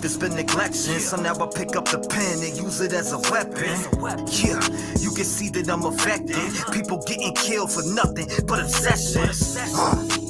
there's been neglection. So now I pick up the pen and use it as a weapon. Yeah, you can see that I'm affected. People getting killed for nothing but obsessions.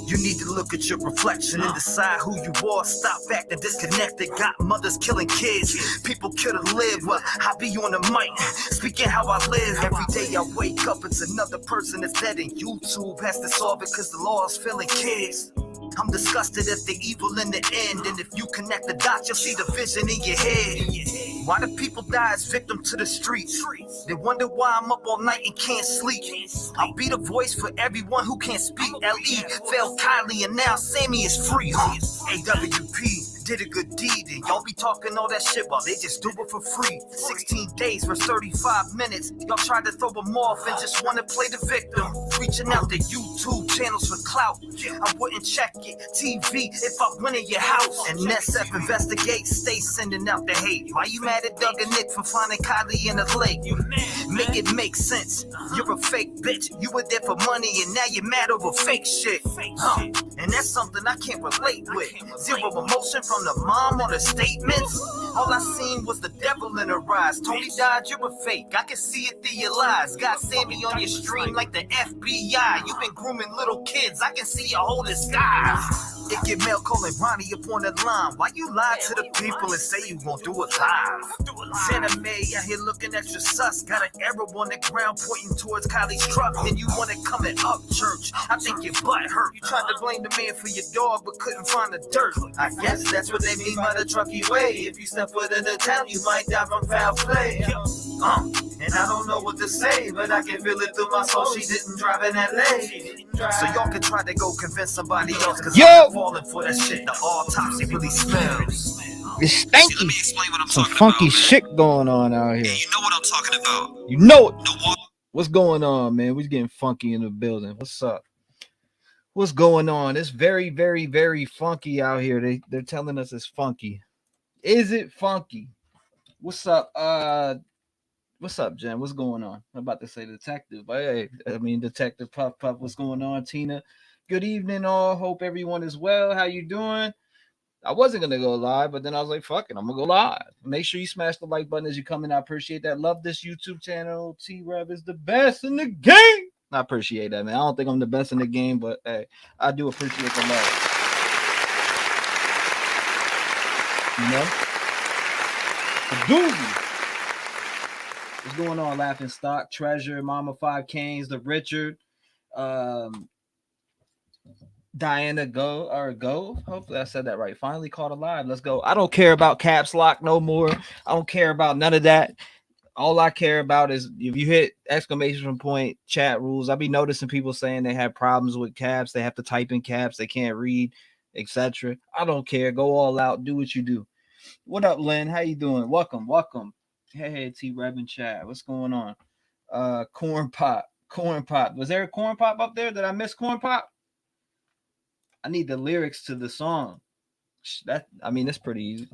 You need to look at your reflection and decide who you are. Stop acting disconnected. Got mothers killing kids. People kill to live. Well, I be on the mic, speaking how I live. Every day I wake up, it's another person that's dead, and YouTube has to solve it because the law is filling kids. I'm disgusted at the evil in the end, and if you connect the dots, you'll see the vision in your head. Why do people die as victim to the streets? They wonder why I'm up all night and can't sleep. I'll be the voice for everyone who can't speak. L.E. failed Kylie, and now Sammy is free. AWP did a good deed, and y'all be talking all that shit while they just do it for free. 16 days for 35 minutes. Y'all tried to throw them off and just want to play the victim. Reaching out to YouTube channels for clout. I wouldn't check it. TV if I went in your house. And SF investigate, stay sending out the hate. Why you mad at Doug and Nick for finding Kylie in the lake? Make it make sense. You're a fake bitch. You were there for money and now you're mad over fake shit. And that's something I can't relate with. Zero emotion from the mom on the statements. All I seen was the devil in her eyes. Tony died, you're a fake. I can see it through your lies. Got Sammy on your stream like the FBI. You've been grooming little kids. I can see your whole disguise. It get mail calling Ronnie up on the line. Why you lie to the people and say you won't do it live? Santa May out here looking extra sus. Got an arrow on the ground pointing towards Kylie's truck. Then you want to come and up church. I think your butt hurt. You tried to blame the man for your dog but couldn't find the dirt. I guess that's what they mean by the trucky way. If you step foot in the town, you might die from foul play. And I don't know what to say, but I can feel it through my soul. She didn't drive in LA. So y'all can try to go convince somebody else, cause I'm falling for that shit. The autopsy really smells. It's stanky. Let me explain what I'm Some talking funky about, shit going on out here. Hey, you know what I'm talking about. You know it. No water. What's going on, man? We're getting funky in the building. What's up? What's going on? It's very, very, very funky out here. They're telling us it's funky. Is it funky? What's up? What's up, Jen? What's going on? I'm about to say detective. Hey, I mean Detective Puff Puff. What's going on, Tina? Good evening, all. Hope everyone is well. How you doing? I wasn't gonna go live, but then I was like, fuck it, I'm gonna go live. Make sure you smash the like button as you come in. I appreciate that. Love this YouTube channel. T-REV is the best in the game. I appreciate that, man. I don't think I'm the best in the game, but hey, I do appreciate the love. You know? The doozy. What's going on, Laughing Stock, Treasure, Mama Five Canes, the Richard, Diana Go. Hopefully I said that right. Finally caught alive. Let's go. I don't care about caps lock no more. I don't care about none of that. All I care about is if you hit exclamation point chat rules. I be noticing people saying they have problems with caps. They have to type in caps. They can't read, etc. I don't care. Go all out. Do what you do. What up, Lynn? How you doing? Welcome. Hey, T-REV and chat. What's going on? Corn pop. Was there a corn pop up there? Did I miss corn pop? I need the lyrics to the song. It's pretty easy.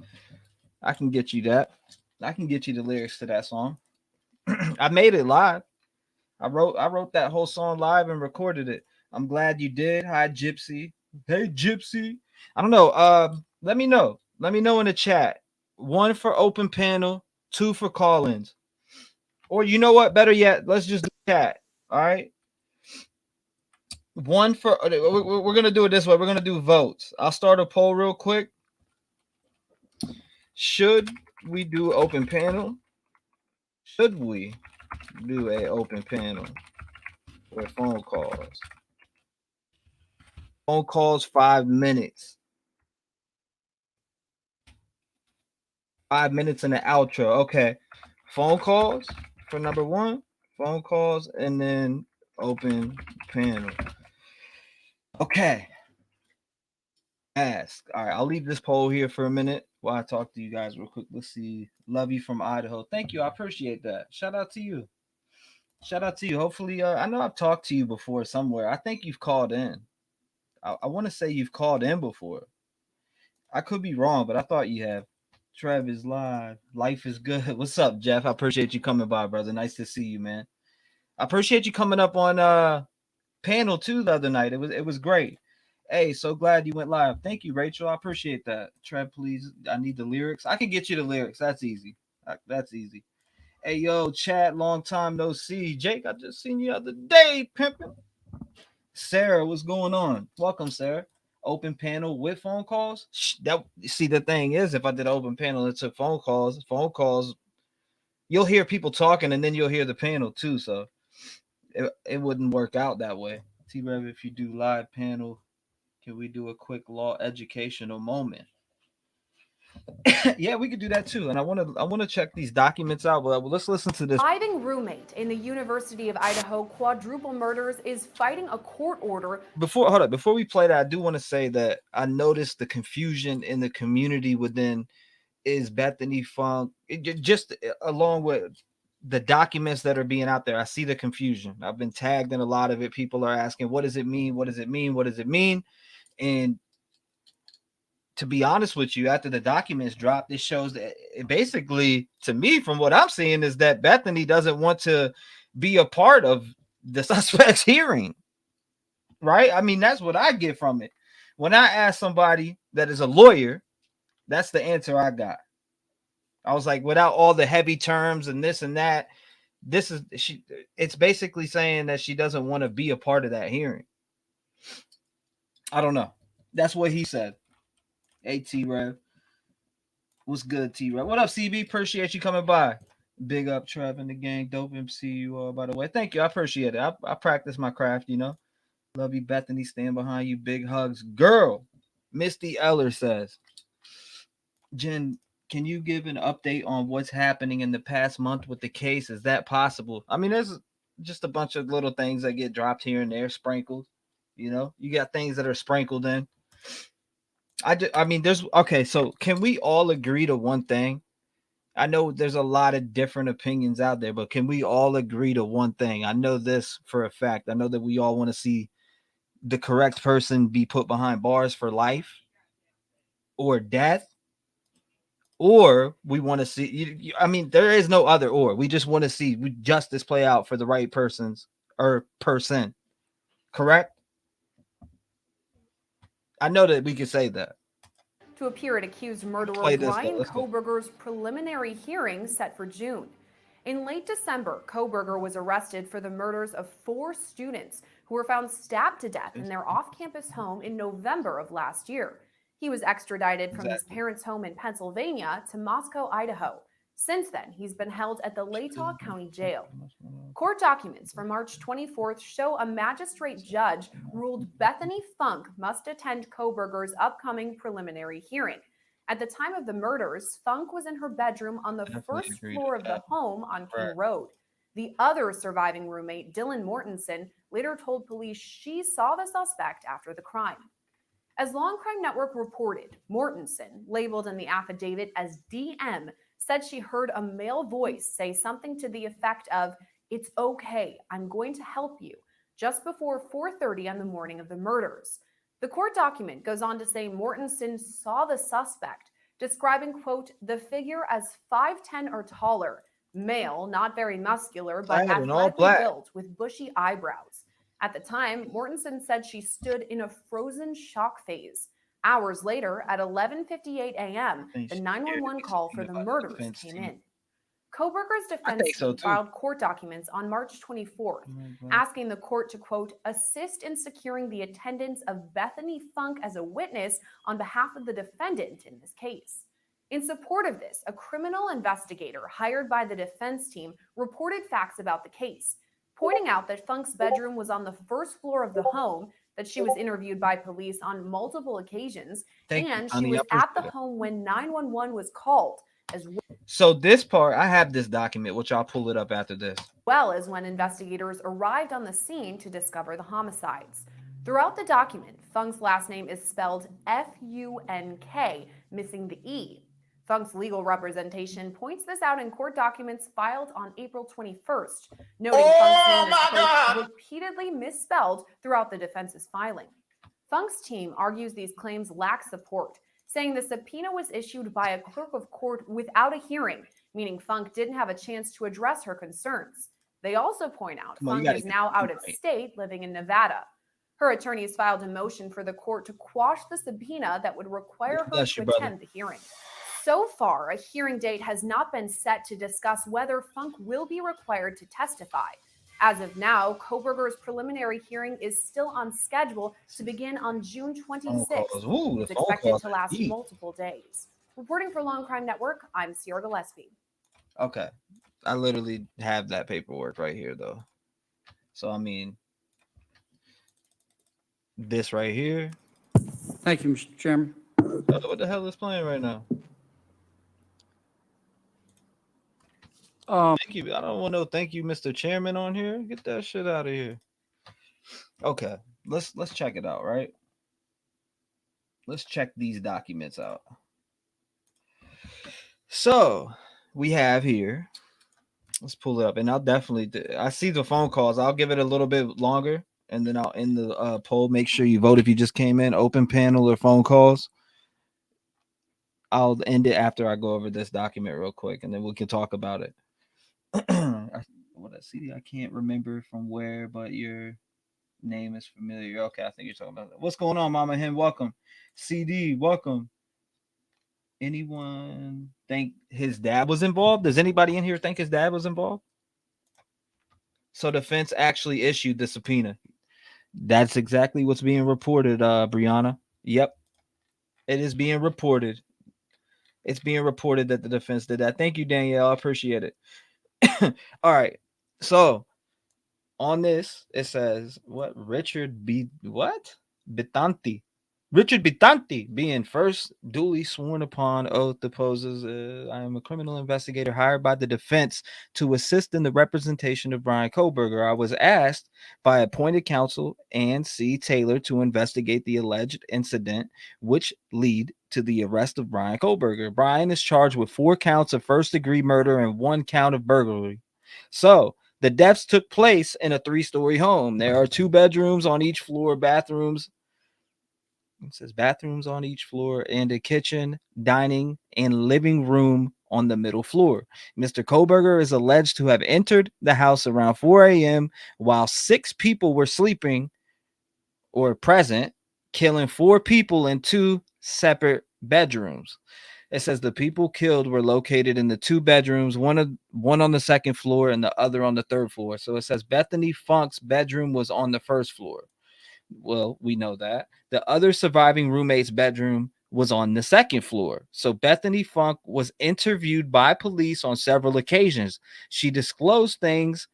I can get you that. I can get you the lyrics to that song. I made it live. I wrote that whole song live and recorded it. I'm glad you did. Hi, Gypsy. Hey, Gypsy. I don't know. Let me know. Let me know in the chat. 1 for open panel, 2 for call-ins. Or you know what? Better yet, let's just do chat. All right. 1 for we're gonna do it this way. We're gonna do votes. I'll start a poll real quick. Should we do open panel? Should we do a open panel or phone calls? Phone calls 5 minutes. 5 minutes in the outro. Okay. Phone calls for number 1. Phone calls and then open panel. Okay. Ask. All right. I'll leave this poll here for a minute while I talk to you guys real quick. Let's see. Love you from Idaho. Thank you. I appreciate that. Shout out to you. Hopefully, I know I've talked to you before somewhere. I think you've called in. I want to say you've called in before. I could be wrong, but I thought you have. Trev is live. Life is good. What's up, Jeff? I appreciate you coming by, brother. Nice to see you, man. I appreciate you coming up on panel 2 the other night. It was great. Hey, so glad you went live. Thank you, Rachel. I appreciate that. Trev, please. I need the lyrics. I can get you the lyrics. That's easy. That's easy. Hey, yo, Chad, long time no see. Jake, I just seen you the other day, pimping. Sarah, what's going on? Welcome, Sarah. Open panel with phone calls. That see the thing is, if I did an open panel and took phone calls, you'll hear people talking and then you'll hear the panel too. So it wouldn't work out that way. T-REV, if you do live panel, can we do a quick law educational moment? Yeah, we could do that too. And I want to check these documents out. But let's listen to this. Surviving roommate in the University of Idaho quadruple murders is fighting a court order. Before we play that, I do want to say that I noticed the confusion in the community within is Bethany Funk. Just along with the documents that are being out there, I see the confusion. I've been tagged in a lot of it. People are asking, what does it mean? What does it mean? What does it mean? And to be honest with you, after the documents dropped, it shows that it basically, to me, from what I'm seeing, is that Bethany doesn't want to be a part of the suspect's hearing. Right? I mean, that's what I get from it. When I ask somebody that is a lawyer, that's the answer I got. I was like, without all the heavy terms and this and that, it's basically saying that she doesn't want to be a part of that hearing. I don't know. That's what he said. Hey, T-REV. What's good, T-REV? What up, CB? Appreciate you coming by. Big up, Trev and the gang. Dope MC you all, by the way. Thank you. I appreciate it. I practice my craft, Love you, Bethany. Stand behind you. Big hugs. Girl, Misty Eller says, Jen, can you give an update on what's happening in the past month with the case? Is that possible? I mean, there's just a bunch of little things that get dropped here and there, sprinkled. You got things that are sprinkled in. Okay, so can we all agree to one thing? I know there's a lot of different opinions out there, but can we all agree to one thing? I know this for a fact. I know that we all want to see the correct person be put behind bars for life or death, or we want to see, I mean, there is no other or. We just want to see justice play out for the right persons or person. Correct? I know that we can say that. To appear at accused murderer Ryan Kohberger's preliminary hearing set for June. In late December, Kohberger was arrested for the murders of 4 students who were found stabbed to death in their off-campus home in November of last year. He was extradited from his parents' home in Pennsylvania to Moscow, Idaho. Since then, he's been held at the Latah County Jail. Court documents from March 24th show a magistrate judge ruled Bethany Funk must attend Kohberger's upcoming preliminary hearing. At the time of the murders, Funk was in her bedroom on the first floor of the home on King Road. The other surviving roommate, Dylan Mortensen, later told police she saw the suspect after the crime. As Long Crime Network reported, Mortensen, labeled in the affidavit as DM, said she heard a male voice say something to the effect of, "It's okay, I'm going to help you," just before 4:30 on the morning of the murders. The court document goes on to say Mortensen saw the suspect, describing, quote, the figure as 5'10" or taller, male, not very muscular, but athletically built with bushy eyebrows. At the time, Mortensen said she stood in a frozen shock phase. Hours later, at 11:58 a.m., the 911 call for the murders came in. Kohberger's defense team filed court documents on March 24th, asking the court to, quote, assist in securing the attendance of Bethany Funk as a witness on behalf of the defendant in this case. In support of this, a criminal investigator hired by the defense team reported facts about the case, pointing out that Funk's bedroom was on the first floor of the home, that she was interviewed by police on multiple occasions, and she was at the home when 911 was called, as well. So this part, I have this document, which I'll pull it up after this. Well as when investigators arrived on the scene to discover the homicides. Throughout the document, Funk's last name is spelled F-U-N-K, missing the E. Funk's legal representation points this out in court documents filed on April 21st, noting Funk's name is repeatedly misspelled throughout the defense's filing. Funk's team argues these claims lack support, saying the subpoena was issued by a clerk of court without a hearing, meaning Funk didn't have a chance to address her concerns. They also point out Funk is now out of state, living in Nevada. Her attorneys filed a motion for the court to quash the subpoena that would require her Bless to you, brother. attend the hearing. So far, a hearing date has not been set to discuss whether Funk will be required to testify. As of now, Koberger's preliminary hearing is still on schedule to begin on June 26th. Ooh, It's expected to last multiple days. Reporting for Long Crime Network, I'm Sierra Gillespie. Okay. I literally have that paperwork right here, though. So, I mean, this right here. Thank you, Mr. Chairman. What the hell is playing right now? Thank you. I don't want no thank you, Mr. Chairman, on here. Get that shit out of here. Okay, let's check it out, right? Let's check these documents out. So we have here. Let's pull it up, and I'll definitely. I see the phone calls. I'll give it a little bit longer, and then I'll end the poll. Make sure you vote if you just came in. Open panel or phone calls. I'll end it after I go over this document real quick, and then we can talk about it. What a CD, I can't remember from where, but your name is familiar. Okay, I think you're talking about that. What's going on, Mama Hen? Welcome. CD, welcome. Anyone think his dad was involved? Does anybody in here think his dad was involved? So the defense actually issued the subpoena. That's exactly what's being reported, Brianna. Yep. It is being reported. It's being reported that the defense did that. Thank you, Danielle. I appreciate it. All right. So on this, it says what Richard Bitanti. Richard Bitanti being first duly sworn upon oath deposes, I am a criminal investigator hired by the defense to assist in the representation of Brian Koberger. I was asked by appointed counsel Ann C. Taylor to investigate the alleged incident which lead to the arrest of Brian Koberger. Brian is charged with 4 counts of first-degree murder and 1 count of burglary. So the deaths took place in a 3-story home. There are 2 bedrooms on each floor, bathrooms. It says bathrooms on each floor and a kitchen, dining, and living room on the middle floor. Mr. Koberger is alleged to have entered the house around 4 a.m. while 6 people were sleeping or present, killing 4 people in 2 separate bedrooms. It says the people killed were located in the 2 bedrooms, one on the 2nd floor and the other on the 3rd floor. So it says Bethany Funk's bedroom was on the 1st floor. Well, we know that. The other surviving roommate's bedroom was on the 2nd floor. So Bethany Funk was interviewed by police on several occasions. She disclosed things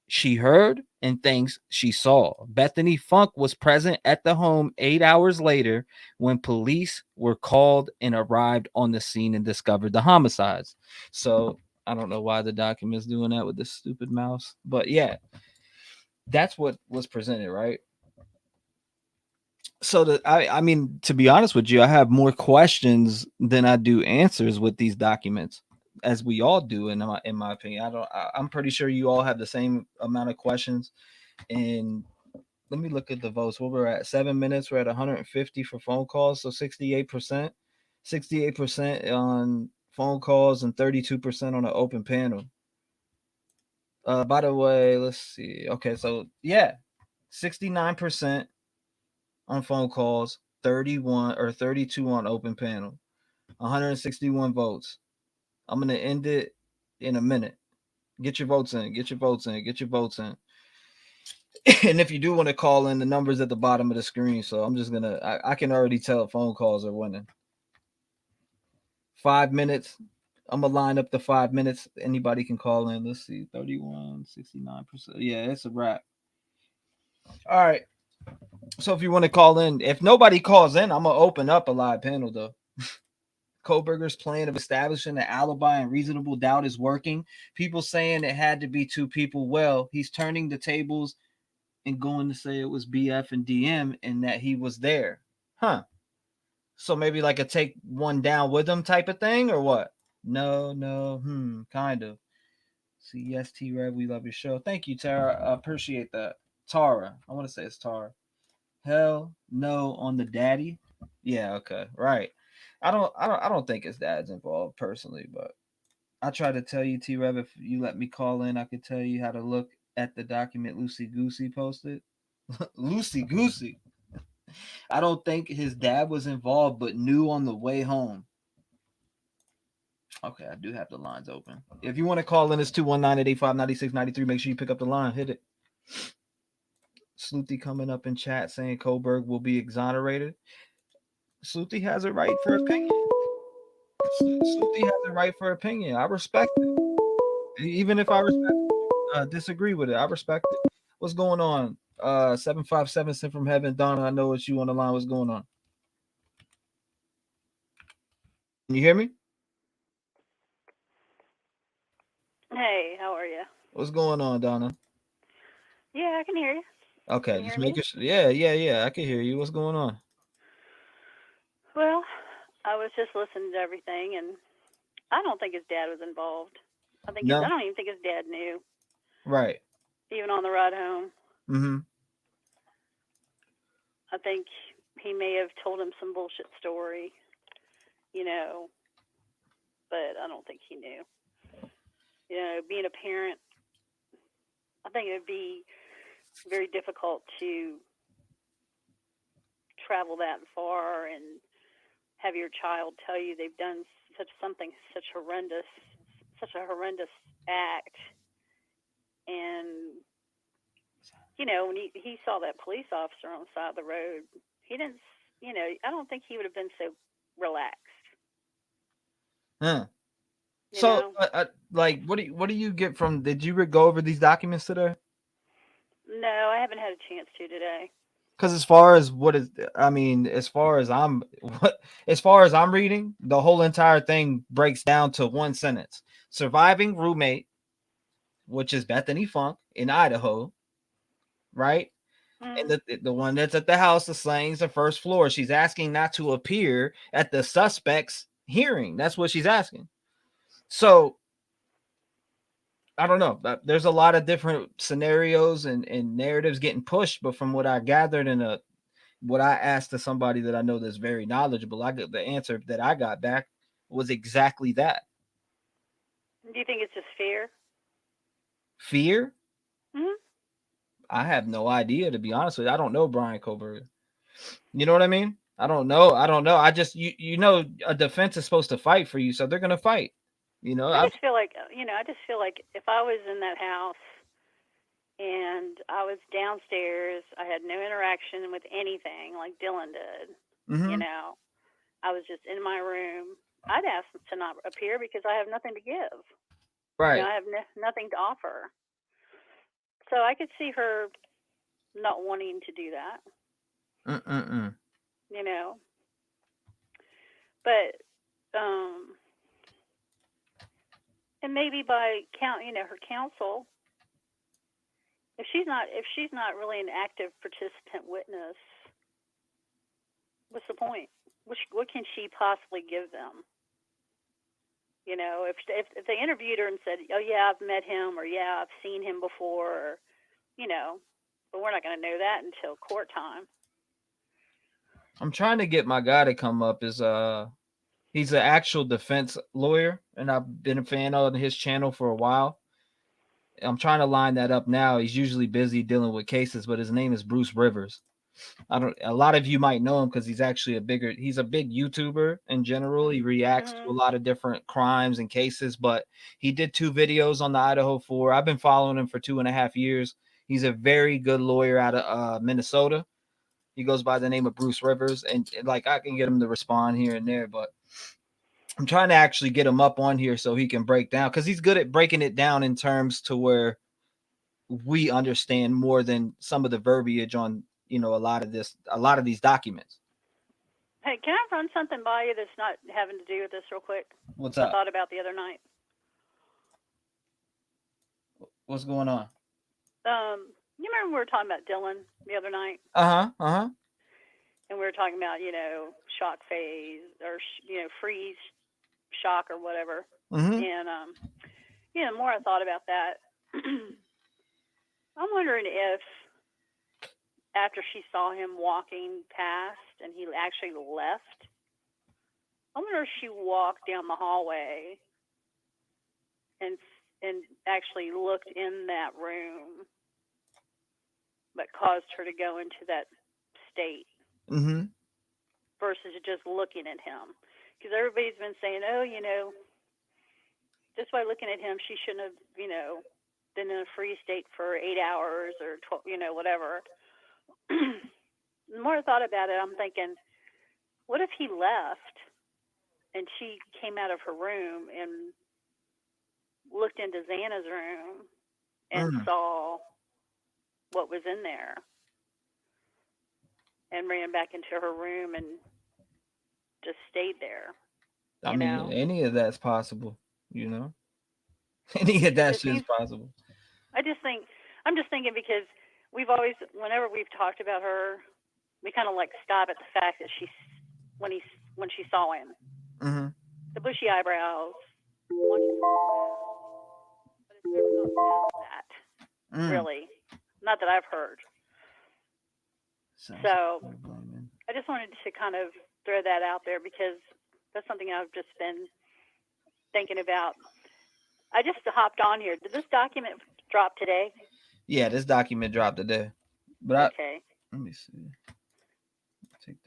she heard and things she saw. Bethany Funk was present at the home 8 hours later when police were called and arrived on the scene and discovered the homicides. So I don't know why the document's doing that with this stupid mouse, but yeah, that's what was presented, right? So I mean, to be honest with you, I have more questions than I do answers with these documents, as we all do, in my opinion. I'm pretty sure you all have the same amount of questions. And let me look at the votes. Well, we're at 7 minutes. We're at 150 for phone calls, so 68%, 68% on phone calls and 32% on an open panel. By the way, let's see. Okay, so yeah, 69%. On phone calls, 31 or 32 on open panel, 161 votes. I'm going to end it in a minute. Get your votes in, get your votes in, get your votes in. And if you do want to call in, the number's at the bottom of the screen. So I'm just going to, I can already tell phone calls are winning. 5 minutes. I'm going to line up the 5 minutes. Anybody can call in. Let's see, 31, 69%. Yeah, it's a wrap. All right. So if you want to call in, if nobody calls in, I'm going to open up a live panel, though. Koberger's plan of establishing an alibi and reasonable doubt is working. People saying it had to be 2 people. Well, he's turning the tables and going to say it was BF and DM and that he was there. Huh. So maybe like a take one down with him type of thing, or what? No. Kind of. See, yes, T-REV, we love your show. Thank you, Tara. I appreciate that. Tara. I want to say it's Tara. Hell no on the daddy. Yeah, okay, right. I don't think his dad's involved personally, but I try to tell you, T-Rev, if you let me call in, I could tell you how to look at the document Lucy Goosey posted. Loosey goosey. I don't think his dad was involved, but knew on the way home. Okay, I do have the lines open. If you want to call in, it's 219-885-9693. Make sure you pick up the line. Hit it. Sleuthie coming up in chat saying Kohlberg will be exonerated. Sleuthie has a right for opinion. Sleuthie has a right for opinion. I respect it. Even if I disagree with it, I respect it. What's going on? 757 sent from heaven. Donna, I know it's you on the line. What's going on? Can you hear me? Hey, how are you? What's going on, Donna? Yeah, I can hear you. Okay, Can you just hear me? making sure. Yeah. I can hear you. What's going on? Well, I was just listening to everything, and I don't think his dad was involved. I don't even think his dad knew. Right. Even on the ride home. Mm-hmm. I think he may have told him some bullshit story, but I don't think he knew. Being a parent, I think it would be very difficult to travel that far and have your child tell you they've done such a horrendous act. And, when he saw that police officer on the side of the road, he didn't, I don't think he would have been so relaxed. Huh. So, what do you get from? Did you go over these documents today? No, I haven't had a chance to today. Because as far as as far as I'm reading, the whole entire thing breaks down to one sentence: surviving roommate, which is Bethany Funk in Idaho, right? Mm-hmm. And the one that's at the house, the slaying's the first floor. She's asking not to appear at the suspect's hearing. That's what she's asking. So I don't know. There's a lot of different scenarios and narratives getting pushed, but from what I gathered and what I asked to somebody that I know that's very knowledgeable, I got the answer that I got back was exactly that. Do you think it's just fear? Fear? Mm-hmm. I have no idea, to be honest with you. I don't know Brian Kohlberg. You know what I mean? I don't know. I just a defense is supposed to fight for you, so they're gonna fight. I just feel like if I was in that house and I was downstairs, I had no interaction with anything like Dylan did. Mm-hmm. I was just in my room. I'd ask them to not appear because I have nothing to give. Right. I have nothing to offer. So I could see her not wanting to do that. But and maybe by her counsel, if she's not really an active participant witness, what's the point? What can she possibly give them? If they interviewed her and said, "Oh yeah, I've met him," or "Yeah, I've seen him before," but we're not going to know that until court time. I'm trying to get my guy to come up. He's an actual defense lawyer, and I've been a fan of his channel for a while. I'm trying to line that up now. He's usually busy dealing with cases, but his name is Bruce Rivers. A lot of you might know him because he's actually he's a big YouTuber in general. He reacts to a lot of different crimes and cases, but he did 2 videos on the Idaho 4. I've been following him for 2.5 years. He's a very good lawyer out of Minnesota. He goes by the name of Bruce Rivers, and I can get him to respond here and there, but I'm trying to actually get him up on here so he can break down, because he's good at breaking it down in terms to where we understand more than some of the verbiage on a lot of these documents. Hey, can I run something by you that's not having to do with this real quick? What's up? I thought about the other night. What's going on? You remember we were talking about Dylan the other night? Uh-huh. And we were talking about, shock phase or, freeze, shock or whatever. Mm-hmm. And, the more I thought about that, I'm wondering if after she saw him walking past and he actually left, I wonder if she walked down the hallway and actually looked in that room but caused her to go into that state Mm-hmm. versus just looking at him. Because everybody's been saying, oh, just by looking at him, she shouldn't have, been in a free state for 8 hours or 12, whatever. The more I thought about it, I'm thinking, what if he left and she came out of her room and looked into Xana's room and saw what was in there and ran back into her room and just stayed there. I mean, any of that's possible, Any of that shit is possible. I'm just thinking because we've always, whenever we've talked about her, we kind of like stop at the fact that when she saw him, the bushy eyebrows, but it's never gone past that, really. Not that I've heard. So I just wanted to kind of throw that out there because that's something I've just been thinking about. I just hopped on here. Did this document drop today? Yeah, this document dropped today. But okay. Let me see.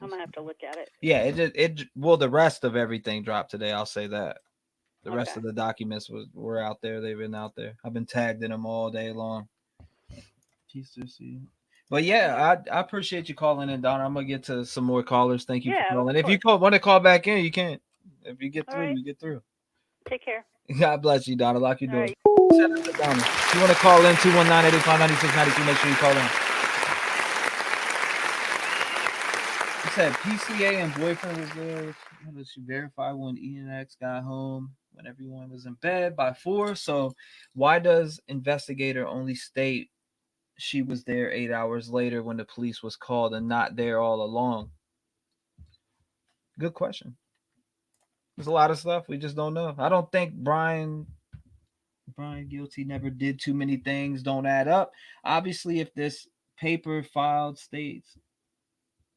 I'm gonna have to look at it. Yeah, the rest of everything dropped today. I'll say that. The rest of the documents were out there. They've been out there. I've been tagged in them all day long. But yeah, I appreciate you calling in, Donna. I'm gonna get to some more callers. Thank you for calling. If you want to call back in, you can. If you get through, you get through. Take care. God bless you, Donna. Lock your door. Right. Shout out to Donna. If you want to call in 219-885-9692, make sure you call in. He said PCA and boyfriend was there. How did she verify when E&X got home when everyone was in bed by 4? So why does investigator only state she was there 8 hours later when the police was called and not there all along? Good question. There's a lot of stuff we just don't know. I don't think Brian Guilty never did too many things. Don't add up. Obviously, if this paper filed states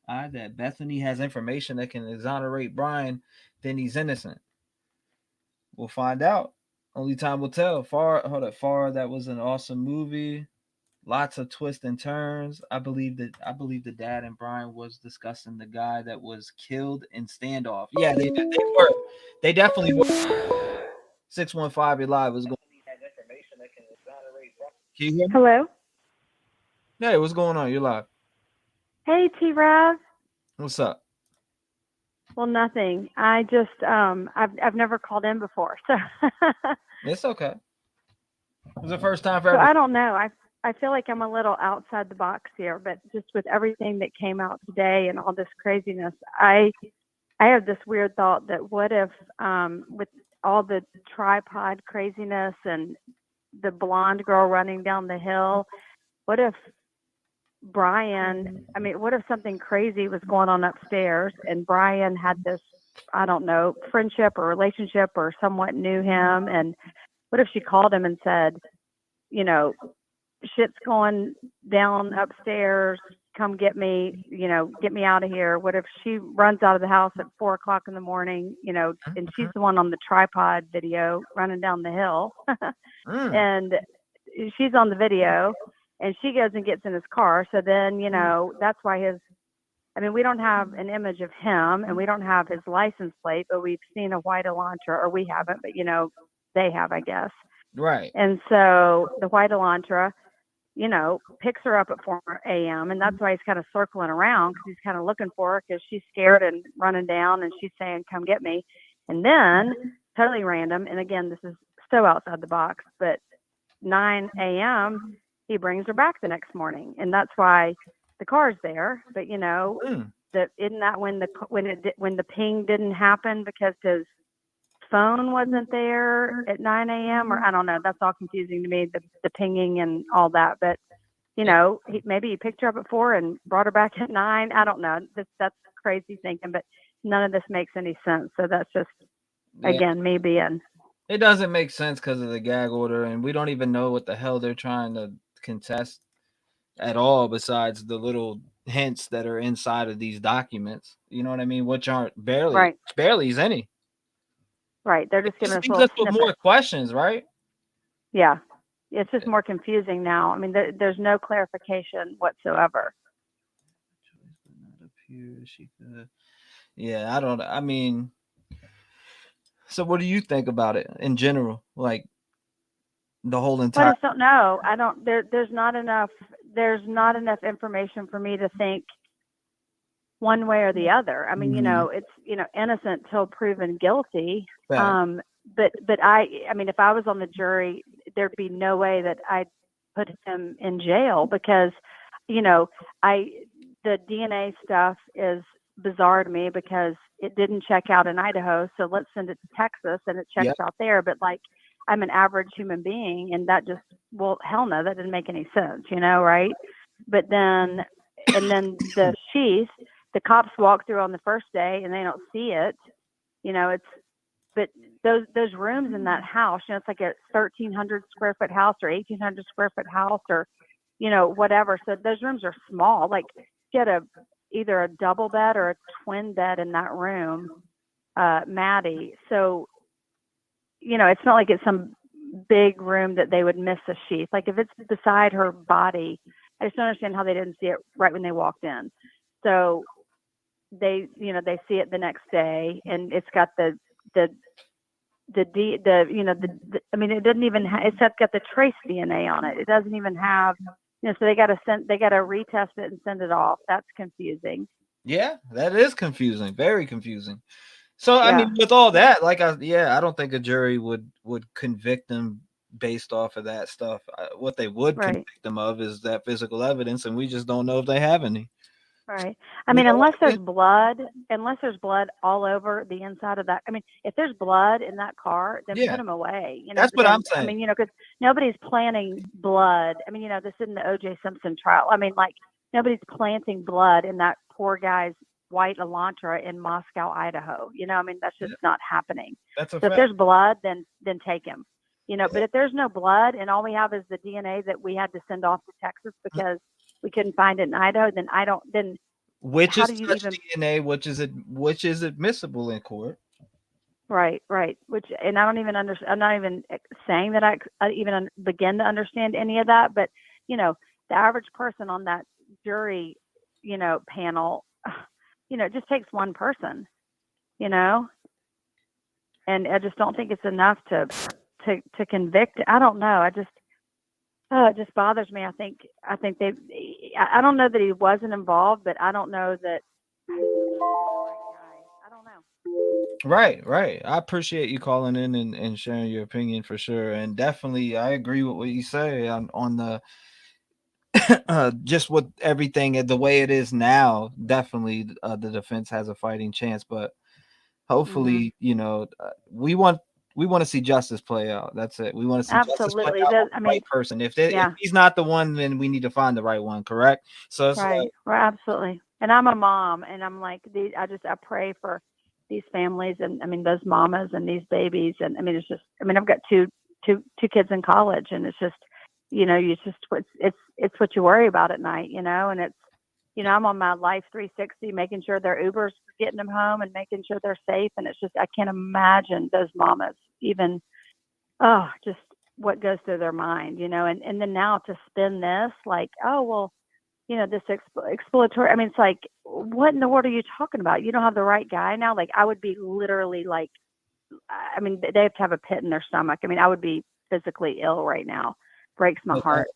that Bethany has information that can exonerate Brian, then he's innocent. We'll find out. Only time will tell. Far, that was an awesome movie. Lots of twists and turns. I believe the dad and Brian was discussing the guy that was killed in standoff. Yeah, they were. They definitely were. 615, you're live. Was going. Can you hear me? Hello. Hey, what's going on? You're live. Hey, T-REV. What's up? Well, nothing. I just I've never called in before, so It's okay. It was the first time for so everyone. I don't know. I feel like I'm a little outside the box here, but just with everything that came out today and all this craziness, I have this weird thought that what if with all the tripod craziness and the blonde girl running down the hill, what if what if something crazy was going on upstairs and Brian had this, I don't know, friendship or relationship or somewhat knew him, and what if she called him and said, shit's going down upstairs, come get me, get me out of here. What if she runs out of the house at 4:00 in the morning, and she's the one on the tripod video running down the hill and she's on the video and she goes and gets in his car. So then, that's why we don't have an image of him and we don't have his license plate, but we've seen a white Elantra, or we haven't, but they have, I guess. Right. And so the white Elantra, picks her up at 4 a.m. and that's why he's kind of circling around, because he's kind of looking for her because she's scared and running down and she's saying, come get me. And then totally random. And again, this is so outside the box, but 9 a.m. he brings her back the next morning. And that's why the car's there. But isn't that when the ping didn't happen because his phone wasn't there at 9 a.m. or I don't know. That's all confusing to me, the pinging and all that. But, maybe he picked her up at 4 and brought her back at 9. I don't know. That's crazy thinking, but none of this makes any sense. So that's just, again, me being. It doesn't make sense because of the gag order, and we don't even know what the hell they're trying to contest at all besides the little hints that are inside of these documents. You know what I mean? Which aren't barely any. Right. They're just giving us with more questions, right? Yeah. It's just more confusing now. I mean, there's no clarification whatsoever. Yeah, I mean, so what do you think about it in general? Like the whole entire. I just don't know. I don't. There's not enough. There's not enough information for me to think one way or the other. I mean, it's innocent till proven guilty. But I mean, if I was on the jury, there'd be no way that I'd put him in jail because, the DNA stuff is bizarre to me because it didn't check out in Idaho. So let's send it to Texas and it checks out there. But like, I'm an average human being and that just, well, hell no, that didn't make any sense, right? But then the sheath, the cops walk through on the first day and they don't see it, but those rooms in that house, it's like a 1,300 square foot house or 1,800 square foot house or, whatever. So those rooms are small. Like get either a double bed or a twin bed in that room, Maddie. So, it's not like it's some big room that they would miss a sheath. Like if it's beside her body, I just don't understand how they didn't see it right when they walked in. So they see it the next day and it's got the I mean, it doesn't even it's got the trace DNA on it. It doesn't even have, so they got to retest it and send it off. That's confusing. Yeah, that is confusing. Very confusing. So, I mean, with all that, I don't think a jury would convict them based off of that stuff. What they would convict them of is that physical evidence, and we just don't know if they have any. Right. I mean, unless there's blood all over the inside of that. I mean, if there's blood in that car, then put them away. That's what I'm saying. I mean, because nobody's planting blood. I mean, this isn't the O.J. Simpson trial. I mean, like nobody's planting blood in that poor guy's white Elantra in Moscow, Idaho. I mean, that's just not happening. That's a fact. If there's blood, then take him. But if there's no blood and all we have is the DNA that we had to send off to Texas because we couldn't find it in Idaho, then which is DNA, which is admissible in court. Right. And I don't even understand. I'm not even saying that I even begin to understand any of that. But the average person on that jury, panel, it just takes one person, and I just don't think it's enough to convict. I don't know. It just bothers me. I think I don't know that he wasn't involved, but I don't know that. I don't know. Right. I appreciate you calling in and sharing your opinion for sure. And definitely, I agree with what you say on the just with everything the way it is now. Definitely, the defense has a fighting chance, but hopefully, we want to see justice play out. That's it. We want to see justice play out. The right person. If he's not the one, then we need to find the right one. Correct. So it's right. Absolutely. And I'm a mom, and I'm like, I pray for these families, and I mean those mamas and these babies, and I mean it's just, I mean I've got two kids in college, and it's just, it's what you worry about at night, and it's, I'm on my Life 360, making sure their Ubers getting them home and making sure they're safe, and it's just I can't imagine those mamas even, just what goes through their mind, and then now to spin this like, oh well, this exploratory. I mean, it's like, what in the world are you talking about? You don't have the right guy now. Like, I would be literally like, I mean, they have to have a pit in their stomach. I mean, I would be physically ill right now. Breaks my heart.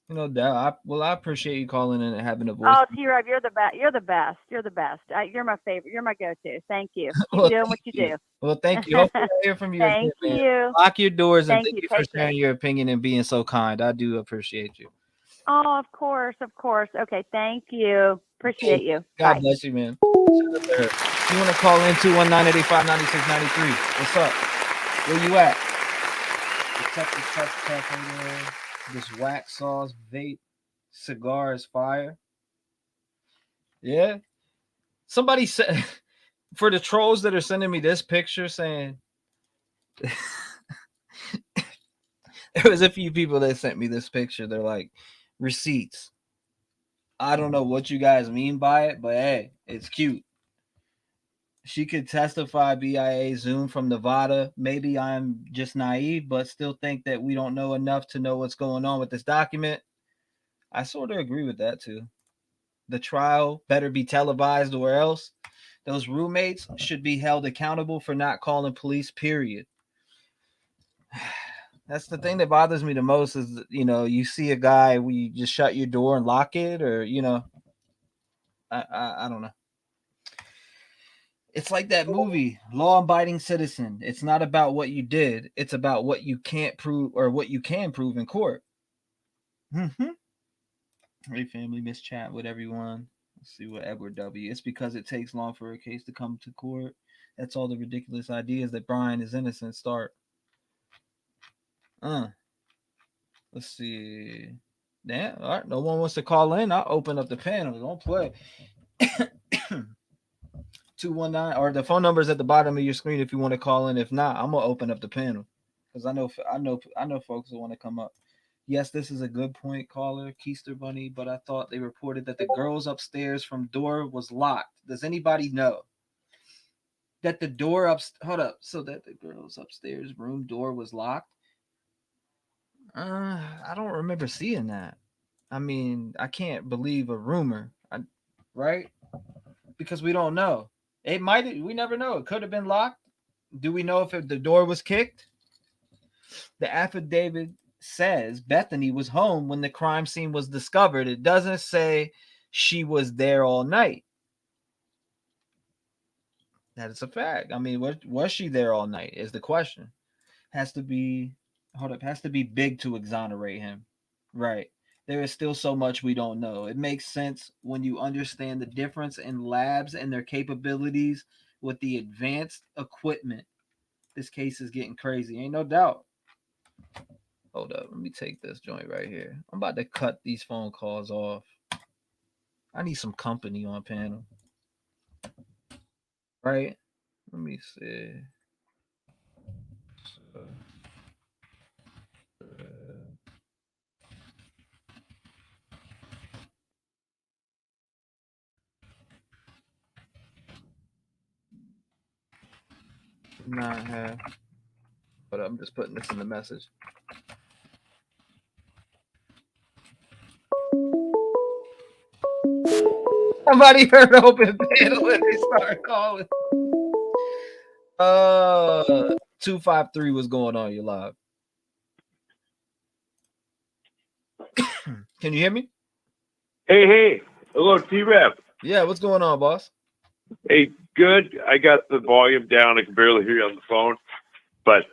No doubt. I appreciate you calling in and having a voice. Oh, T-REV, you're the best. You're the best. You're the best. You're my favorite. You're my go-to. Thank you. Keep doing what you do. Well, thank you. Hopefully I hear from you. Thank again, you. man. Lock your doors, and thank you for Take sharing your opinion and being so kind. I do appreciate you. Oh, of course. Okay, thank you. Appreciate you. God Bye. bless you, man. You want to call in 219-885-9693. What's up? Where you at? This wax sauce vape cigar is fire. Yeah. Somebody said, for the trolls that are sending me this picture saying, there was a few people that sent me this picture. They're like, receipts. I don't know what you guys mean by it, but hey, it's cute. She could testify BIA Zoom from Nevada. Maybe I'm just naive, but still think that we don't know enough to know what's going on with this document. I sort of agree with that too. The trial better be televised or else. Those roommates should be held accountable for not calling police, period. That's the thing that bothers me the most is, you see a guy where you just shut your door and lock it, or, I don't know. It's like that movie, Law Abiding Citizen. It's not about what you did. It's about what you can't prove or what you can prove in court. Mm-hmm. Hey, family, miss chat with everyone. Let's see what Edward W. It's because it takes long for a case to come to court. That's all the ridiculous ideas that Brian is innocent start. Let's see. Damn, all right. No one wants to call in. I'll open up the panel. Don't play. 219 or the phone number is at the bottom of your screen if you want to call in. If not, I'm gonna open up the panel because I know folks will want to come up. Yes, this is a good point, caller Keister Bunny, but I thought they reported that the girls upstairs from door was locked. Does anybody know that the door so that the girls upstairs room door was locked? I don't remember seeing that. I mean, I can't believe a rumor, right? Because we don't know. We never know. It could have been locked. Do we know if the door was kicked? The affidavit says Bethany was home when the crime scene was discovered. It doesn't say she was there all night. That is a fact. I mean, was she there all night is the question. Has to be big to exonerate him. Right. There is still so much we don't know. It makes sense when you understand the difference in labs and their capabilities with the advanced equipment. This case is getting crazy. Ain't no doubt. Hold up. Let me take this joint right here. I'm about to cut these phone calls off. I need some company on panel. Right? Let me see. Not have. But I'm just putting this in the message. Somebody heard open panel and they start calling. 253 was going on. You're live. Can you hear me? Hey. Hello, T-REV. Yeah, what's going on, boss? Hey, good. I got the volume down. I can barely hear you on the phone, but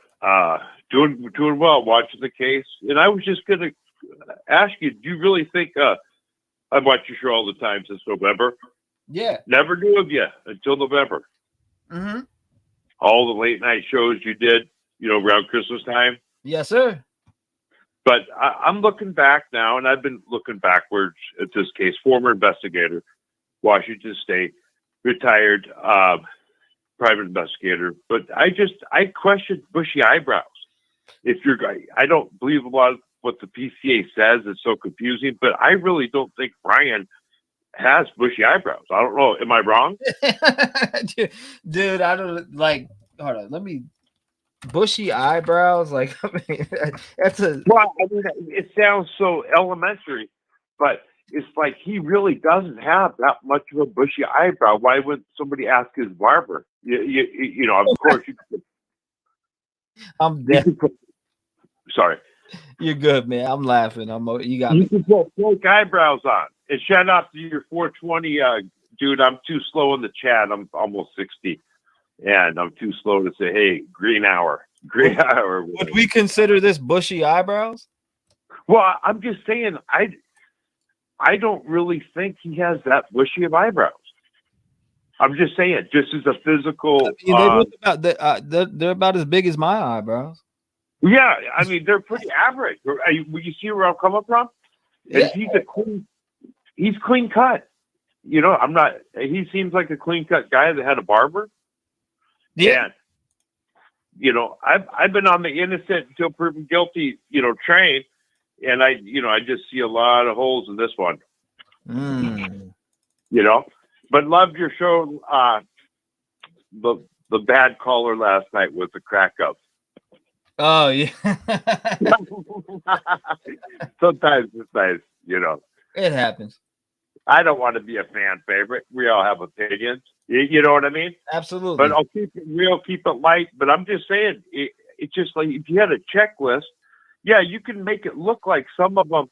doing well, watching the case. And I was just going to ask you, do you really think I've watched your show all the time since November? Yeah. Never knew of you until November. Mm-hmm. All the late night shows you did, around Christmas time. Yes, sir. But I'm looking back now, and I've been looking backwards at this case. Former investigator, Washington State, retired private investigator. But I questioned bushy eyebrows. I don't believe a lot of what the PCA says. It's so confusing. But I really don't think Brian has bushy eyebrows. I don't know. Am I wrong? Dude, I don't like. Hold on. Let me. Bushy eyebrows, like I mean, that's a. Well, I mean, it sounds so elementary, but it's like he really doesn't have that much of a bushy eyebrow. Why would somebody ask his barber? Of course. I'm dead. Sorry. You're good, man. I'm laughing. You got me. You can put fake eyebrows on. And shout out to your 420, dude. I'm too slow in the chat. I'm almost 60. And I'm too slow to say, hey, green hour. Would we consider this bushy eyebrows? Well, I'm just saying, I don't really think he has that bushy of eyebrows. I'm just saying, just as a physical. They're about as big as my eyebrows. Yeah, I mean, they're pretty average. Will you see where I'm coming from? And Yeah. He's clean cut. He seems like a clean cut guy that had a barber. Yeah. And, I've been on the innocent until proven guilty, train. And I just see a lot of holes in this one. Mm. But loved your show the bad caller last night was a crack up. Oh yeah. Sometimes it's nice, you know. It happens. I don't want to be a fan favorite. We all have opinions. You know what I mean? Absolutely. But I'll keep it real, keep it light. But I'm just saying, it's just like if you had a checklist, yeah, you can make it look like some of them,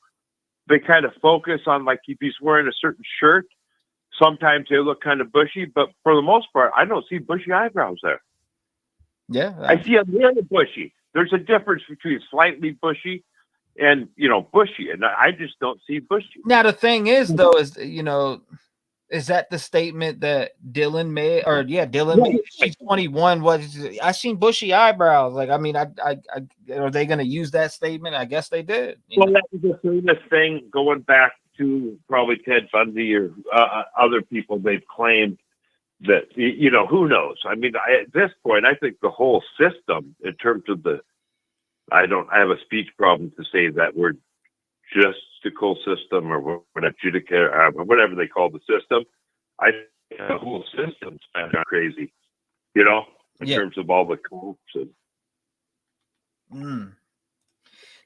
they kind of focus on, like, if he's wearing a certain shirt, sometimes they look kind of bushy. But for the most part, I don't see bushy eyebrows there. Yeah. I see a little bushy. There's a difference between slightly bushy and, you know, bushy. And I just don't see bushy. Now, the thing is, though, is, you know, is that the statement that Dylan made? Or, yeah, Dylan made. She's 21. I seen bushy eyebrows. Like, I mean, I are they going to use that statement? I guess they did. Well, that was a famous thing going back to probably Ted Bundy or other people. They've claimed that, you know, who knows? I mean, at this point, I think the whole system, in terms of I have a speech problem to say that word, justical system or whatever they call the system. I think the whole system's kind of crazy, you know, in terms of all the cops.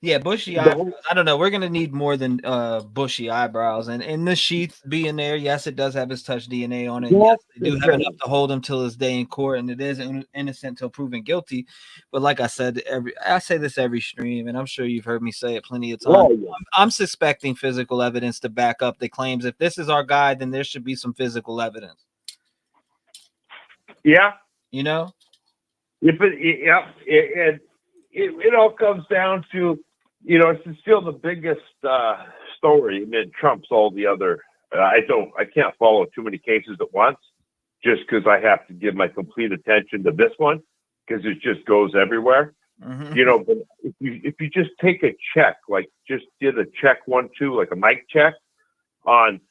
Yeah, bushy eyebrows. I don't know. We're gonna need more than bushy eyebrows, and the sheath being there. Yes, it does have his touch DNA on it. Yes, they do have enough to hold him till his day in court, and it is innocent till proven guilty. But like I said, I say this every stream, and I'm sure you've heard me say it plenty of times. Oh, yeah. I'm suspecting physical evidence to back up the claims. If this is our guy, then there should be some physical evidence. Yeah, you know. It all comes down to, you know, it's still the biggest story. I mean, it trumps all the other. I can't follow too many cases at once, just because I have to give my complete attention to this one, because it just goes everywhere. Mm-hmm. You know, but if you just take a check, like just did a check 1, 2, like a mic check on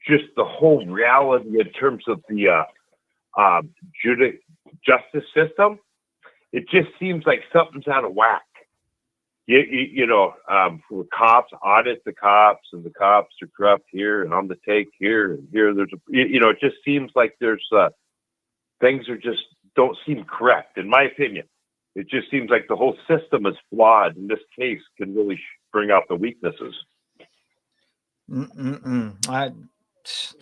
just the whole reality in terms of the justice system, it just seems like something's out of whack. You know, for cops, audit the cops, and the cops are corrupt here and on the take here and here. There's you know, it just seems like there's things are just don't seem correct, in my opinion. It just seems like the whole system is flawed, and this case can really bring out the weaknesses.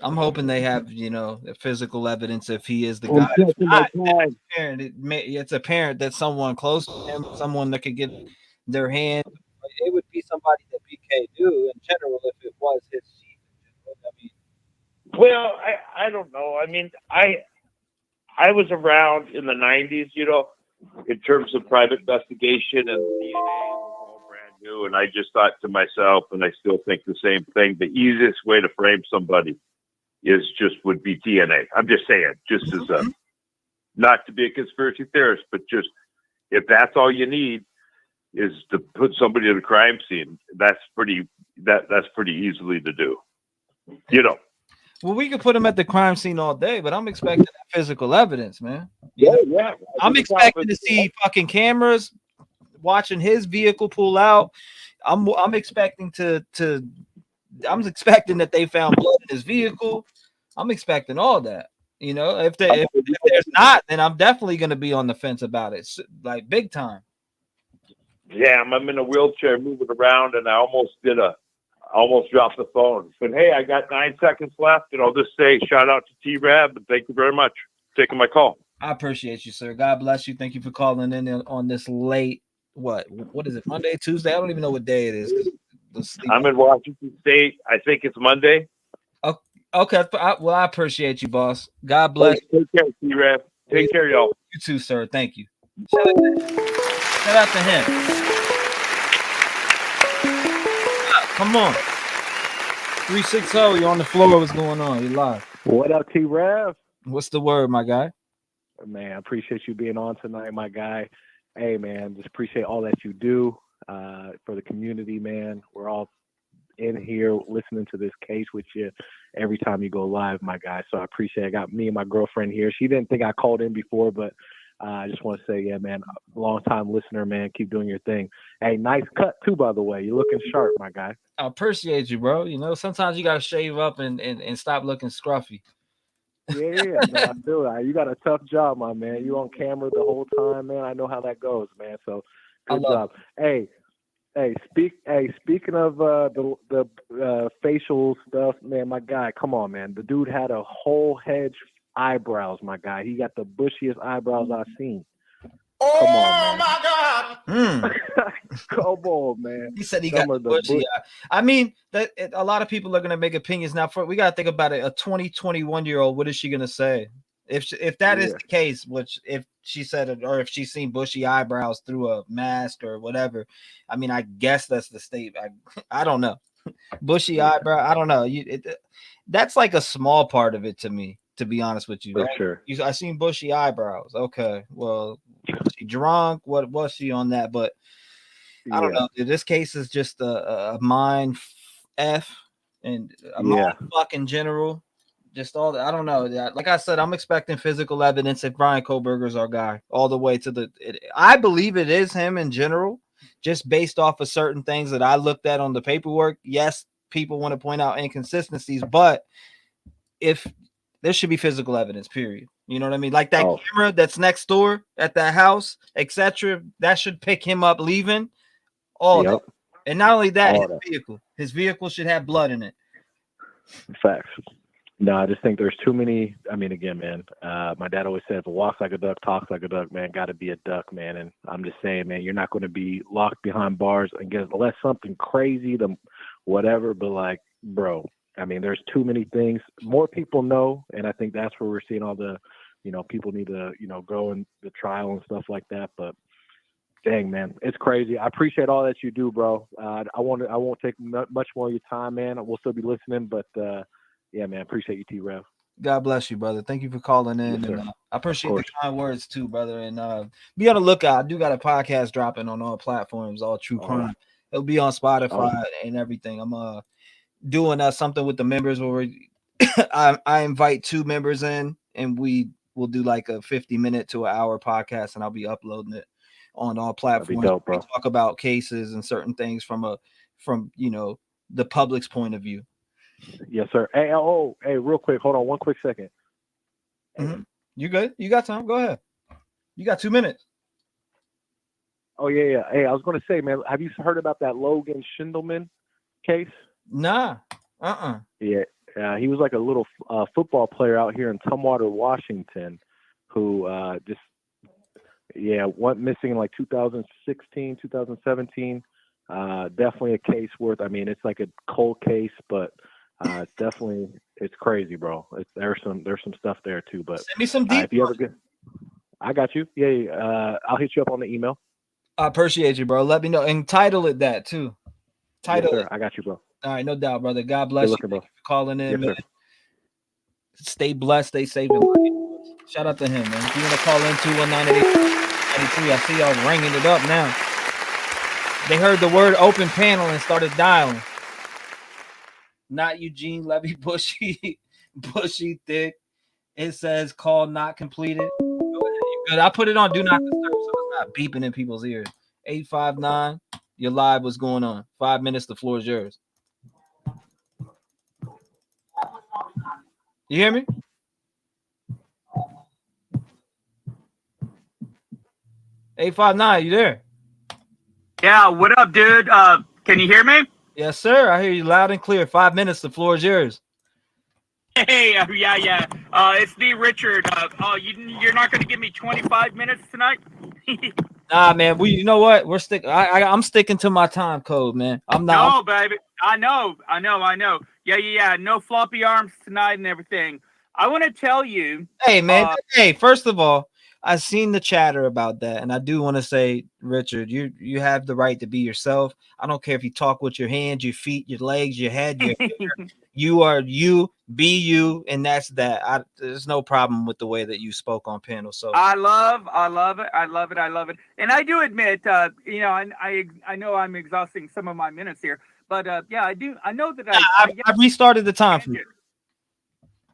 I'm hoping they have, you know, physical evidence if he is the guy. It's apparent that someone close to him, someone that could get their hand. It would be somebody that BK knew in general if it was his chief. I mean, well, I don't know. I mean, I was around in the 90s, you know, in terms of private investigation, and DNA was all brand new. And I just thought to myself, and I still think the same thing, the easiest way to frame somebody would be DNA. I'm just saying, just as not to be a conspiracy theorist, but just if that's all you need is to put somebody in a crime scene, that's pretty easily to do, you know. Well, we could put him at the crime scene all day, but I'm expecting that physical evidence, man. Yeah. I'm expecting to see fucking cameras watching his vehicle pull out. I'm expecting I'm expecting that they found blood in his vehicle. I'm expecting all that. You know, if there's not, then I'm definitely going to be on the fence about it, like big time. Yeah, I'm in a wheelchair moving around, and I almost dropped the phone. But hey, I got 9 seconds left, and I'll just say shout out to T-REV, and thank you very much for taking my call. I appreciate you, sir. God bless you. Thank you for calling in on this late. What is it? Monday, Tuesday? I don't even know what day it is. I'm in Washington State. I think it's Monday. Okay. Well, I appreciate you, boss. God bless. Take care, T-REV. Take care, y'all. You too, sir. Thank you. Shout out to him. Come on. 360, you're on the floor. What's going on? You're live. What up, T-REV? What's the word, my guy? Man, I appreciate you being on tonight, my guy. Hey, man, just appreciate all that you do for the community, man. We're all in here listening to this case with you every time you go live, my guy. So I appreciate it. I got me and my girlfriend here. She didn't think I called in before, but I just want to say, yeah, man, long time listener, man. Keep doing your thing. Hey, nice cut too, by the way. You're looking sharp, my guy. I appreciate you, bro. You know, sometimes you gotta shave up and stop looking scruffy. Yeah, no, I feel it. You got a tough job, my man. You on camera the whole time, man. I know how that goes, man. So good job. Hey, speaking of the facial stuff, man, my guy, come on, man. The dude had a whole hedge eyebrows, my guy. He got the bushiest eyebrows I've seen. Come on, man. My God. Come on, man. He said he got the bushy eye. I mean, a lot of people are going to make opinions now. We got to think about it. A 21-year-old, what is she going to say? If that is the case, which if she said it, or if she's seen bushy eyebrows through a mask or whatever, I mean, I guess that's the state. I don't know. Bushy eyebrow, I don't know. That's like a small part of it to me, to be honest with you. For sure. I seen bushy eyebrows. Okay, well, was she drunk? What was she on that? But I don't know. This case is just a mind f and a mind fuck in general. Just all that. I don't know. Like I said, I'm expecting physical evidence if Brian Koberger's our guy, all the way to I believe it is him in general, just based off of certain things that I looked at on the paperwork. Yes, people want to point out inconsistencies, but if there should be physical evidence, period. You know what I mean? Like that camera that's next door at that house, etc. That should pick him up leaving. All that. And not only that, his vehicle should have blood in it. Facts. No, I just think there's too many. I mean, again, man, my dad always said, if it walks like a duck, talks like a duck, man, got to be a duck, man. And I'm just saying, man, you're not going to be locked behind bars unless something crazy, whatever. But like, bro, I mean, there's too many things. More people know. And I think that's where we're seeing all the, people need to, go in the trial and stuff like that. But dang, man, it's crazy. I appreciate all that you do, bro. I won't take much more of your time, man. We'll still be listening, but yeah, man, appreciate you, T-REV. God bless you, brother. Thank you for calling in. Yes, and I appreciate the kind words too, brother. And be on the lookout. I do got a podcast dropping on all platforms, all true crime. It'll be on Spotify and everything. I'm doing something with the members where I invite 2 members in, and we will do like a 50-minute to an hour podcast, and I'll be uploading it on all platforms. Dope, bro. We talk about cases and certain things from the public's point of view. Yes, sir. Hey, real quick. Hold on 1 quick second. Mm-hmm. You good? You got time? Go ahead. You got 2 minutes. Oh, yeah. Hey, I was going to say, man, have you heard about that Logan Schindelman case? Nah. Yeah. He was like a little football player out here in Tumwater, Washington, who went missing in like 2016, 2017. Definitely a case worth, I mean, it's like a cold case, but it's crazy, bro. There's some stuff there too, but send me some deep. If you ever get, I got you. Yeah. I'll hit you up on the email. I appreciate you, bro. Let me know and title it that too. Title it. I got you, bro. All right, no doubt, brother. God bless you. Thank you for calling in, man. Sir. Stay blessed, stay safe. Shout out to him, man. If you want to call in 219-893, I see y'all ringing it up now. They heard the word open panel and started dialing. Not Eugene Levy, bushy thick. It says call not completed. Good. I put it on do not disturb so it's not beeping in people's ears. 859, you're live. What's going on? 5 minutes. The floor is yours. You hear me? $859, you there? Yeah, what up, dude? Can you hear me? Yes, sir. I hear you loud and clear. 5 minutes. The floor is yours. Hey, yeah. It's me, Richard. You're not going to give me 25 minutes tonight? Nah, man. You know what? We're sticking. I'm sticking to my time code, man. I'm not. No, baby. I know. Yeah. No floppy arms tonight and everything. I want to tell you. Hey, man. First of all, I've seen the chatter about that, and I do want to say, Richard, you have the right to be yourself. I don't care if you talk with your hands, your feet, your legs, your head, your you are you, be you, and that's that. There's no problem with the way that you spoke on panel. So I love it. And I do admit, I know I'm exhausting some of my minutes here, but yeah, I do. I know that I restarted the time for you.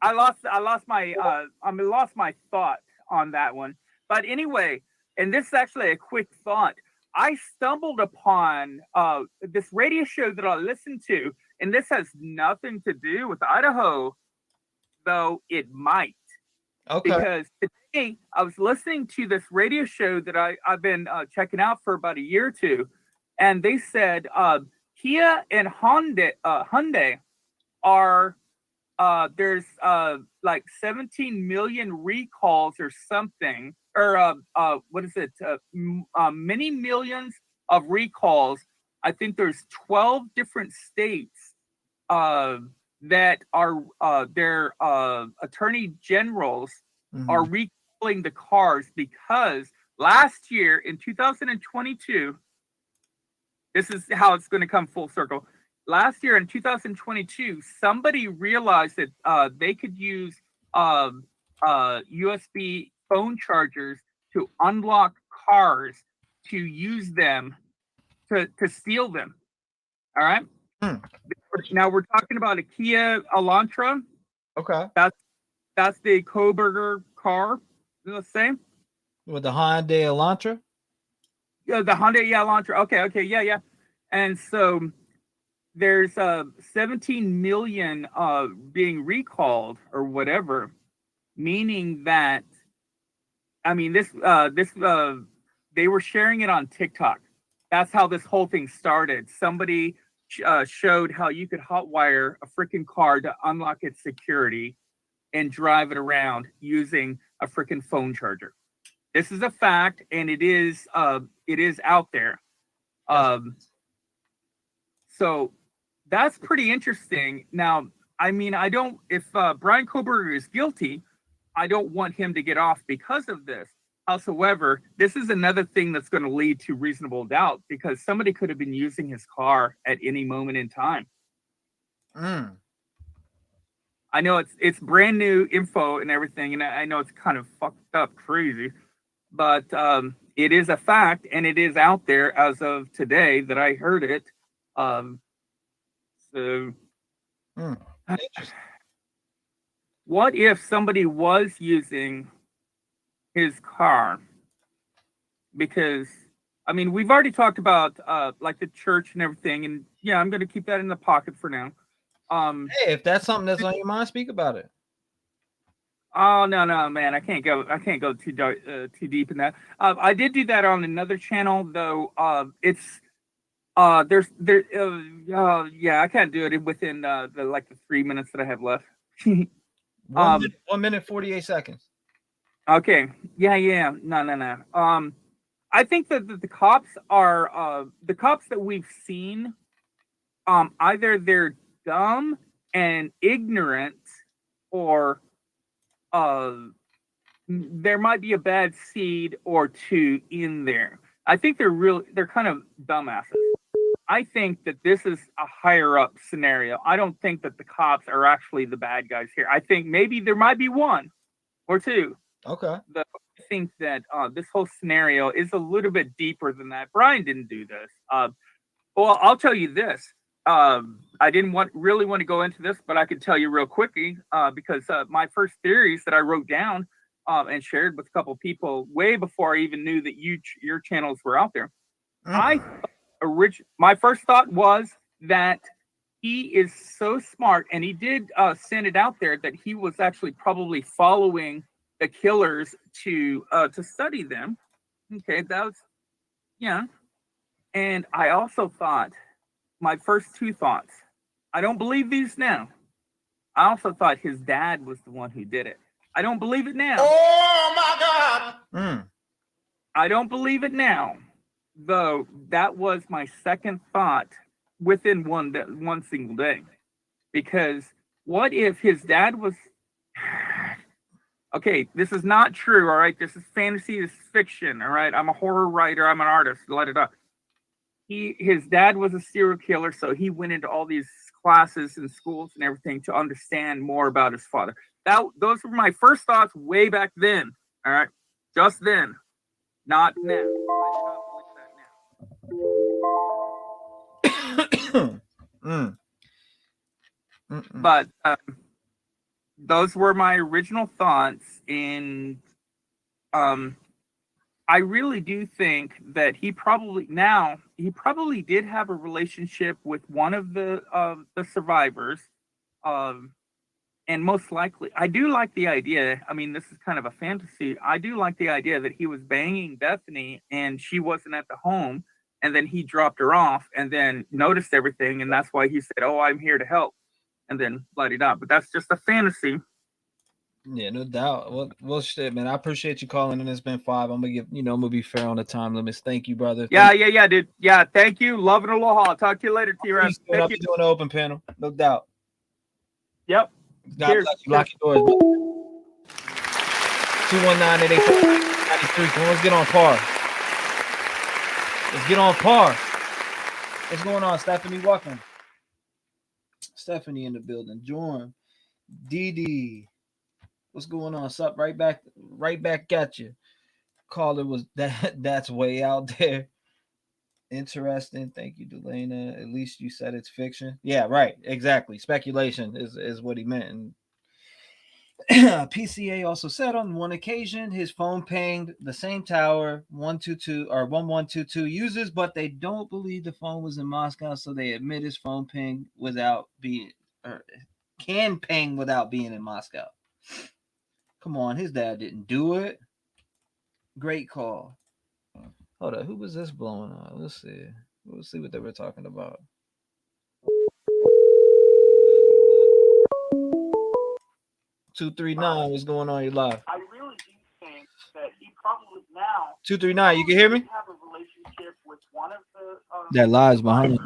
I lost my thought on that one. But anyway, and this is actually a quick thought. I stumbled upon this radio show that I listened to, and this has nothing to do with Idaho, though it might. Okay. Because today I was listening to this radio show that I've been checking out for about a year or two, and they said Kia and Hyundai are there's like 17 million recalls or something, or what is it? Many millions of recalls. I think there's 12 different states that are their attorney generals are recalling the cars because last year in 2022, this is how it's going to come full circle. Last year in 2022, somebody realized that they could use USB phone chargers to unlock cars to use them to steal them. All right. Now we're talking about a Kia Elantra. Okay. That's the Kohberger car. Let's say with the Hyundai Elantra. Yeah, the Hyundai Elantra. Okay, yeah. And so there's 17 million being recalled or whatever, meaning that this they were sharing it on TikTok. That's how this whole thing started. Somebody showed how you could hotwire a freaking car to unlock its security and drive it around using a freaking phone charger. This is a fact, and it is out there. So that's pretty interesting. Now, if Brian Kohberger is guilty, I don't want him to get off because of this. However, this is another thing that's going to lead to reasonable doubt because somebody could have been using his car at any moment in time. I know it's brand new info and everything, and I know it's kind of fucked up crazy, but it is a fact, and it is out there as of today that I heard it. What if somebody was using his car? Because we've already talked about like the church and everything, and yeah, I'm going to keep that in the pocket for now. Hey, if that's something that's on your mind, speak about it. Oh no, man, I can't go too deep in that. I did do that on another channel though. It's I can't do it within the 3 minutes that I have left. 1 minute 48 seconds. Okay. Yeah. No. I think that the cops are the cops that we've seen. Either they're dumb and ignorant, or there might be a bad seed or two in there. I think they're kind of dumbasses. I think that this is a higher up scenario. I don't think that the cops are actually the bad guys here. I think maybe there might be one or two. Okay. I think that this whole scenario is a little bit deeper than that. Brian didn't do this. Well, I'll tell you this. I didn't really want to go into this, but I could tell you real quickly because my first theories that I wrote down and shared with a couple of people way before I even knew that your channels were out there. My first thought was that he is so smart, and he did send it out there that he was actually probably following the killers to study them. Okay, that was And I also thought, my first two thoughts, I don't believe these now. I also thought his dad was the one who did it. I don't believe it now. Oh my God! I don't believe it now, though. That was my second thought within one single day, because what if his dad was? Okay, this is not true. All right, this is fantasy. This is fiction. All right, I'm a horror writer. I'm an artist. Let it up. His dad was a serial killer, so he went into all these classes and schools and everything to understand more about his father. Those were my first thoughts way back then. All right, just then, not now. But those were my original thoughts, and I really do think that he probably did have a relationship with one of the survivors, and most likely, I do like the idea. I mean, this is kind of a fantasy. I do like the idea that he was banging Bethany and she wasn't at the home, and then he dropped her off and then noticed everything, and that's why he said, "Oh, I'm here to help," and then let it out. But that's just a fantasy. Yeah, no doubt. Well, shit, man. I appreciate you calling in. It's been 5. I'm gonna be fair on the time limits. Thank you, brother. Yeah, dude. Yeah, thank you. Love and aloha. I'll talk to you later, T-REV. I'll be doing the open panel, no doubt. Yep. God bless you. Lock your doors. 219-884-93. Come on, let's get on par. Let's get on par. What's going on, Stephanie? Welcome. Stephanie in the building. Jorm. Dee. What's going on? Sup? Right back at you. Caller was that's way out there. Interesting. Thank you, Delana. At least you said it's fiction. Yeah, right. Exactly. Speculation is what he meant. And PCA also said on one occasion his phone pinged the same tower 122 or 1122 users, but they don't believe the phone was in Moscow, so they admit his phone ping without being or can ping without being in Moscow. Come on, his dad didn't do it. Great call. Hold up, who was this blowing on? Let's see. We'll see what they were talking about. $239, what's going on? You live? I really do think that he probably now 239, you can hear me? have a relationship with one of the That lies behind you.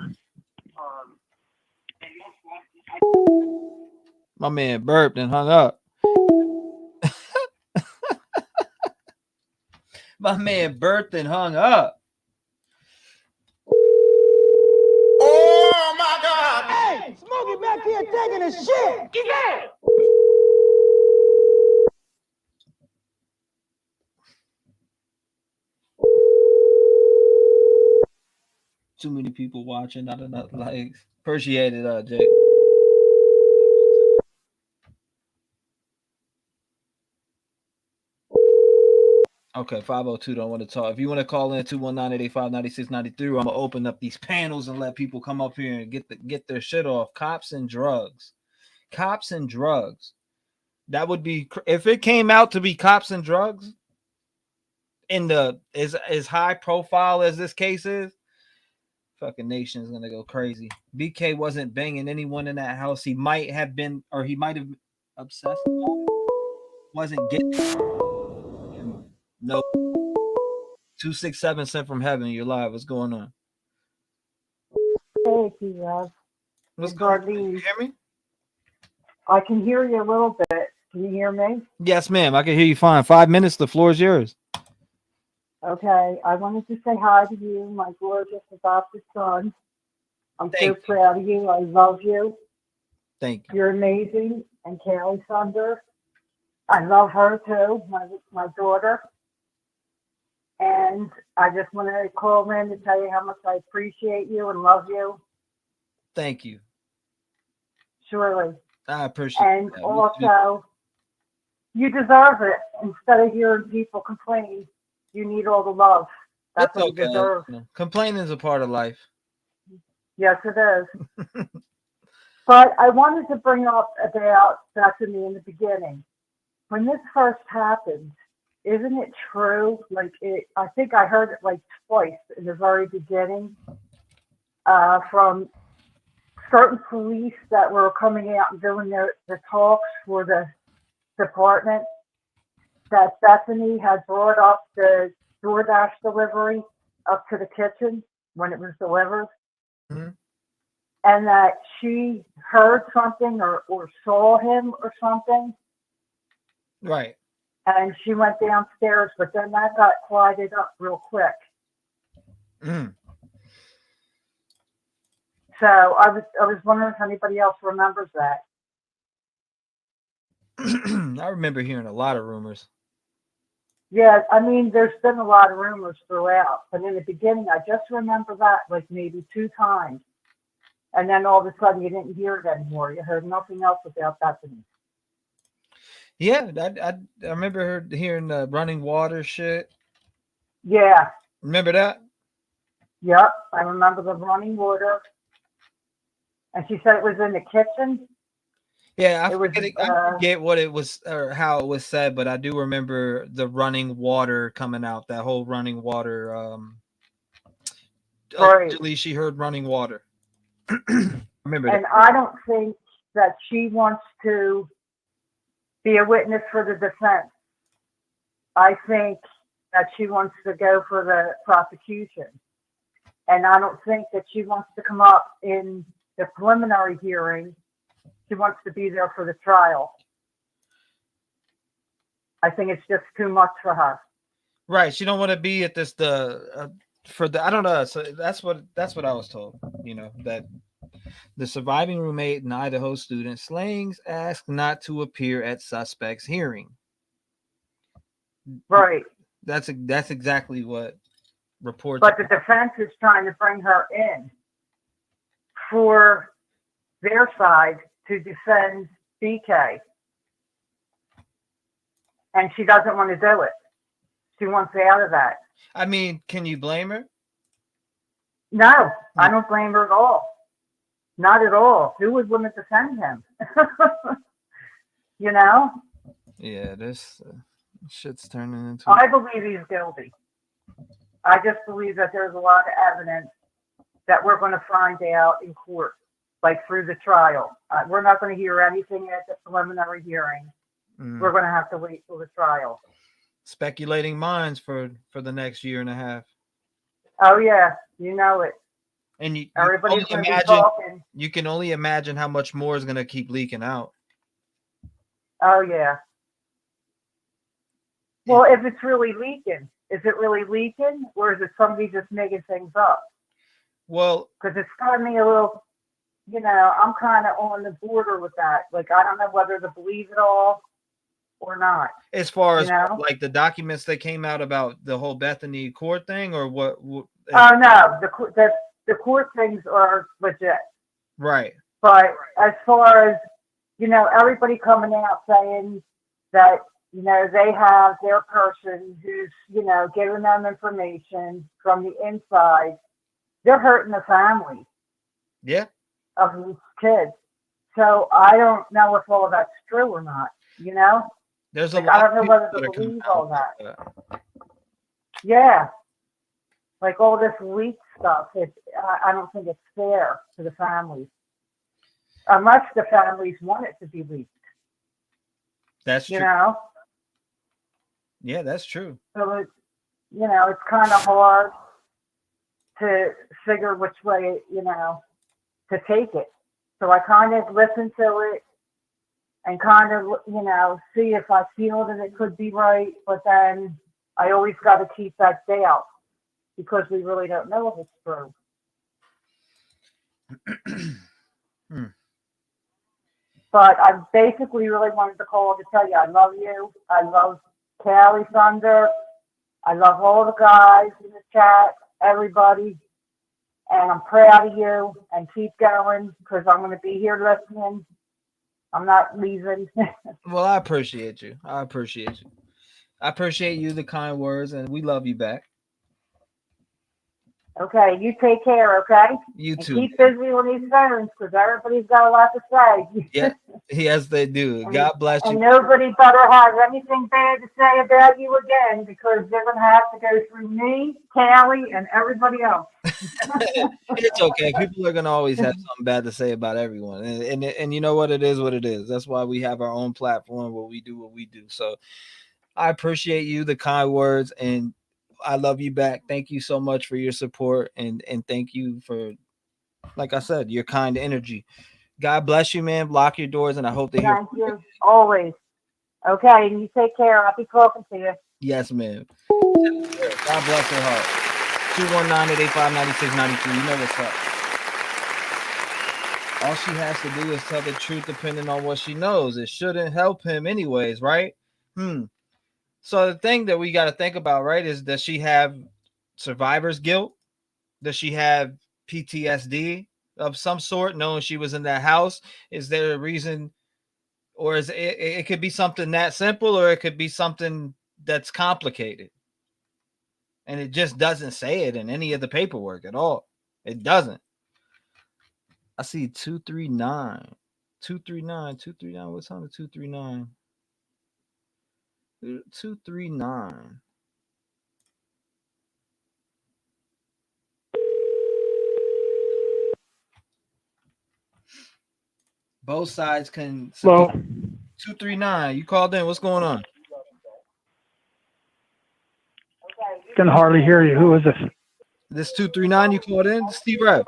My man burped and hung up. My man burped and hung up. Oh my God! Hey, Smokey back here taking a shit. Get down. Too many people watching, not enough likes. Appreciate it, Jake. Okay, 502 don't want to talk. If you want to call in 219-885-9693, I'm gonna open up these panels and let people come up here and get their shit off. Cops and drugs. That would be if it came out to be cops and drugs in the as high profile as this case is. Fucking nation is gonna go crazy. BK wasn't banging anyone in that house. He might have been, or he might have been obsessed. Wasn't getting. No. 267 sent from heaven. You're live. What's going on? Hey, T-REV. What's going on? You hear me? I can hear you a little bit. Can you hear me? Yes, ma'am. I can hear you fine. 5 minutes. The floor is yours. Okay. I wanted to say hi to you, my gorgeous adopted son. I'm so proud of you. I love you. Thank you. You're amazing. And Kaylee Thunder. I love her too, my daughter. And I just want to call in to tell you how much I appreciate you and love you. Thank you. Surely. I appreciate and that. And also, you deserve it. Instead of hearing people complain, you need all the love. That's what you deserve. Complaining is a part of life. Yes, it is. But I wanted to bring up about Bethany in the beginning. When this first happened, isn't it true? Like I think I heard it like twice in the very beginning from certain police that were coming out and doing the talks for the department that Bethany had brought up the DoorDash delivery up to the kitchen when it was delivered. Mm-hmm. And that she heard something or saw him or something. Right. And she went downstairs, but then that got quieted up real quick. Mm. So I was wondering if anybody else remembers that. I remember hearing a lot of rumors. Yeah, I mean, there's been a lot of rumors throughout, but in the beginning, I just remember that like maybe 2 times. And then all of a sudden, you didn't hear it anymore. You heard nothing else about Bethany. Yeah, I remember hearing the running water shit. Yeah. Remember that? Yep, I remember the running water. And she said it was in the kitchen? Yeah, It was, I forget what it was or how it was said, but I do remember the running water coming out. That whole running water. right. Allegedly, she heard running water. Remember that. And I don't think that she wants to be a witness for the defense. I think that she wants to go for the prosecution. And I don't think that she wants to come up in the preliminary hearing. She wants to be there for the trial. I think it's just too much for her. Right. She don't want to be at this for the I don't know. So that's what I was told. You know, that the surviving roommate and Idaho student Slangs asked not to appear at suspect's hearing. Right. That's exactly what reports. But the defense is trying to bring her in for their side to defend BK. And she doesn't want to do it. She wants out of that. I mean, can you blame her? No, I don't blame her at all. Not at all. Who would want to defend him? You know? Yeah, this shit's turning into. I believe he's guilty. I just believe that there's a lot of evidence that we're going to find out in court, like through the trial. We're not going to hear anything at the preliminary hearing. We're going to have to wait till the trial. Speculating minds for the next year and a half. Oh yeah, you know it. And you everybody's can going to be talking. You can only imagine how much more is going to keep leaking out. Oh yeah. Well, if it's really leaking, is it really leaking, or is it somebody just making things up? Well, because it's got me a little, you know, I'm kind of on the border with that. Like, I don't know whether to believe it all or not. As far as like the documents that came out about the whole Bethany court thing, or what? Oh no, the court things are legit. Right. But as far as, you know, everybody coming out saying that, you know, they have their person who's, you know, giving them information from the inside, they're hurting the family. Yeah. Of these kids. So I don't know if all of that's true or not, you know? There's a lot I don't know whether that to are believe all that. Yeah. Like all this leak stuff, I don't think it's fair to the families. Unless the families want it to be leaked. That's true. You know? Yeah, that's true. So it's, you know, it's kind of hard to figure which way, you know, to take it. So I kind of listen to it and kind of, you know, see if I feel that it could be right, but then I always got to keep that doubt because we really don't know if it's true. But I basically really wanted to call to tell you I love you. I love Callie Thunder. I love all the guys in the chat, everybody. And I'm proud of you, and keep going because I'm going to be here listening. I'm not leaving. Well, I appreciate you. I appreciate you, the kind words, and we love you back. Okay, you take care, okay? You too. Keep busy on these phones because everybody's got a lot to say. Yeah, yes, they do. God bless you. And nobody better have anything bad to say about you again because they're going to have to go through me, Callie, and everybody else. It's okay. People are going to always have something bad to say about everyone. And you know what? It is what it is. That's why we have our own platform where we do what we do. So I appreciate you, the kind words, and I love you back. Thank you so much for your support, and thank you for, like I said, your kind energy. God bless you, man. Lock your doors, and I hope to hear from you. Always. Okay, and you take care. I'll be talking to you. Yes, ma'am. God bless her heart. 219-885-9693. You know what's up. All she has to do is tell the truth depending on what she knows. It shouldn't help him anyways, right? So the thing that we got to think about, right, is does she have survivor's guilt? Does she have PTSD of some sort, knowing she was in that house? Is there a reason, or is it could be something that simple, or it could be something that's complicated? And it just doesn't say it in any of the paperwork at all. It doesn't. I see 239. 239. 239. What's on the 239? 239. Both sides can. Well, 239. You called in. What's going on? can hardly hear you. Who is this? This 239 you called in? This is T-REV.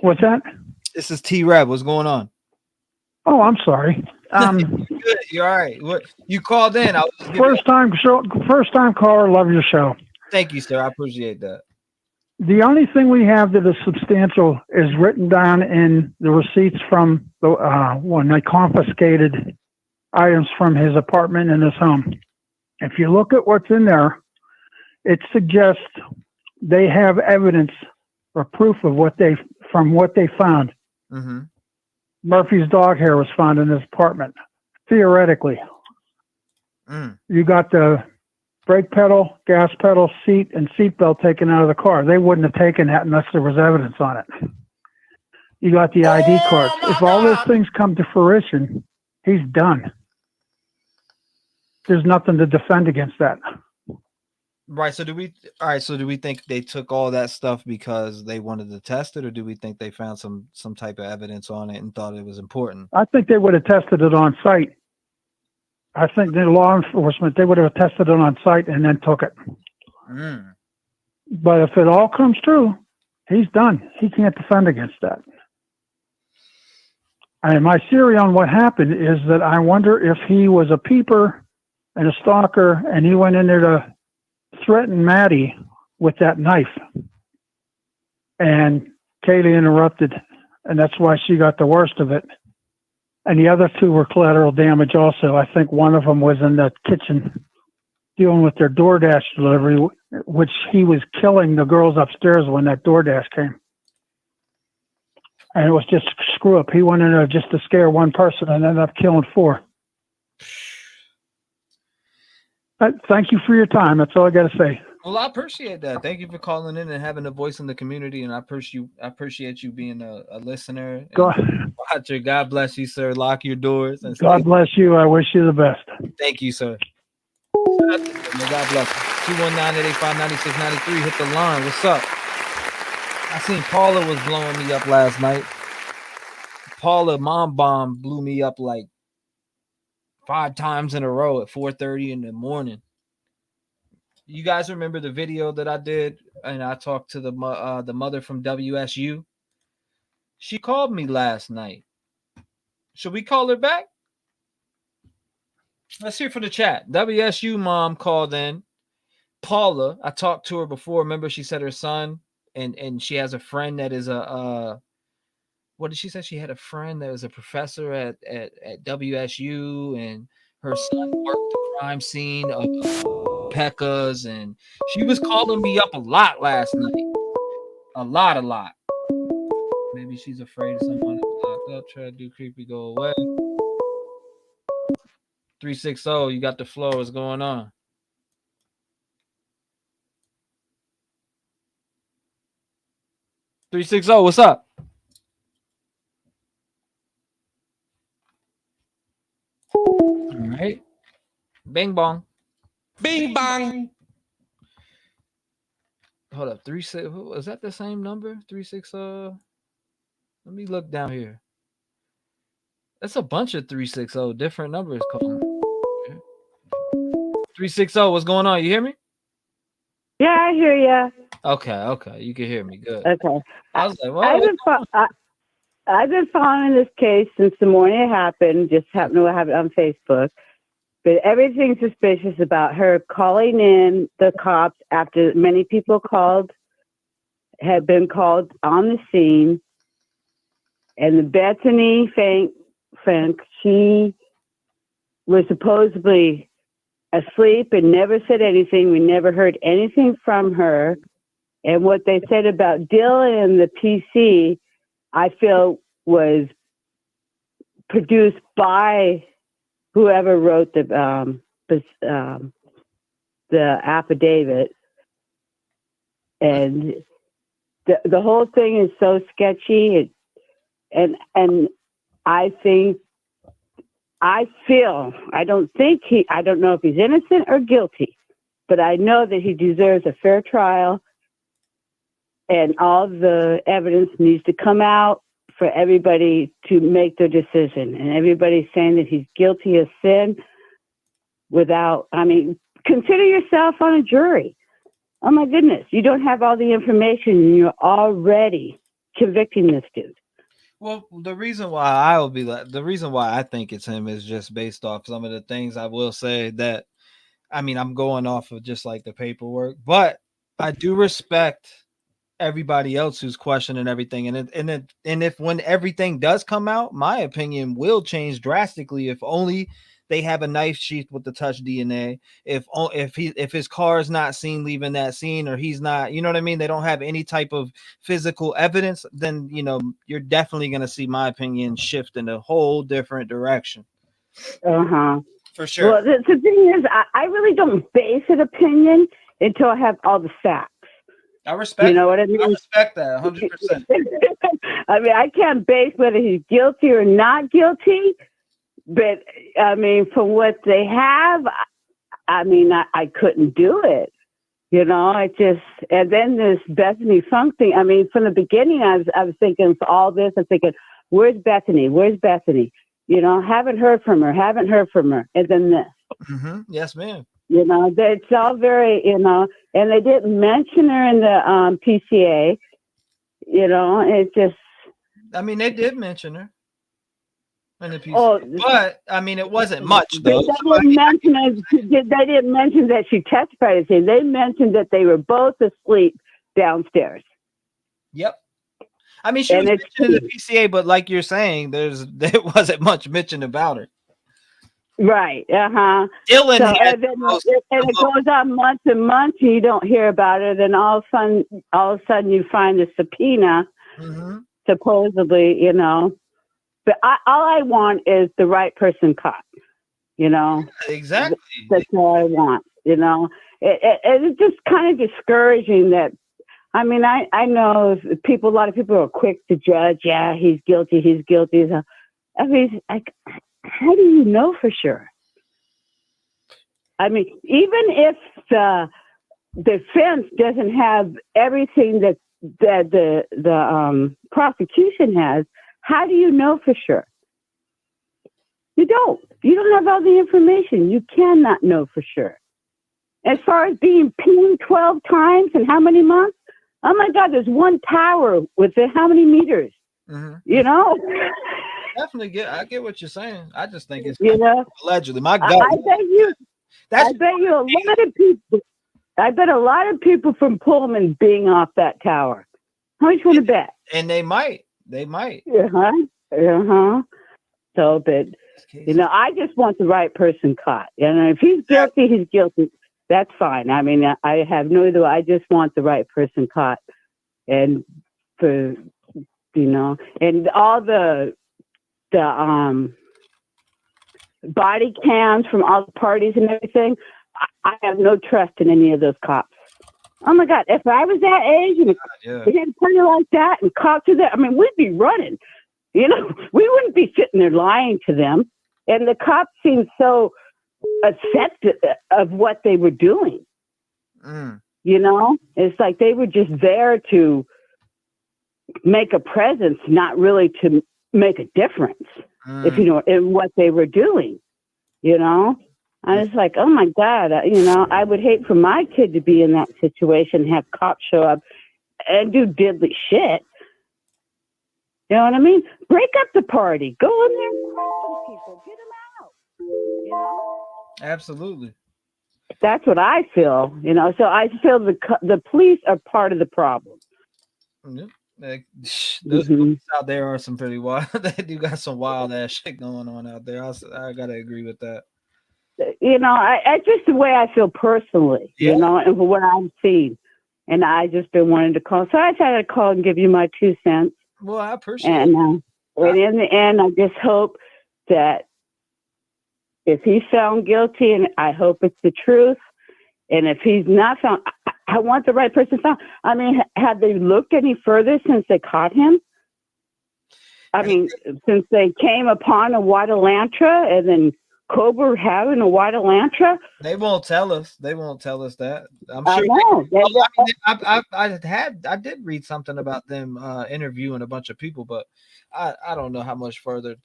What's that? This is T-REV. What's going on? Oh, I'm sorry. Good. You're all right. What you called in? I was just First time caller. Love your show. Thank you, sir. I appreciate that. The only thing we have that is substantial is written down in the receipts from the when they confiscated items from his apartment and his home. If you look at what's in there, it suggests they have evidence or proof of what they found. Mm-hmm. Murphy's dog hair was found in his apartment. Theoretically, you got the brake pedal, gas pedal, seat, and seatbelt taken out of the car. They wouldn't have taken that unless there was evidence on it. You got the ID cards. If all those things come to fruition, he's done. There's nothing to defend against that. Right. So do we think they took all that stuff because they wanted to test it, or do we think they found some type of evidence on it and thought it was important? I think they would have tested it on site. I think the law enforcement, they would have tested it on site and then took it. But if it all comes true, he's done. He can't defend against that. And my theory on what happened is that I wonder if he was a peeper and a stalker and he went in there to threaten Maddie with that knife. And Kaylee interrupted, and that's why she got the worst of it. And the other two were collateral damage also. I think one of them was in the kitchen dealing with their DoorDash delivery, which he was killing the girls upstairs when that DoorDash came. And it was just screw up. He went in there just to scare one person and ended up killing four. Thank you for your time. That's all I got to say. Well, I appreciate that. Thank you for calling in and having a voice in the community, and I appreciate you being a listener. Watcher, God bless you, sir. Lock your doors. And God bless you. I wish you the best. Thank you, sir. God bless you. 219-885-9693. Hit the line. What's up? I seen Paula was blowing me up last night. Paula Mom Bomb blew me up like 5 times in a row at 4:30 in the morning. You guys remember the video that I did, and I talked to the mother from WSU? She called me last night. Should we call her back? Let's hear from the chat. WSU mom called in. Paula, I talked to her before. Remember, she said her son, and she has a friend that is what did she say? She had a friend that was a professor at WSU, and her son worked the crime scene of Pekka's, and she was calling me up a lot last night. A lot. Maybe she's afraid someone is locked up. Try to do creepy, go away. 360, you got the flow. What's going on? $360, what's up? All right. Bing bong. Bing bong. Hold up. 36. Is that the same number? 36. Let me look down here. That's a bunch of 360 different numbers calling. 360. What's going on? You hear me? Yeah, I hear you. Okay. You can hear me. Good. Okay. I was like, well, I've been following this case since the morning it happened. Just happened to have it on Facebook. But everything's suspicious about her calling in the cops after many people had been called on the scene. And the Bethany Funk, she was supposedly asleep and never said anything. We never heard anything from her. And what they said about Dylan and the PC, I feel was produced by whoever wrote the affidavit. And the whole thing is so sketchy. and I feel, I don't know if he's innocent or guilty, but I know that he deserves a fair trial, and all the evidence needs to come out for everybody to make their decision. And everybody's saying that he's guilty of sin without, consider yourself on a jury. Oh my goodness, you don't have all the information and you're already convicting this dude. Well, the reason why I think it's him is just based off some of the things I will say that, I'm going off of just like the paperwork, but I do respect everybody else who's questioning everything. And if when everything does come out, my opinion will change drastically if only they have a knife sheath with the touch DNA. If his car is not seen leaving that scene, or he's not, you know what I mean? They don't have any type of physical evidence, then, you're definitely going to see my opinion shift in a whole different direction. For sure. Well, the thing is, I really don't base an opinion until I have all the facts. I respect. You know what I mean? I respect that 100%. I can't base whether he's guilty or not guilty, but from what they have, I couldn't do it. And then this Bethany Funk thing. From the beginning, I was thinking for all this, I'm thinking, where's Bethany? Where's Bethany? Haven't heard from her. And then this. Mm-hmm. Yes, ma'am. It's all very, and they didn't mention her in the PCA. It just. They did mention her in the PCA, but it wasn't much though. They didn't mention that she testified. They mentioned that they were both asleep downstairs. Yep. She was mentioned in the PCA, but like you're saying, there wasn't much mentioned about her. Right. Dylan, and it goes on months and months, and you don't hear about it. Then all of a sudden, you find the subpoena, supposedly. But all I want is the right person caught. Exactly. That's all I want. It's just kind of discouraging that. I know a lot of people are quick to judge. Yeah, he's guilty. He's guilty. How do you know for sure? Even if the defense doesn't have everything that the prosecution has, how do you know for sure? You don't. You don't have all the information. You cannot know for sure. As far as being pinged 12 times in how many months? Oh my God, there's one tower with how many meters? Definitely I get what you're saying. I just think it's allegedly. My God, I bet a lot of people from Pullman being off that tower. How much want to bet? And they might. So, but I just want the right person caught. If he's guilty, he's guilty. That's fine. I have no idea. I just want the right person caught, and and all the body cams from all the parties and everything. I have no trust in any of those cops. Oh my God! If I was that age and we had a party like that and cops are there, we'd be running. We wouldn't be sitting there lying to them. And the cops seemed so accepted of what they were doing. It's like they were just there to make a presence, not really to make a difference. If in what they were doing. I was like, oh my God, I would hate for my kid to be in that situation, have cops show up and do diddly shit. You know what I mean? Break up the party. Go in there and talk to people. Get them out. Absolutely. That's what I feel. So I feel the police are part of the problem. Those police out there are some pretty wild. They do got some wild ass shit going on out there. I gotta agree with that. I just the way I feel personally, and for what I've seen, and I just been wanting to call. So I decided to call and give you my 2 cents. Well, I appreciate it. And in the end, I just hope that if he's found guilty, and I hope it's the truth, and if he's not found, I want the right person found. Have they looked any further since they caught him? I mean, since they came upon a white Elantra and then Cobra having a white Elantra. They won't tell us. They won't tell us that. I'm I sure. know. I did read something about them interviewing a bunch of people, but I don't know how much further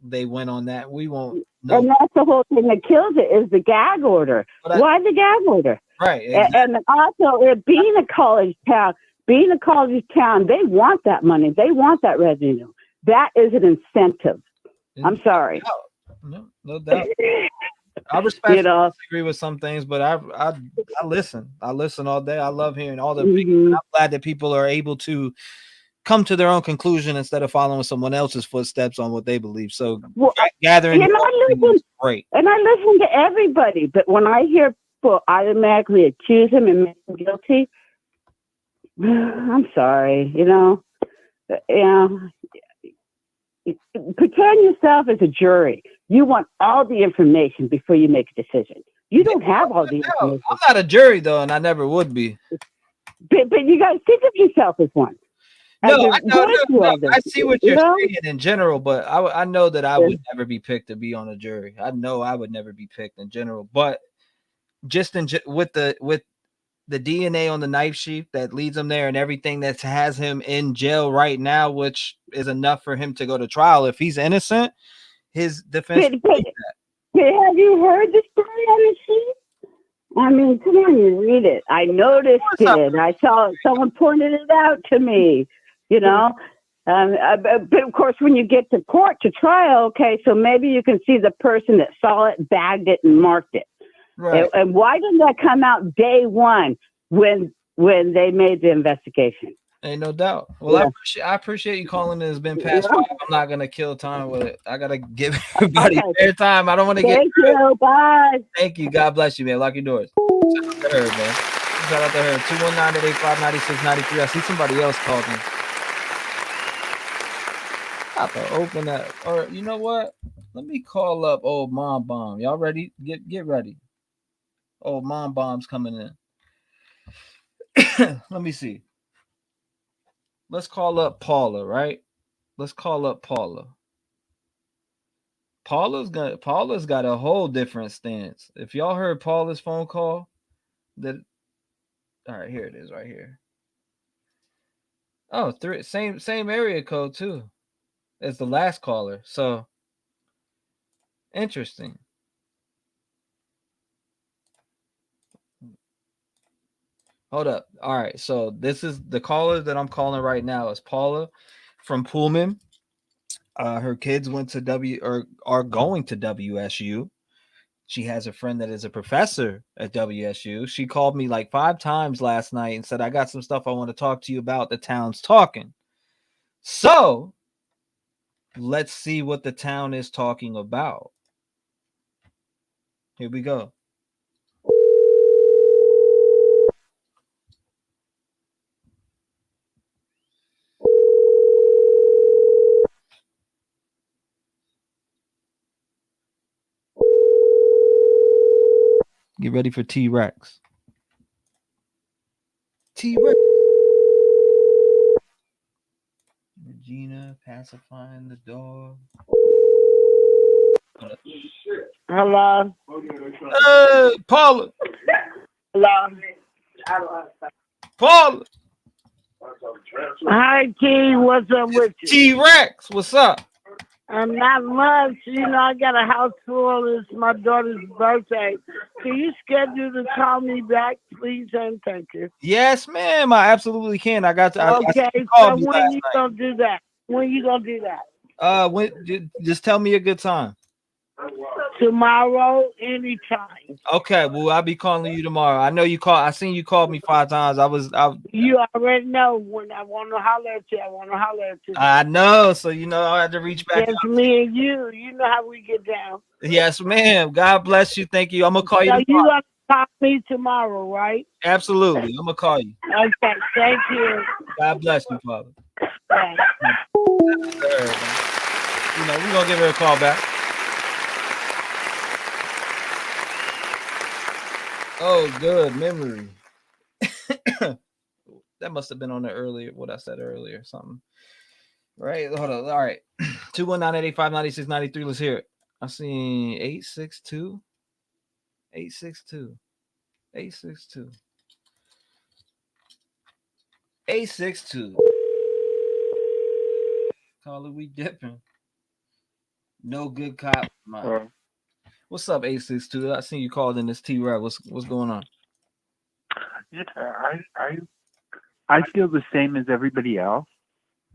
they went on that. We won't know. And that's the whole thing that kills it is the gag order. Why the gag order? Right. Exactly. And also, being a college town, they want that money. They want that revenue. That is an incentive. I'm sorry. No doubt. I respectfully disagree with some things, but I listen. I listen all day. I love hearing all the opinions. I'm glad that people are able to come to their own conclusion instead of following someone else's footsteps on what they believe. So gathering is great. And I listen to everybody, but when I hear people automatically accuse him and make him guilty, I'm sorry, pretend yourself as a jury. You want all the information before you make a decision. You don't have all the information. I'm not a jury though, and I never would be. But you guys think of yourself as one. No, I see what you're saying in general, but I know that I would never be picked to be on a jury. I know I would never be picked in general, but just with the DNA on the knife sheath that leads him there and everything that has him in jail right now, which is enough for him to go to trial. If he's innocent, his defense. Have you heard the story on the sheet? I mean, come on, you read it. I noticed it. I saw someone pointed it out to me, but of course, when you get to court to trial, okay, so maybe you can see the person that saw it, bagged it, and marked it. Right. And why didn't that come out day one when they made the investigation? Ain't no doubt. Well, I appreciate you calling. It's been past 5. I'm not gonna kill time with it. I gotta give everybody fair time. I don't want to get. Thank you. Bye. Thank you. God bless you, man. Lock your doors. Shout out to her, man. Shout out to her. 219-885-9693. I see somebody else called me. I have to open that. Or you know what? Let me call up old Mom Bomb. Y'all ready? Get ready. Old Mom Bomb's coming in. Let me see. Let's call up Paula, right? Let's call up Paula. Paula's got a whole different stance. If y'all heard Paula's phone call, all right, here it is right here. Oh, same area code too as the last caller. So interesting. Hold up. All right. So this is the caller that I'm calling right now is Paula from Pullman. Her kids went to are going to WSU. She has a friend that is a professor at WSU. She called me like 5 times last night and said, I got some stuff I want to talk to you about. The town's talking. So let's see what the town is talking about. Here we go. Get ready for T-Rex. T-Rex. Regina pacifying the dog. Hello. Paula. Hello. Paula. Hi, T. What's up with you? T-Rex. What's up? Not much. I got a house full. It's my daughter's birthday. Can you schedule to call me back, please, and thank you? Yes, ma'am. I absolutely can. I got to. Okay, so when you gonna do that? When you gonna do that? Just tell me a good time. Tomorrow, anytime. Okay, well, I'll be calling you tomorrow. I know you called. I seen you called me 5 times. You already know when I want to holler at you. I know, so I had to reach back. It's me and you. You know how we get down. Yes, ma'am. God bless you. Thank you. I'm gonna call you. So tomorrow. You gonna call me tomorrow, right? Absolutely. I'm gonna call you. Okay. Thank you. God bless you, Father. Thanks. We're gonna give her a call back. Oh, good memory. That must have been on the earlier, what I said earlier, something. Right. Hold on. All right. 219-885-9693. Let's hear it. I seen 862. 862. 862. 862. Call it we dipping. No good cop. What's up, 862? I seen you called in this T-REV. What's going on? Yeah, I feel the same as everybody else,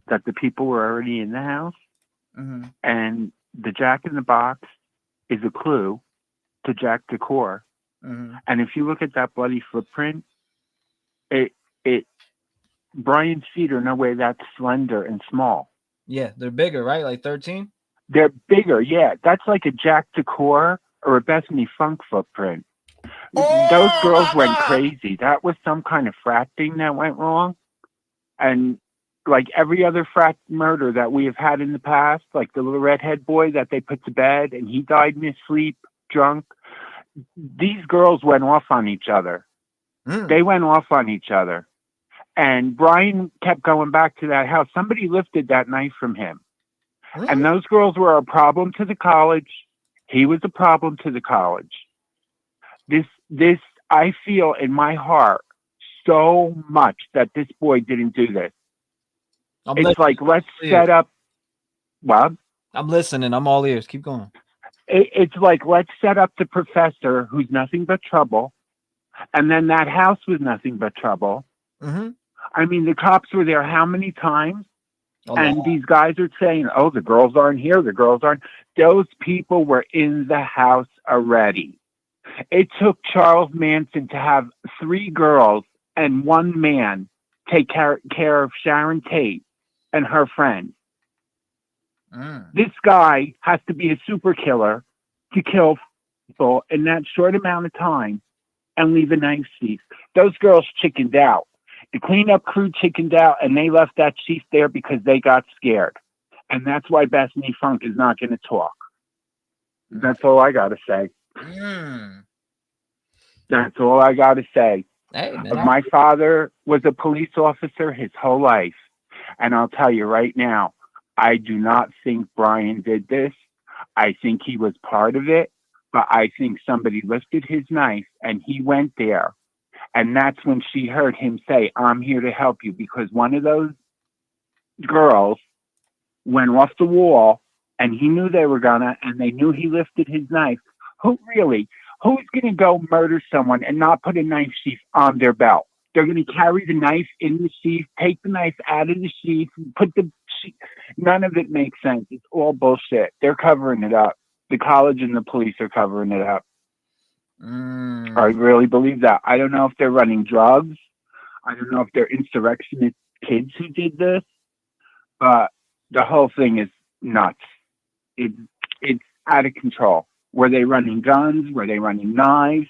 that the people were already in the house, and the Jack in the Box is a clue to Jack Decor. And if you look at that bloody footprint, Brian's feet are no way that slender and small. Yeah, they're bigger, right? Like 13? They're bigger, yeah. That's like a Jack Decor or a Bethany Funk footprint. Those girls went crazy. That was some kind of frat thing that went wrong. And like every other frat murder that we have had in the past, like the little redhead boy that they put to bed and he died in his sleep, drunk. These girls went off on each other. They went off on each other. And Brian kept going back to that house. Somebody lifted that knife from him. And those girls were a problem to the college. He was a problem to the college. This, I feel in my heart so much that this boy didn't do this. It's like, let's set up. What? I'm listening. I'm all ears. Keep going. It's like, let's set up the professor who's nothing but trouble. And then that house was nothing but trouble. I mean, the cops were there how many times? And these guys are saying, oh, the girls aren't here. The girls aren't. Those people were in the house already. It took Charles Manson to have 3 girls and 1 man take care of Sharon Tate and her friend. This guy has to be a super killer to kill people in that short amount of time and leave a knife sheath. Those girls chickened out. The cleanup crew chickened out, and they left that sheath there because they got scared. And that's why Bethany Funk is not going to talk. That's all I got to say. That's all I got to say. Hey, man, my father was a police officer his whole life. And I'll tell you right now, I do not think Brian did this. I think he was part of it. But I think somebody lifted his knife, and he went there. And that's when she heard him say, I'm here to help you, because one of those girls went off the wall and he knew they were gonna, and they knew he lifted his knife. Who's going to go murder someone and not put a knife sheath on their belt? They're going to carry the knife in the sheath, take the knife out of the sheath, put the sheath. None of it makes sense. It's all bullshit. They're covering it up. The college and the police are covering it up. I really believe that. I don't know if they're running drugs. I don't know if they're insurrectionist kids who did this, but the whole thing is nuts. It's out of control. Were they running guns? Were they running knives?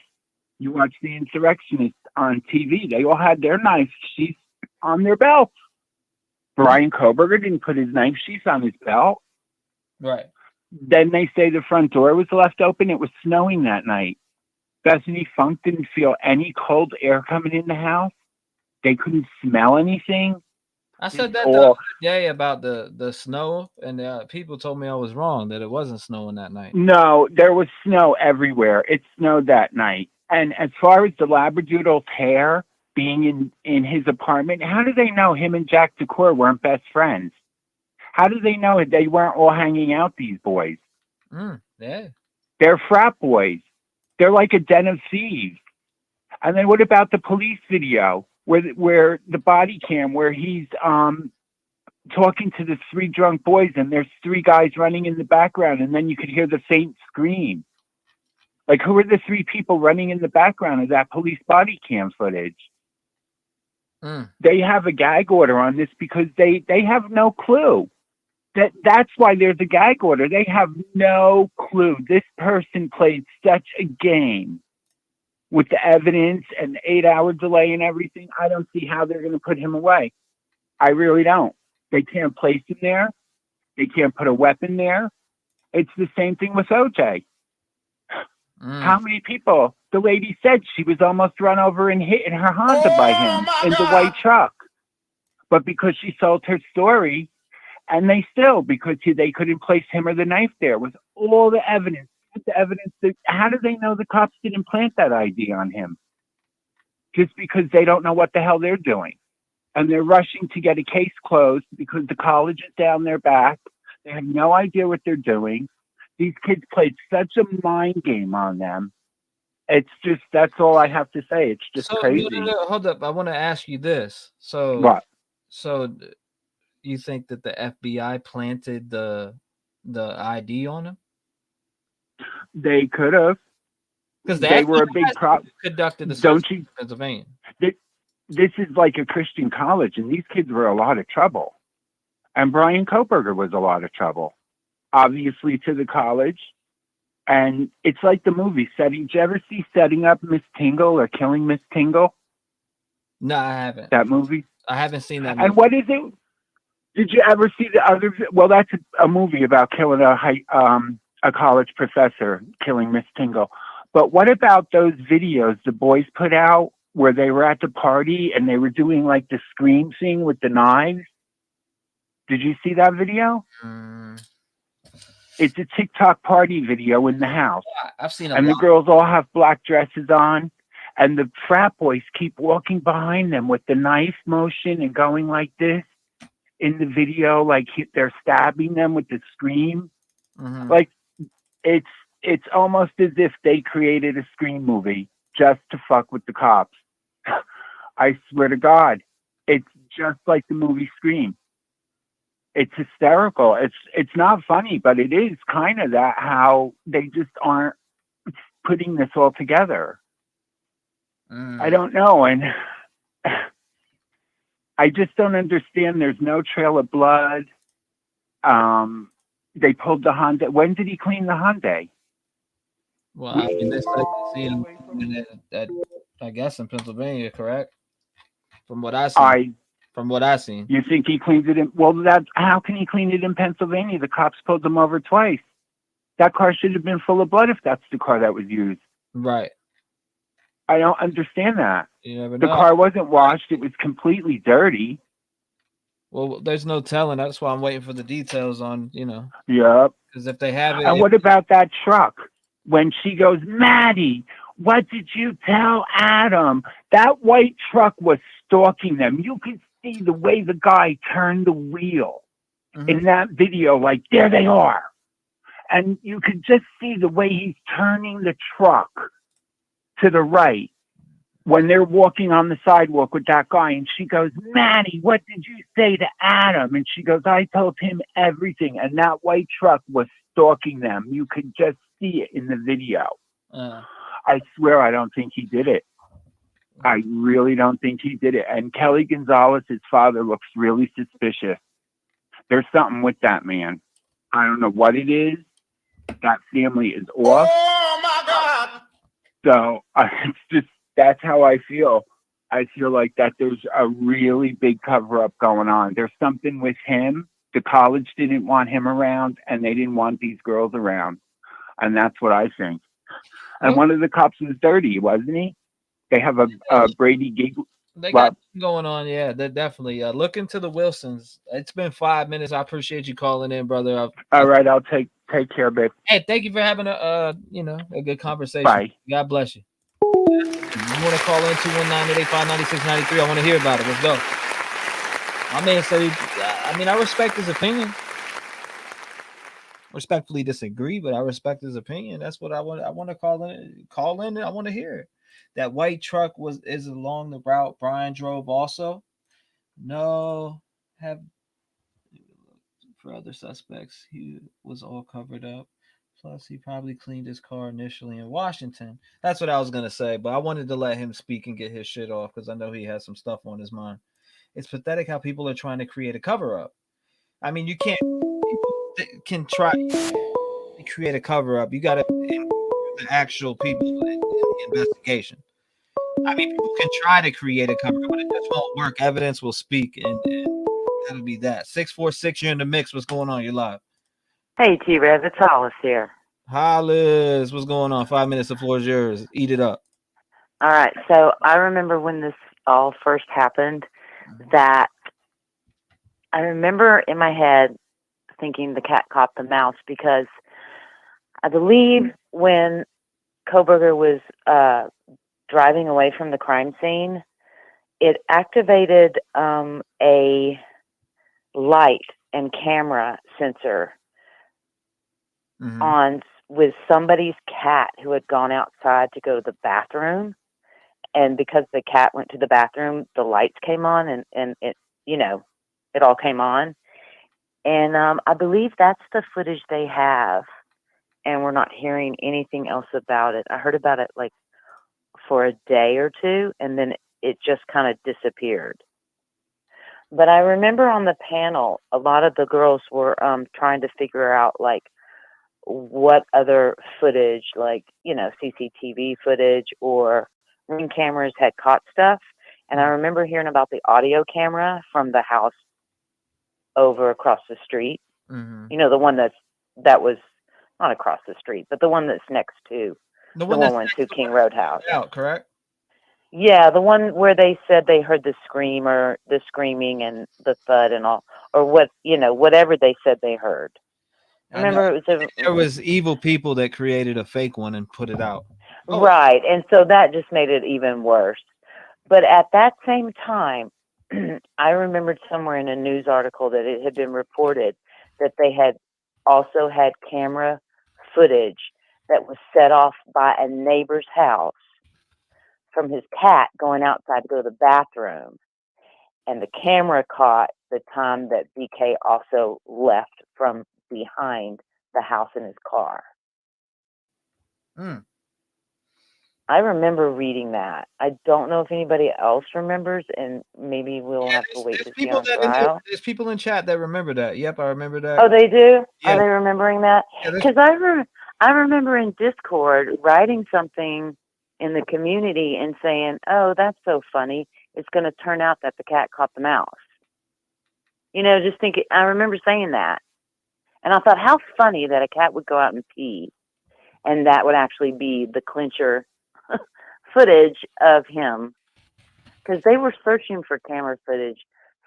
You watch the insurrectionists on TV. They all had their knife sheaths on their belts. Brian Koberger didn't put his knife sheath on his belt. Right. Then they say the front door was left open. It was snowing that night. Bethany Funk didn't feel any cold air coming in the house. They couldn't smell anything. I said that the other day about the snow, and people told me I was wrong, that it wasn't snowing that night. No, there was snow everywhere. It snowed that night. And as far as the Labradoodle tear being in his apartment, how do they know him and Jack Decor weren't best friends? How do they know they weren't all hanging out, these boys? Yeah. They're frat boys. They're like a den of thieves. And then what about the police video where the body cam where he's talking to the 3 drunk boys and there's 3 guys running in the background and then you could hear the faint scream? Like, who are the 3 people running in the background of that police body cam footage? They have a gag order on this because they have no clue. That's why there's a gag order. They have no clue. This person played such a game with the evidence and the 8-hour delay and everything. I don't see how they're going to put him away. I really don't. They can't place him there. They can't put a weapon there. It's the same thing with OJ. How many people? The lady said she was almost run over and hit in her Honda by him in the white truck. But because she sold her story And they still, because they couldn't place him or the knife there with all the evidence. How do they know the cops didn't plant that ID on him? Just because they don't know what the hell they're doing. And they're rushing to get a case closed because the college is down their back. They have no idea what they're doing. These kids played such a mind game on them. It's just, that's all I have to say. It's just crazy. No, hold up. I want to ask you this. So, what? So you think that the FBI planted the ID on him? They could have. Because they were a big problem. Conducted the Don't search you? in Pennsylvania. This is like a Christian college, and these kids were a lot of trouble. And Brian Koberger was a lot of trouble, obviously, to the college. And it's like the movie Setting. Did you ever see Setting Up Miss Tingle or Killing Miss Tingle? No, I haven't. That movie? I haven't seen that movie. And what is it? Did you ever see the other? Well, that's a movie about killing a college professor, killing Miss Tingle. But what about those videos the boys put out where they were at the party and they were doing like the scream thing with the knives? Did you see that video? It's a TikTok party video in the house. I've seen and the girls all have black dresses on, and the frat boys keep walking behind them with the knife motion and going like this in the video, like they're stabbing them with the scream. Like it's almost as if they created a Scream movie just to fuck with the cops. I swear to God, it's just like the movie Scream. It's hysterical. It's not funny, but it is kind of that how they just aren't putting this all together. I don't know, and I just don't understand. There's no trail of blood. They pulled the Hyundai. When did he clean the Hyundai? Well, I mean, they said they see him I guess in Pennsylvania, correct? From what I see. From what I seen. You think he cleaned it in? Well, how can he clean it in Pennsylvania? The cops pulled him over twice. That car should have been full of blood if that's the car that was used. Right. I don't understand that. You never the know. car wasn't washed. It was completely dirty. Well, there's no telling. That's why I'm waiting for the details on, Yep. Because if they have it. And what about that truck? When she goes, Maddie, what did you tell Adam? That white truck was stalking them. You could see the way the guy turned the wheel in that video, like, there they are. And you could just see the way he's turning the truck to the right when they're walking on the sidewalk with that guy. And she goes, Maddie, what did you say to Adam? And she goes, I told him everything. And that white truck was stalking them. You could just see it in the video. I swear I don't think he did it. I really don't think he did it. And Kelly Gonzalez, his father, looks really suspicious. There's something with that man. I don't know what it is. That family is off. Oh my God! So it's just, that's how I feel. I feel like that there's a really big cover up going on. There's something with him. The college didn't want him around, and they didn't want these girls around. And that's what I think. And one of the cops was dirty, wasn't he? They have a Brady gig. They got going on, yeah. They're definitely look into the Wilsons. It's been 5 minutes. I appreciate you calling in, brother. All right, I'll take care, babe. Hey, thank you for having a good conversation. Bye. God bless you. You want to call in 219-885-9693? I want to hear about it. Let's go. My man said, I respect his opinion. Respectfully disagree, but I respect his opinion. That's what I want. I want to call in. I want to hear it. That white truck is along the route Brian drove also. No, have for other suspects, he was all covered up. Plus, he probably cleaned his car initially in Washington. That's what I was gonna say, but I wanted to let him speak and get his shit off because I know he has some stuff on his mind. It's pathetic how people are trying to create a cover up. I mean, you can't. People can try to create a cover up. You got to the actual people in the investigation. I mean, people can try to create a cover up, but it just won't work. Evidence will speak, and that'll be that. 646, you're in the mix. What's going on? You're live. Hey, T-REV, it's Hollis here. Hollis, what's going on? 5 minutes, the floor is yours. Eat it up. All right, so I remember when this all first happened that I remember in my head thinking the cat caught the mouse because I believe when Koberger was driving away from the crime scene, it activated a light and camera sensor on with somebody's cat who had gone outside to go to the bathroom. And because the cat went to the bathroom, the lights came on and it, it all came on. And I believe that's the footage they have. And we're not hearing anything else about it. I heard about it like for a day or two, and then it just kind of disappeared. But I remember on the panel, a lot of the girls were trying to figure out like what other footage, like, CCTV footage or Ring cameras had caught stuff. And I remember hearing about the audio camera from the house over across the street. The one that was not across the street, but the one that's next to the one went to King Roadhouse. Out, correct? Yeah, the one where they said they heard the screaming and the thud and all, or whatever they said they heard. Remember, there was evil people that created a fake one and put it out. Right, and so that just made it even worse. But at that same time, I remembered somewhere in a news article that it had been reported that they had also had camera footage that was set off by a neighbor's house from his cat going outside to go to the bathroom. And the camera caught the time that BK also left from behind the house in his car. I remember reading that. I don't know if anybody else remembers, and maybe we'll have to wait to see on trial. There's people in chat that remember that. Yep, I remember that. Oh, they do? Yeah. Are they remembering that? Because I remember in Discord writing something in the community and saying, "Oh, that's so funny. It's going to turn out that the cat caught the mouse." Just thinking. I remember saying that, and I thought, how funny that a cat would go out and pee, and that would actually be the clincher footage of him, because they were searching for camera footage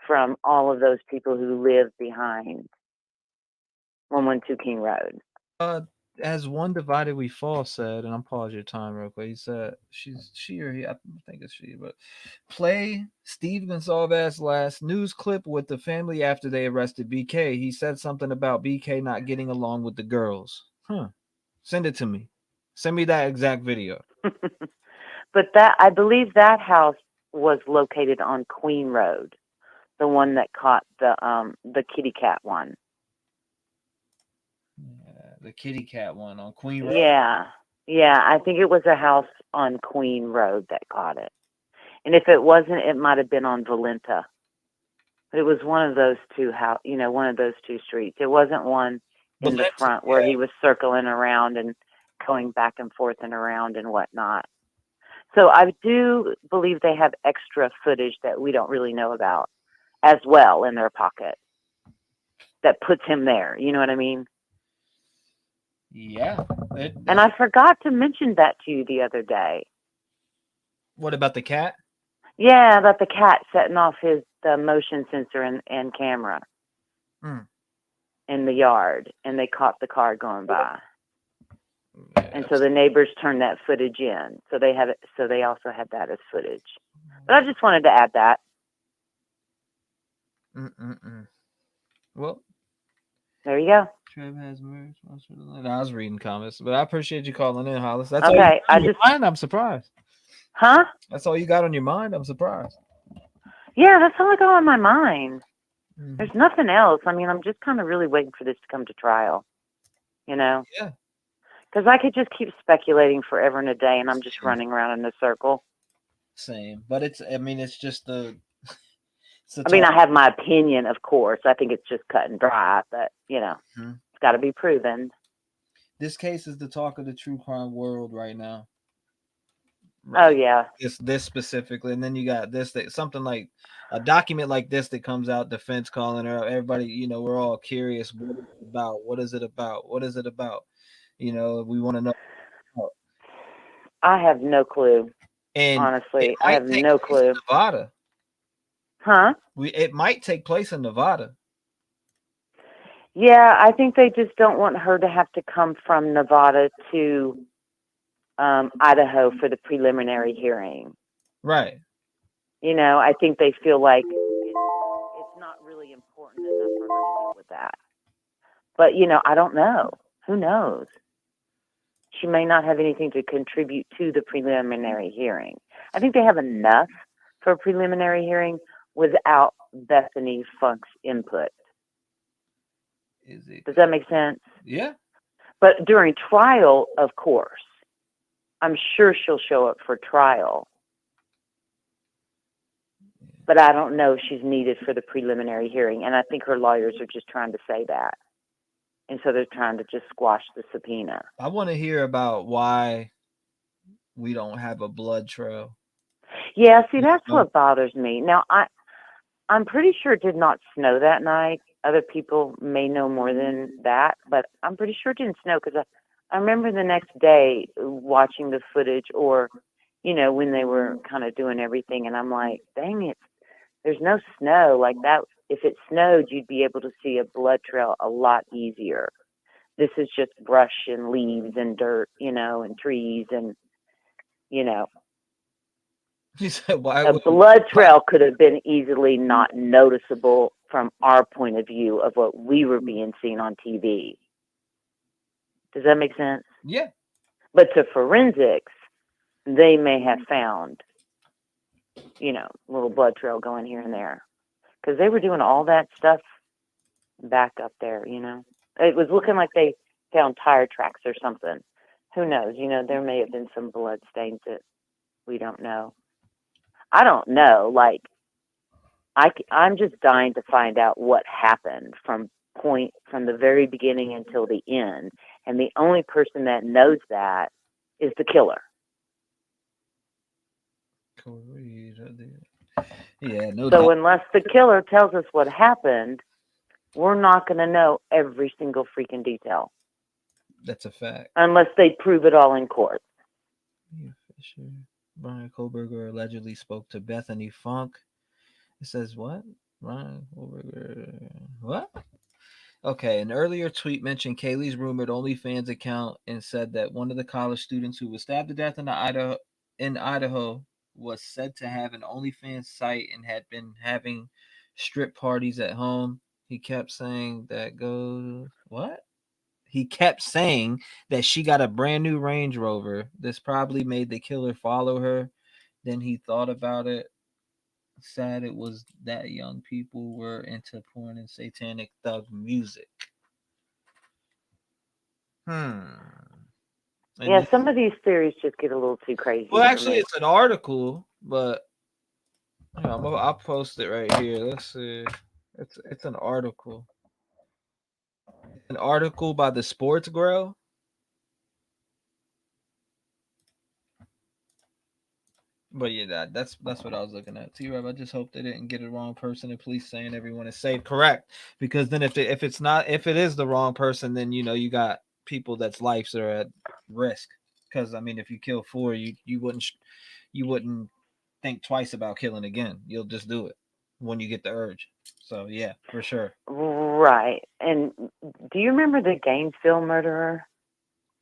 from all of those people who lived behind 112 King Road. As one divided we fall said, and I'm pause your time real quick. He said she or he, I think it's she, but play Steve Gonsalves last news clip with the family after they arrested BK. He said something about BK not getting along with the girls. Send it to me. Send me that exact video. But I believe that house was located on Queen Road, the one that caught the kitty cat one. Yeah, the kitty cat one on Queen Road. Yeah, I think it was a house on Queen Road that caught it. And if it wasn't, it might have been on Valenta. But it was one of those two one of those two streets. It wasn't one in the front where he was circling around and going back and forth and around and whatnot. So I do believe they have extra footage that we don't really know about as well in their pocket that puts him there. You know what I mean? Yeah. And I forgot to mention that to you the other day. What about the cat? Yeah, about the cat setting off the motion sensor and camera in the yard, and they caught the car going by. And so the neighbors turned that footage in. So they have it. So they also had that as footage. But I just wanted to add that. Well, there you go. Trev has merged. I was reading comments, but I appreciate you calling in, Hollis. That's okay. All you got on your mind? I'm surprised. Huh? That's all you got on your mind? I'm surprised. Yeah, that's all I got on my mind. There's nothing else. I mean, I'm just kind of really waiting for this to come to trial. Yeah. Because I could just keep speculating forever and a day, and I'm just running around in a circle. Same, but it's just the. I have my opinion, of course. I think it's just cut and dry, but it's got to be proven. This case is the talk of the true crime world right now. Right. Oh yeah. This specifically, and then you got something like a document like this that comes out. Defense calling her. Everybody, we're all curious. What is it about? What is it about? What is it about? We want to know. I have no clue. And honestly, I have no clue. Nevada. Huh? It might take place in Nevada. Yeah, I think they just don't want her to have to come from Nevada to Idaho for the preliminary hearing. Right. You know, I think they feel like it's not really important enough for her to deal with that. But, you know, I don't know. Who knows? She may not have anything to contribute to the preliminary hearing. I think they have enough for a preliminary hearing without Bethany Funk's input. Does that make sense? Yeah. But during trial, of course, I'm sure she'll show up for trial. But I don't know if she's needed for the preliminary hearing. And I think her lawyers are just trying to say that. And so they're trying to just squash the subpoena. I want to hear about why we don't have a blood trail. Yeah, see, that's what bothers me. Now, I'm pretty sure it did not snow that night. Other people may know more than that, but I'm pretty sure it didn't snow because I remember the next day watching the footage or, you know, when they were kind of doing everything, and I'm like, dang it, there's no snow like that. If it snowed, you'd be able to see a blood trail a lot easier. This is just brush and leaves and dirt, you know, and trees and, you know. He said, why A blood trail could have been easily not noticeable from our point of view of what we were being seen on TV. Does that make sense? Yeah. But to forensics, they may have found, you know, a little blood trail going here and there. Because they were doing all that stuff back up there, you know. It was looking like they found tire tracks or something. Who knows? You know, there may have been some blood stains that we don't know. I don't know. Like, I'm just dying to find out what happened from the very beginning until the end. And the only person that knows that is the killer. Yeah, no So doubt. unless the killer tells us what happened, we're not going to know every single freaking detail. That's a fact. Unless they prove it all in court. Fisher. Brian Koberger allegedly spoke to Bethany Funk. It says what? Brian Koberger. What? Okay, an earlier tweet mentioned Kaylee's rumored OnlyFans account and said that one of the college students who was stabbed to death in Idaho was said to have an OnlyFans site and had been having strip parties at home. He kept saying that goes what? He kept saying that she got a brand new Range Rover. This probably made the killer follow her. Then he thought about it. Sad it was that young people were into porn and satanic thug music. Yeah, some of these theories just get a little too crazy. Well, actually, it's an article, but I'll post it right here. Let's see. It's an article. It's an article by the Sports Grill. But yeah, that's what I was looking at. T-REV, I just hope they didn't get the wrong person and police saying everyone is safe. Correct. Because then if it is the wrong person, then you know you got people that's lives are at risk. Because I mean, if you kill 4, you wouldn't think twice about killing again. You'll just do it when you get the urge. So yeah, for sure. Right. And do you remember the Gainesville murderer?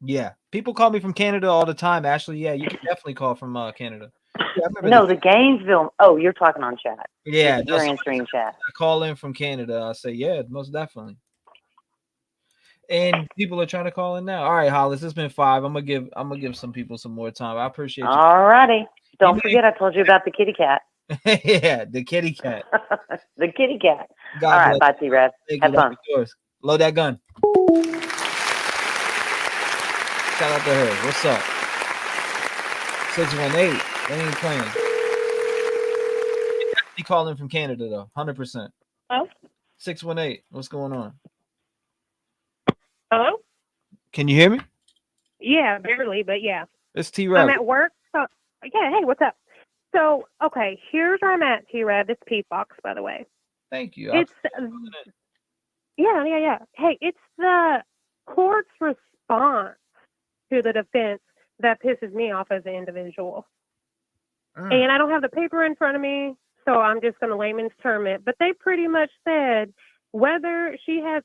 Yeah. People call me from Canada all the time. Ashley, yeah, you can definitely call from Canada. Yeah, no, the Gainesville. Oh, you're talking on chat. Yeah, you're answering chat. I call in from Canada. I say, yeah, most definitely. And people are trying to call in now. All right, Hollis, it's been 5. I'm gonna give some people some more time. I appreciate you. All righty. Don't forget, I told you about the kitty cat. Yeah, the kitty cat. The kitty cat. God all right, bless. bye, T-REV. Have fun. Yours. Load that gun. Shout out to her. What's up? 618. They ain't playing. He calling from Canada though, 100%. Hello? 618. What's going on? Hello? Can you hear me? Yeah, barely, but yeah. It's T-REV. I'm at work. So, yeah, hey, what's up? So, okay, here's where I'm at, T-REV. It's P-Fox, by the way. Thank you. It's yeah. Hey, it's the court's response to the defense that pisses me off as an individual. And I don't have the paper in front of me, so I'm just going to layman's term it. But they pretty much said whether she has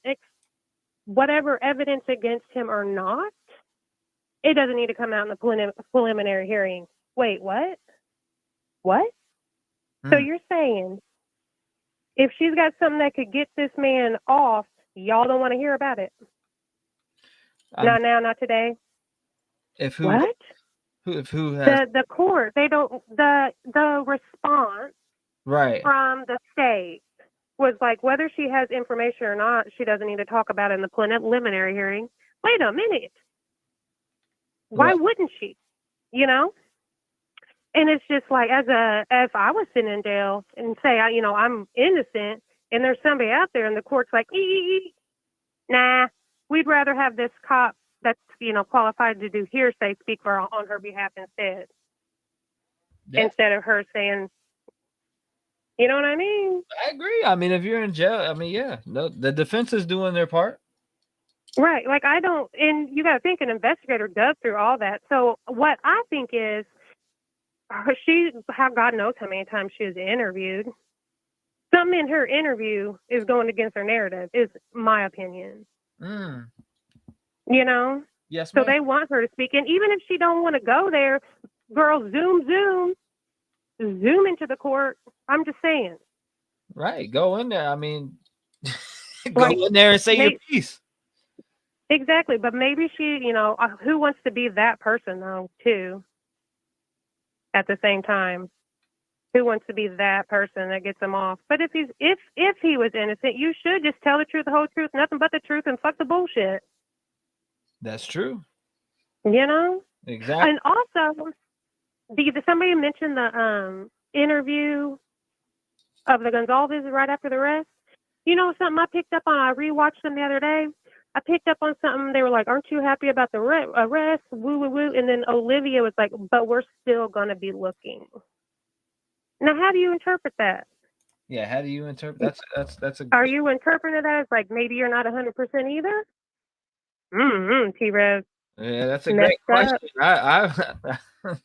whatever evidence against him or not, it doesn't need to come out in the preliminary hearing. Wait, what? What? So you're saying if she's got something that could get this man off, y'all don't want to hear about it? Not now, not today. If who? What? If who has The court? They don't. The response right from the state was like whether she has information or not, she doesn't need to talk about it in the preliminary hearing. Wait a minute. Why wouldn't she? You know? And it's just like, if I was sitting in jail and say, I'm innocent, and there's somebody out there, and the court's like, nah, we'd rather have this cop that's, qualified to do hearsay speak on her behalf instead. Yeah. Instead of her saying, you know what I mean? I agree. I mean, if you're in jail, no, the defense is doing their part. Right. Like, and you got to think an investigator dug through all that. So what I think is, God knows how many times she was interviewed. Something in her interview is going against her narrative, is my opinion. Yes, so ma'am. they want her to speak. And even if she don't want to go there, girl, zoom into the court. I'm just saying. Right. Go in there. I mean, go in there and say your piece. Exactly. But maybe she, who wants to be that person, though, too, at the same time? Who wants to be that person that gets him off? But if he was innocent, you should just tell the truth, the whole truth, nothing but the truth, and fuck the bullshit. That's true. Exactly. And also, somebody mentioned the interview of the Gonzalez right after the arrest. Something I picked up on, I rewatched them the other day. I picked up on something. They were like, aren't you happy about the arrest? Woo, woo, woo. And then Olivia was like, but we're still going to be looking. Now, how do you interpret that? Yeah, how do you interpret that's a Are you interpreting that as like maybe you're not 100% either? T-REV. Yeah, that's a great question.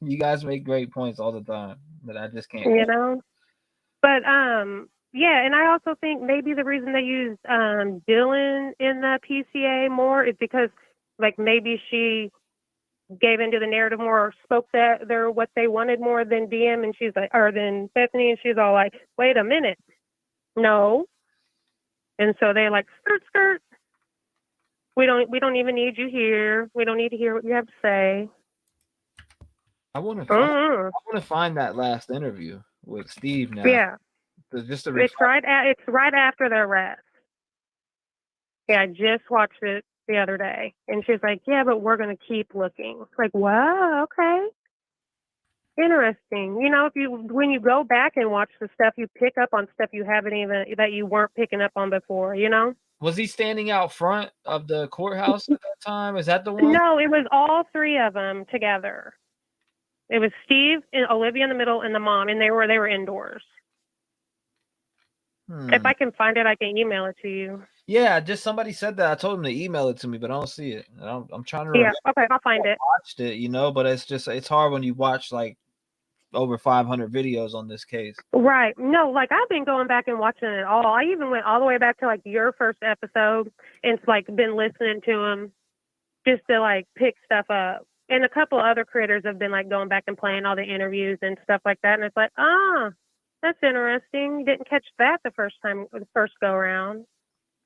You guys make great points all the time, but I just can't. But yeah, and I also think maybe the reason they used Dylan in the PCA more is because like maybe she gave into the narrative more, or spoke what they wanted more than DM, and she's like, or than Bethany, and she's all like, wait a minute, no. And so they're like, skirt. We don't even need you here. We don't need to hear what you have to say. I want to find that last interview with Steve now. Yeah. Just to it's right after the arrest. Yeah, I just watched it the other day, and she's like, yeah, but we're going to keep looking. Like, wow, okay. Interesting. When you go back and watch the stuff, you pick up on stuff that you weren't picking up on before, Was he standing out front of the courthouse at that time? Is that the one? No, it was all three of them together. It was Steve and Olivia in the middle and the mom, and they were indoors. If I can find it, I can email it to you. Yeah, just somebody said that. I told them to email it to me, but I don't see it. I'm trying to remember. Yeah, okay, I'll find it. I watched it, but it's hard when you watch like over 500 videos on this case. Right. No, like I've been going back and watching it all. I even went all the way back to like your first episode and like been listening to them just to like pick stuff up. And a couple other creators have been like going back and playing all the interviews and stuff like that. And it's like, that's interesting. Didn't catch that the first go around.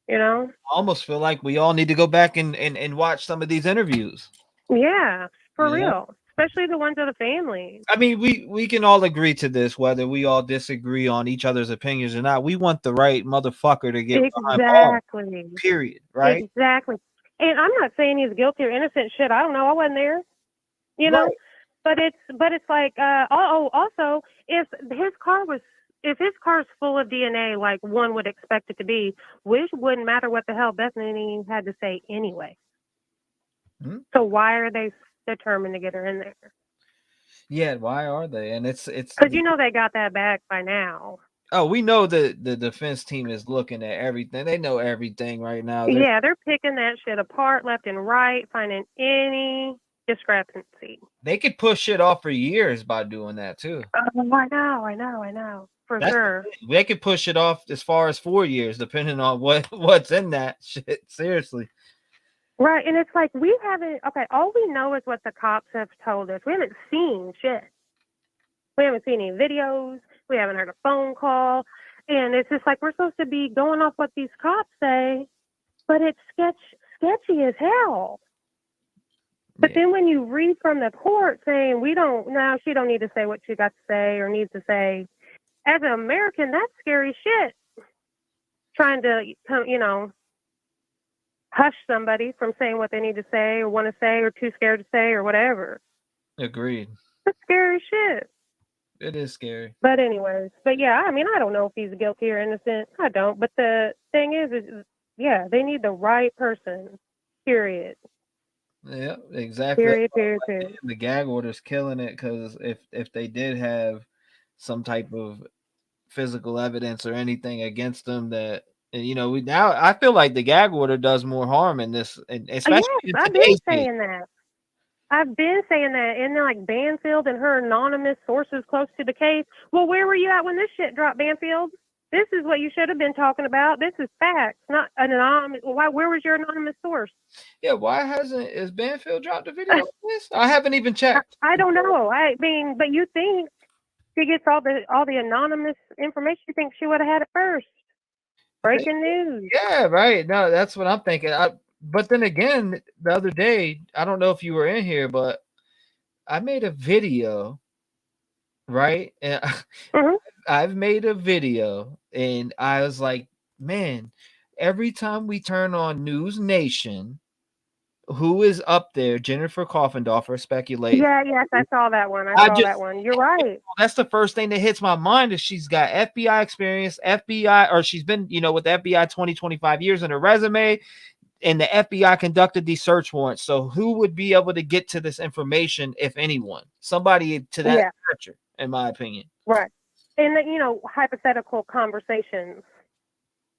I almost feel like we all need to go back and watch some of these interviews. Yeah, for real. Especially the ones of the family. I mean, we can all agree to this, whether we all disagree on each other's opinions or not. We want the right motherfucker to get exactly. Period. Right? Exactly. And I'm not saying he's guilty or innocent. Shit, I don't know. I wasn't there. Right. But it's like also if his car's full of DNA like one would expect it to be, which wouldn't matter what the hell Bethany had to say anyway. So why are they determined to get her in there? Yeah, why are they? And it's because they got that back by now. Oh, we know that the defense team is looking at everything. They know everything right now. They're picking that shit apart left and right, finding any discrepancy. They could push shit off for years by doing that too. I know. for sure. They could push it off as far as 4 years, depending on what's in that shit. Seriously. Right, and it's like we haven't. Okay, all we know is what the cops have told us. We haven't seen shit. We haven't seen any videos. We haven't heard a phone call, and it's just like we're supposed to be going off what these cops say, but it's sketchy as hell. But then when you read from the court saying she don't need to say what she got to say or needs to say, as an American, that's scary shit. Trying to, hush somebody from saying what they need to say or want to say or too scared to say or whatever. Agreed. That's scary shit. It is scary. But anyways, yeah, I mean, I don't know if he's guilty or innocent. I don't. But the thing is yeah, they need the right person. Period. Yeah, exactly. Period. The gag order's killing it because if they did have some type of physical evidence or anything against them that I feel like the gag order does more harm in this, and especially in I've been today's saying that. I've been saying that. And then like Banfield and her anonymous sources close to the case. Well, where were you at when this shit dropped, Banfield? This is what you should have been talking about. This is facts, not an anonymous. Where was your anonymous source? Yeah, why is Banfield dropped a video of this? I haven't even checked. I don't know. I mean, but you think she gets all the anonymous information? You think she would have had it first? Breaking news. Yeah, right. No, that's what I'm thinking. But then again, the other day, I don't know if you were in here, but I made a video, right? And I've made a video, and I was like, man, every time we turn on News Nation, who is up there? Jennifer Coffendorfer speculating. Yes, I saw that one. I saw that one. You're right. That's the first thing that hits my mind is she's got FBI experience, or she's been, with the FBI 20-25 years in her resume, and the FBI conducted these search warrants. So who would be able to get to this information, if anyone? Somebody to that stature, in my opinion. Right. And, hypothetical conversations.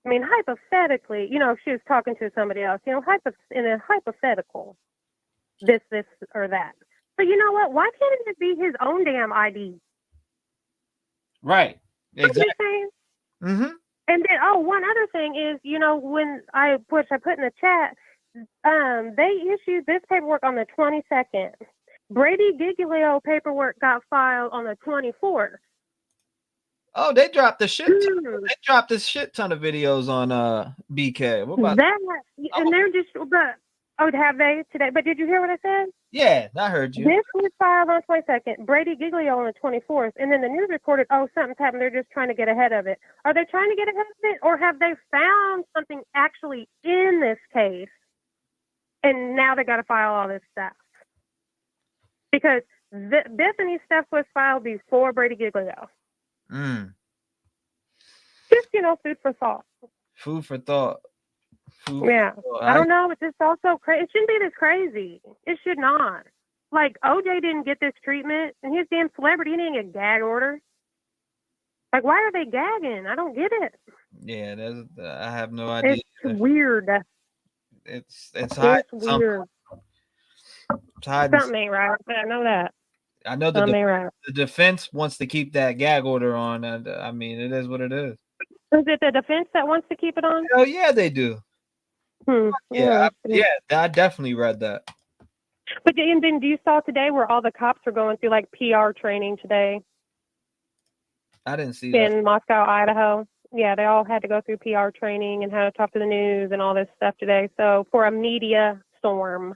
I mean, hypothetically, if she was talking to somebody else, in a hypothetical, this or that. But you know what? Why can't it be his own damn ID? Right. Exactly. Mm-hmm. And then, one other thing is, when I put in the chat, they issued this paperwork on the 22nd. Brady Giglio paperwork got filed on the 24th. Oh, they dropped the shit. They dropped a shit ton of videos on BK. What about that? And they're just, have they today? But did you hear what I said? Yeah, I heard you. This was filed on 22nd. Brady Giglio on the 24th, and then the news reported, something's happened. They're just trying to get ahead of it. Are they trying to get ahead of it, or have they found something actually in this case, and now they got to file all this stuff? Because Bethany's stuff was filed before Brady Giglio. Just, food for thought. Food for thought. I don't know. It's just also crazy. It shouldn't be this crazy. It should not. Like, OJ didn't get this treatment, and he's damn celebrity. He didn't get a gag order. Like, why are they gagging? I don't get it. Yeah, I have no idea. It's weird. It's high. It's weird. Something ain't right, but I know that. I know the defense wants to keep that gag order on, and I mean, it is what it is. Is it the defense that wants to keep it on? Oh yeah, they do. Yeah, I definitely read that. But then do you saw today where all the cops are going through like PR training today? I didn't see that. In Moscow, Idaho. Yeah, they all had to go through PR training and how to talk to the news and all this stuff today. So for a media storm.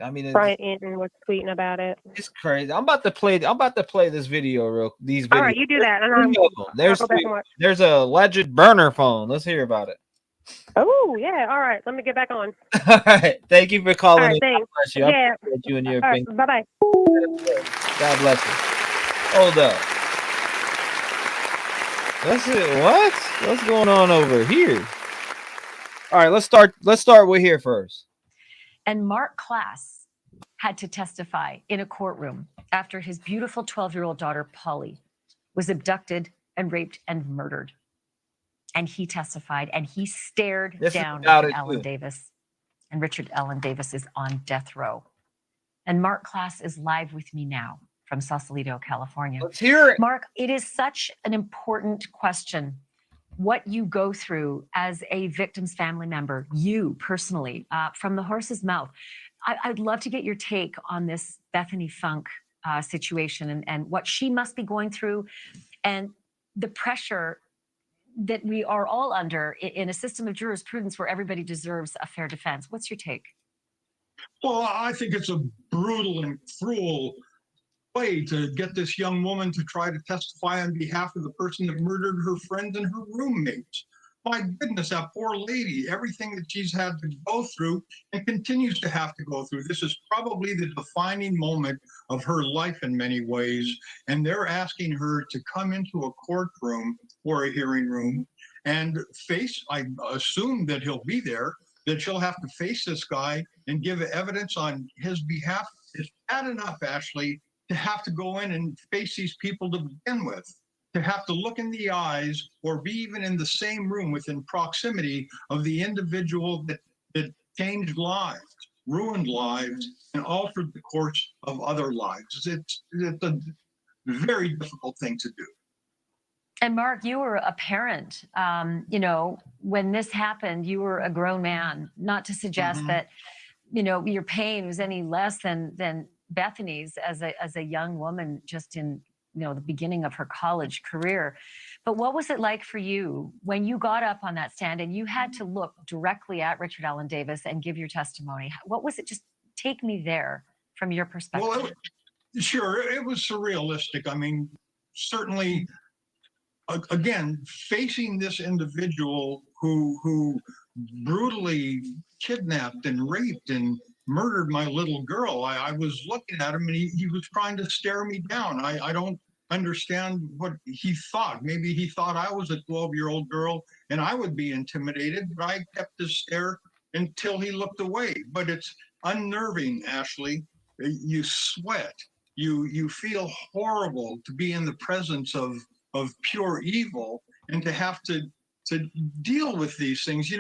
I mean, Brian Enton was tweeting about it. It's crazy. I'm about to play this video These videos. All right, you do that. And there's a alleged burner phone. Let's hear about it. Oh yeah. All right. Let me get back on. All right. Thank you for calling. All right, thanks. God bless you. I appreciate you and your opinion. Right, bye-bye. God bless you. Hold up. That's it. What? What's going on over here? All right. Let's start with here first. And Mark Klass had to testify in a courtroom after his beautiful 12-year-old daughter, Polly, was abducted and raped and murdered. And he testified, and he stared down Richard Allen Davis. And Richard Allen Davis is on death row. And Mark Klass is live with me now from from Sausalito, California. Let's hear it. Mark, it is such an important question. What you go through as a victim's family member, you personally, from the horse's mouth. I'd love to get your take on this Bethany Funk situation and what she must be going through and the pressure that we are all under in a system of jurisprudence where everybody deserves a fair defense. What's your take? Well, I think it's a brutal and cruel way to get this young woman to try to testify on behalf of the person that murdered her friend and her roommates. My goodness, that poor lady, everything that she's had to go through and continues to have to go through. This is probably the defining moment of her life in many ways. And they're asking her to come into a courtroom or a hearing room and face, I assume that he'll be there, that she'll have to face this guy and give evidence on his behalf. It's bad enough, Ashley, to have to go in and face these people to begin with, to have to look in the eyes or be even in the same room within proximity of the individual that changed lives, ruined lives, and altered the course of other lives. It's a very difficult thing to do. And Mark, you were a parent. When this happened, you were a grown man. Not to suggest that, your pain was any less than Bethany's as a young woman, just in the beginning of her college career. But what was it like for you when you got up on that stand and you had to look directly at Richard Allen Davis and give your testimony? What was it? Just take me there from your perspective. Well, sure, it was surrealistic. I mean, certainly, again, facing this individual who brutally kidnapped and raped and murdered my little girl. I was looking at him and he was trying to stare me down. I don't understand what he thought. Maybe he thought I was a 12-year-old girl and I would be intimidated, but I kept his stare until he looked away. But it's unnerving, Ashley. You sweat. You feel horrible to be in the presence of pure evil and to have to deal with these things.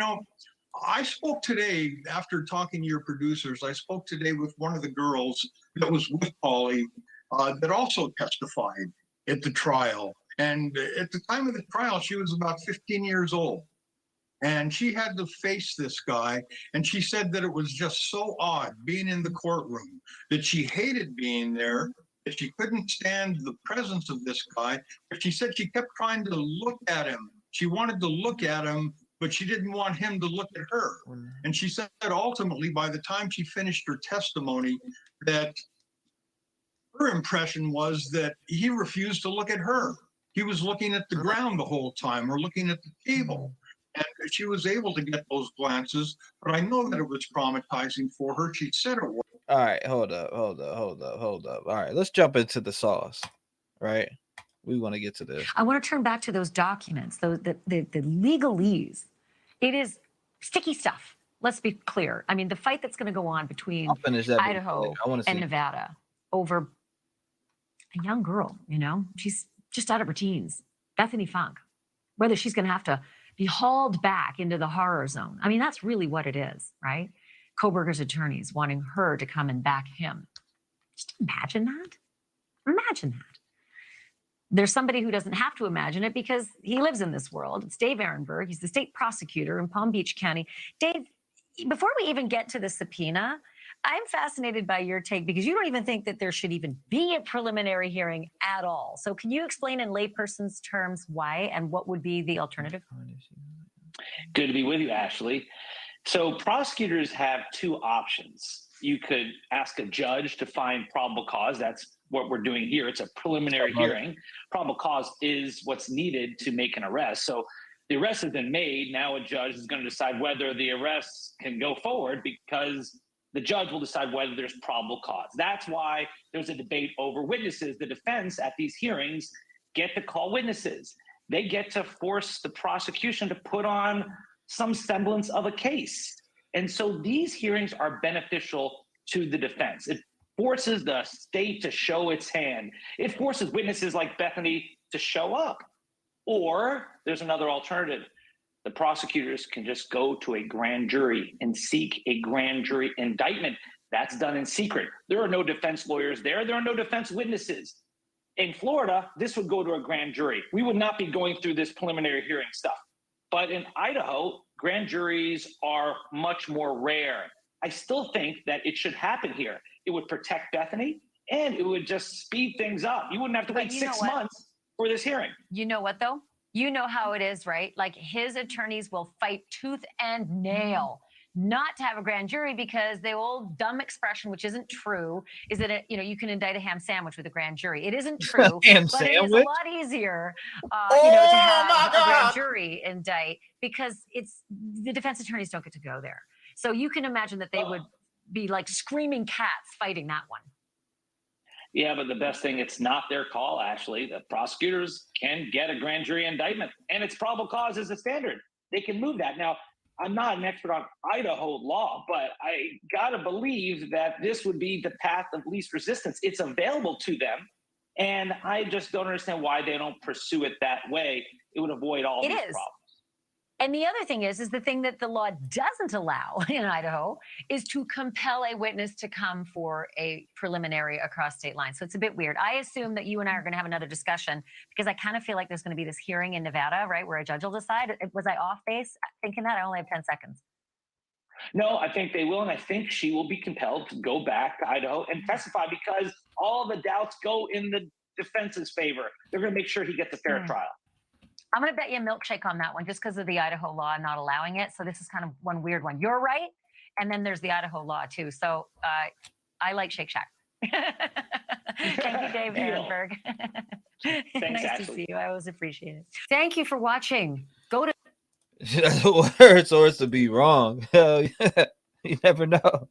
I spoke today, after talking to your producers, I spoke today with one of the girls that was with Polly that also testified at the trial. And at the time of the trial, she was about 15 years old. And she had to face this guy. And she said that it was just so odd being in the courtroom, that she hated being there, that she couldn't stand the presence of this guy. But she said she kept trying to look at him. She wanted to look at him, but she didn't want him to look at her. And she said that ultimately, by the time she finished her testimony, that her impression was that he refused to look at her. He was looking at the ground the whole time or looking at the table. And she was able to get those glances, but I know that it was traumatizing for her. She said it was. All right, hold up. All right, let's jump into the sauce, right? We want to get to this. I want to turn back to those documents, the legalese. It is sticky stuff. Let's be clear. I mean, the fight that's going to go on between Idaho and Nevada over a young girl, she's just out of her teens, Bethany Funk, whether she's going to have to be hauled back into the horror zone. I mean, that's really what it is, right? Kohberger's attorneys wanting her to come and back him. Just imagine that. Imagine that. There's somebody who doesn't have to imagine it because he lives in this world. It's Dave Ehrenberg. He's the state prosecutor in Palm Beach County. Dave, before we even get to the subpoena, I'm fascinated by your take because you don't even think that there should even be a preliminary hearing at all. So can you explain in layperson's terms why and what would be the alternative? Good to be with you, Ashley. So prosecutors have two options. You could ask a judge to find probable cause. That's what we're doing here. It's a preliminary hearing. Probable cause is what's needed to make an arrest. So the arrest has been made. Now a judge is going to decide whether the arrest can go forward because the judge will decide whether there's probable cause. That's why there's a debate over witnesses. The defense at these hearings get to call witnesses. They get to force the prosecution to put on some semblance of a case. And so these hearings are beneficial to the defense. It forces the state to show its hand. It forces witnesses like Bethany to show up. Or there's another alternative. The prosecutors can just go to a grand jury and seek a grand jury indictment. That's done in secret. There are no defense lawyers there. There are no defense witnesses. In Florida, this would go to a grand jury. We would not be going through this preliminary hearing stuff. But in Idaho, grand juries are much more rare. I still think that it should happen here. It would protect Bethany, and it would just speed things up. You wouldn't have to wait 6 months for this hearing. You know what, though? You know how it is, right? Like, his attorneys will fight tooth and nail not to have a grand jury, because the old dumb expression, which isn't true, is that you can indict a ham sandwich with a grand jury. It isn't true, but it is a lot easier, to have a grand jury indict, because the defense attorneys don't get to go there. So you can imagine that they would be like screaming cats fighting that one. Yeah, but the best thing, it's not their call, Ashley. The prosecutors can get a grand jury indictment, and it's probable cause is the standard. They can move that. Now, I'm not an expert on Idaho law, but I gotta believe that this would be the path of least resistance. It's available to them, and I just don't understand why they don't pursue it that way. It would avoid all these problems. And the other thing is the thing that the law doesn't allow in Idaho is to compel a witness to come for a preliminary across state lines. So it's a bit weird. I assume that you and I are going to have another discussion, because I kind of feel like there's going to be this hearing in Nevada, right, where a judge will decide. Was I off base thinking that? I only have 10 seconds. No, I think they will, and I think she will be compelled to go back to Idaho and testify, because all the doubts go in the defense's favor. They're going to make sure he gets a fair trial. I'm going to bet you a milkshake on that one, just because of the Idaho law not allowing it. So this is kind of one weird one. You're right. And then there's the Idaho law, too. So I like Shake Shack. Thank you, Dave Ehrenberg. Nice Ashley. to see you. I always appreciate it. Thank you for watching. Go to That's words or it's to be wrong. Hell yeah. You never know.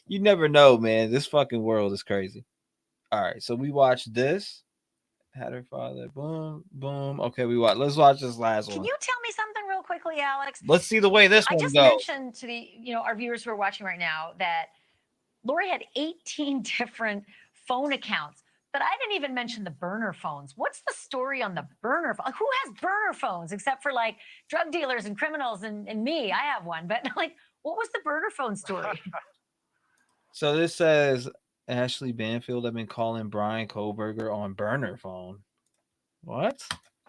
You never know, man. This fucking world is crazy. All right, so we watched this. Had her father. Boom, boom. Okay, let's watch this last one. Can you tell me something real quickly, Alex? Let's see the way this one I just goes. mentioned to the our viewers who are watching right now that Lori had 18 different phone accounts, but I didn't even mention the burner phones. What's the story on the burner phone? Who has burner phones except for like drug dealers and criminals and me? I have one, but like, what was the burner phone story? So this says Ashley Banfield have been calling Brian Kohlberger on burner phone. What?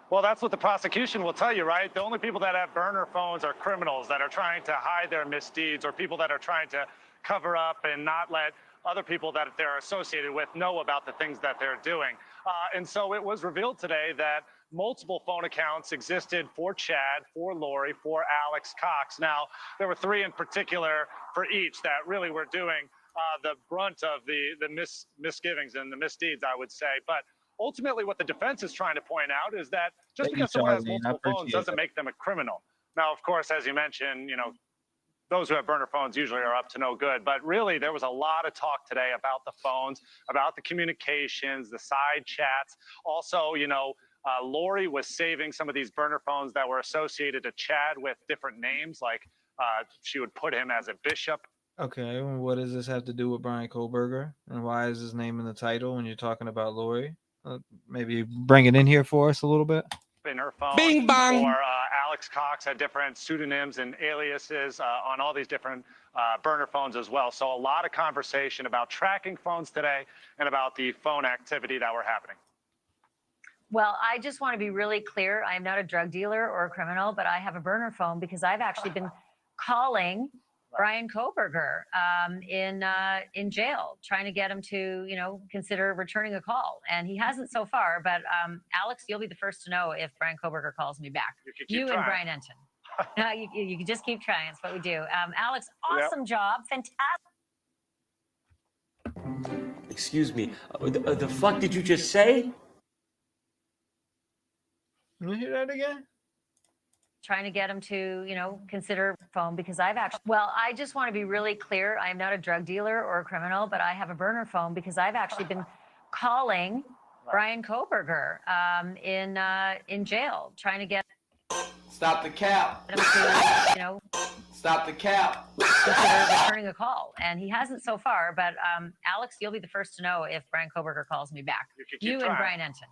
Well, that's what the prosecution will tell you, right? The only people that have burner phones are criminals that are trying to hide their misdeeds, or people that are trying to cover up and not let other people that they're associated with know about the things that they're doing. And so it was revealed today that multiple phone accounts existed for Chad, for Lori, for Alex Cox. Now, there were 3 in particular for each that really were doing the brunt of the misgivings and the misdeeds, I would say. But ultimately, what the defense is trying to point out is that just because someone has multiple phones doesn't make them a criminal. Now, of course, as you mentioned, those who have burner phones usually are up to no good. But really, there was a lot of talk today about the phones, about the communications, the side chats. Also, Lori was saving some of these burner phones that were associated to Chad with different names, like she would put him as a bishop. Okay, well, what does this have to do with Brian Kohlberger? And why is his name in the title when you're talking about Lori? Maybe bring it in here for us a little bit. In her phone. Bing bang. Or Alex Cox had different pseudonyms and aliases on all these different burner phones as well. So a lot of conversation about tracking phones today and about the phone activity that were happening. Well, I just want to be really clear. I am not a drug dealer or a criminal, but I have a burner phone because I've actually been calling Brian Kohlberger in jail, trying to get him to, consider returning a call. And he hasn't so far. But Alex, you'll be the first to know if Brian Kohlberger calls me back. You and Brian Enton. You can just keep trying. It's what we do. Alex, awesome job. Fantastic. Excuse me. The fuck did you just say? Can you hear that again? Trying to get him to, consider phone because I just want to be really clear. I am not a drug dealer or a criminal, but I have a burner phone because I've actually been calling Brian Kohlberger in jail, trying to get. Stop the cap. Him to, Stop the cap. Consider returning a call, and he hasn't so far. But Alex, you'll be the first to know if Brian Kohlberger calls me back. You and Brian Enton.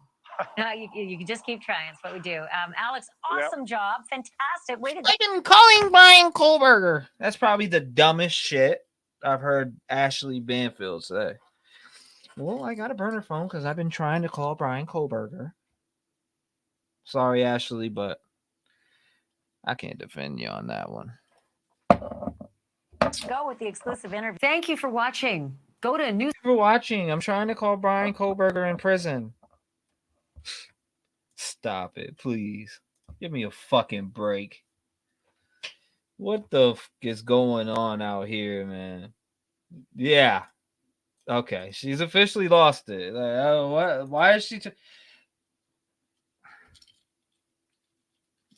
No, you can just keep trying. That's what we do. Alex, awesome job. Fantastic. Way to go. I've been calling Brian Kohlberger. That's probably the dumbest shit I've heard Ashley Banfield say. Well, I got a burner phone because I've been trying to call Brian Kohlberger. Sorry, Ashley, but I can't defend you on that one. Go with the exclusive interview. Thank you for watching. Go to news. For watching. I'm trying to call Brian Kohlberger in prison. Stop it, please. Give me a fucking break. What the f is going on out here, man? Yeah. Okay, she's officially lost it. Like, what? Why is she?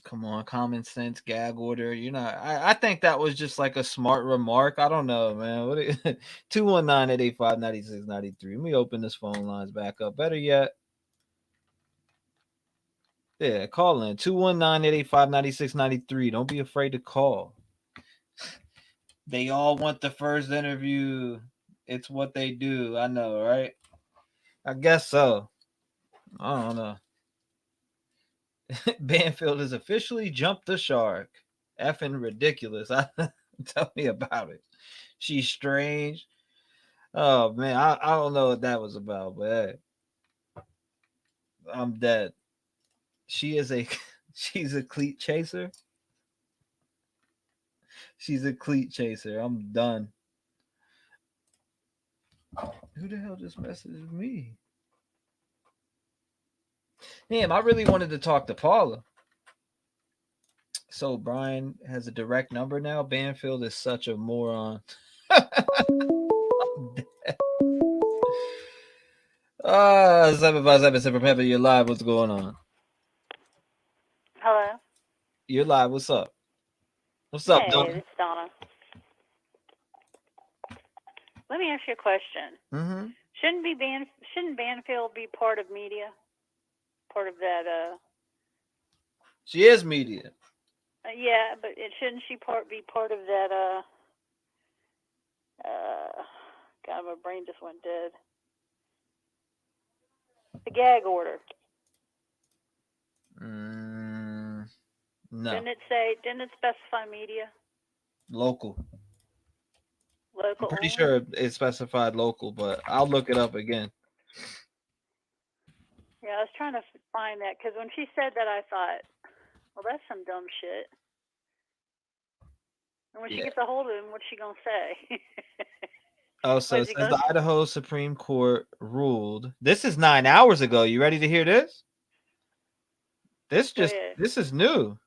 Come on, common sense gag order. You know, I think that was just like a smart remark. I don't know, man. What? 219-885-9693. Let me open this phone lines back up. Better yet, yeah, call in 219-885-9693. Don't be afraid to call. They all want the first interview. It's what they do. I know, right? I guess so. I don't know. Banfield has officially jumped the shark. Effing ridiculous. Tell me about it. She's strange. Oh man, I don't know what that was about, but hey, I'm dead. She's a cleat chaser. She's a cleat chaser. I'm done. Who the hell just messaged me? Damn, I really wanted to talk to Paula. So Brian has a direct number now. Banfield is such a moron. 757 Pepper, you're live. What's going on? Hello. You're live. What's up? What's up, Hey, Donna? this is Donna. Let me ask you a question. Mm-hmm. Shouldn't Banfield be part of media? Part of that? She is media. Yeah, but shouldn't she be part of that? God, my brain just went dead. The gag order. No. Didn't it specify media? Local. Local. I'm pretty sure it specified local, but I'll look it up again. Yeah, I was trying to find that because when she said that, I thought, well, that's some dumb shit. And when she gets a hold of him, what's she gonna say? Oh, so it says the Idaho Supreme Court ruled. This is 9 hours ago. You ready to hear this? This is new.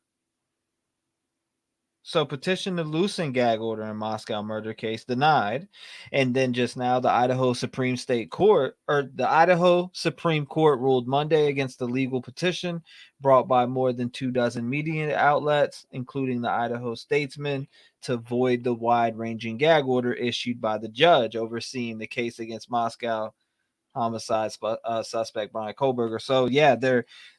So petition to loosen gag order in Moscow murder case denied. And then just now the Idaho Supreme Court ruled Monday against the legal petition brought by more than 24 media outlets, including the Idaho Statesman, to void the wide-ranging gag order issued by the judge overseeing the case against Moscow homicide suspect Brian Kohlberger. So yeah,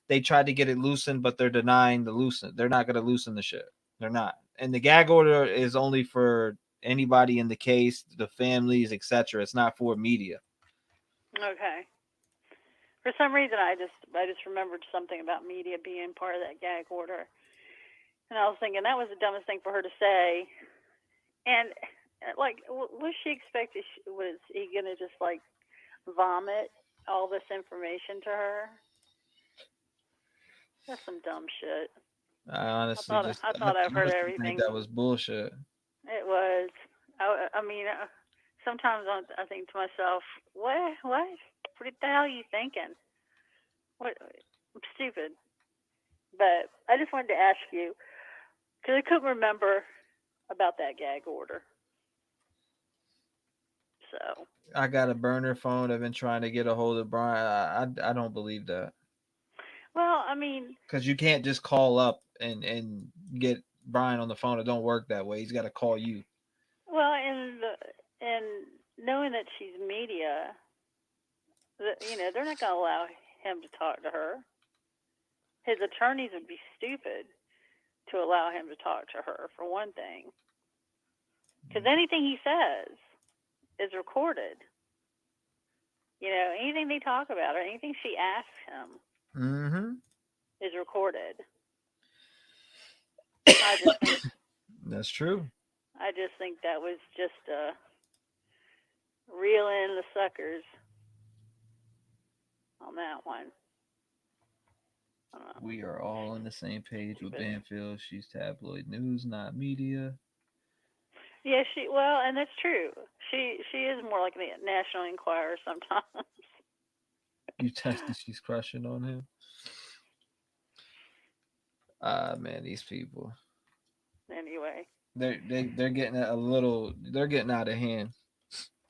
they tried to get it loosened, but they're denying the loosen. They're not going to loosen the shit. They're not. And the gag order is only for anybody in the case, the families, etc. It's not for media. Okay. For some reason, I just remembered something about media being part of that gag order, and I was thinking that was the dumbest thing for her to say. And like, what she expected? Was he gonna just like vomit all this information to her? That's some dumb shit. I honestly I thought I've heard everything. That was bullshit. It was. I mean, sometimes I think to myself, what the hell are you thinking? What? I'm stupid. But I just wanted to ask you, because I couldn't remember about that gag order. So. I got a burner phone. I've been trying to get a hold of Brian. I don't believe that. Well, I mean, because you can't just call up and get Brian on the phone. It don't work that way. He's got to call you. Well, and knowing that she's media, they're not going to allow him to talk to her. His attorneys would be stupid to allow him to talk to her, for one thing. Because anything he says is recorded. Anything they talk about or anything she asks him Mm-hmm. is recorded. I just think That's true. that was just reel in the suckers on that one. We are all on the same page with Banfield. She's tabloid news, not media. Yeah, and that's true. She is more like the National Enquirer sometimes. You tested she's crushing on him. Man, these people. Anyway. They're getting they're getting out of hand.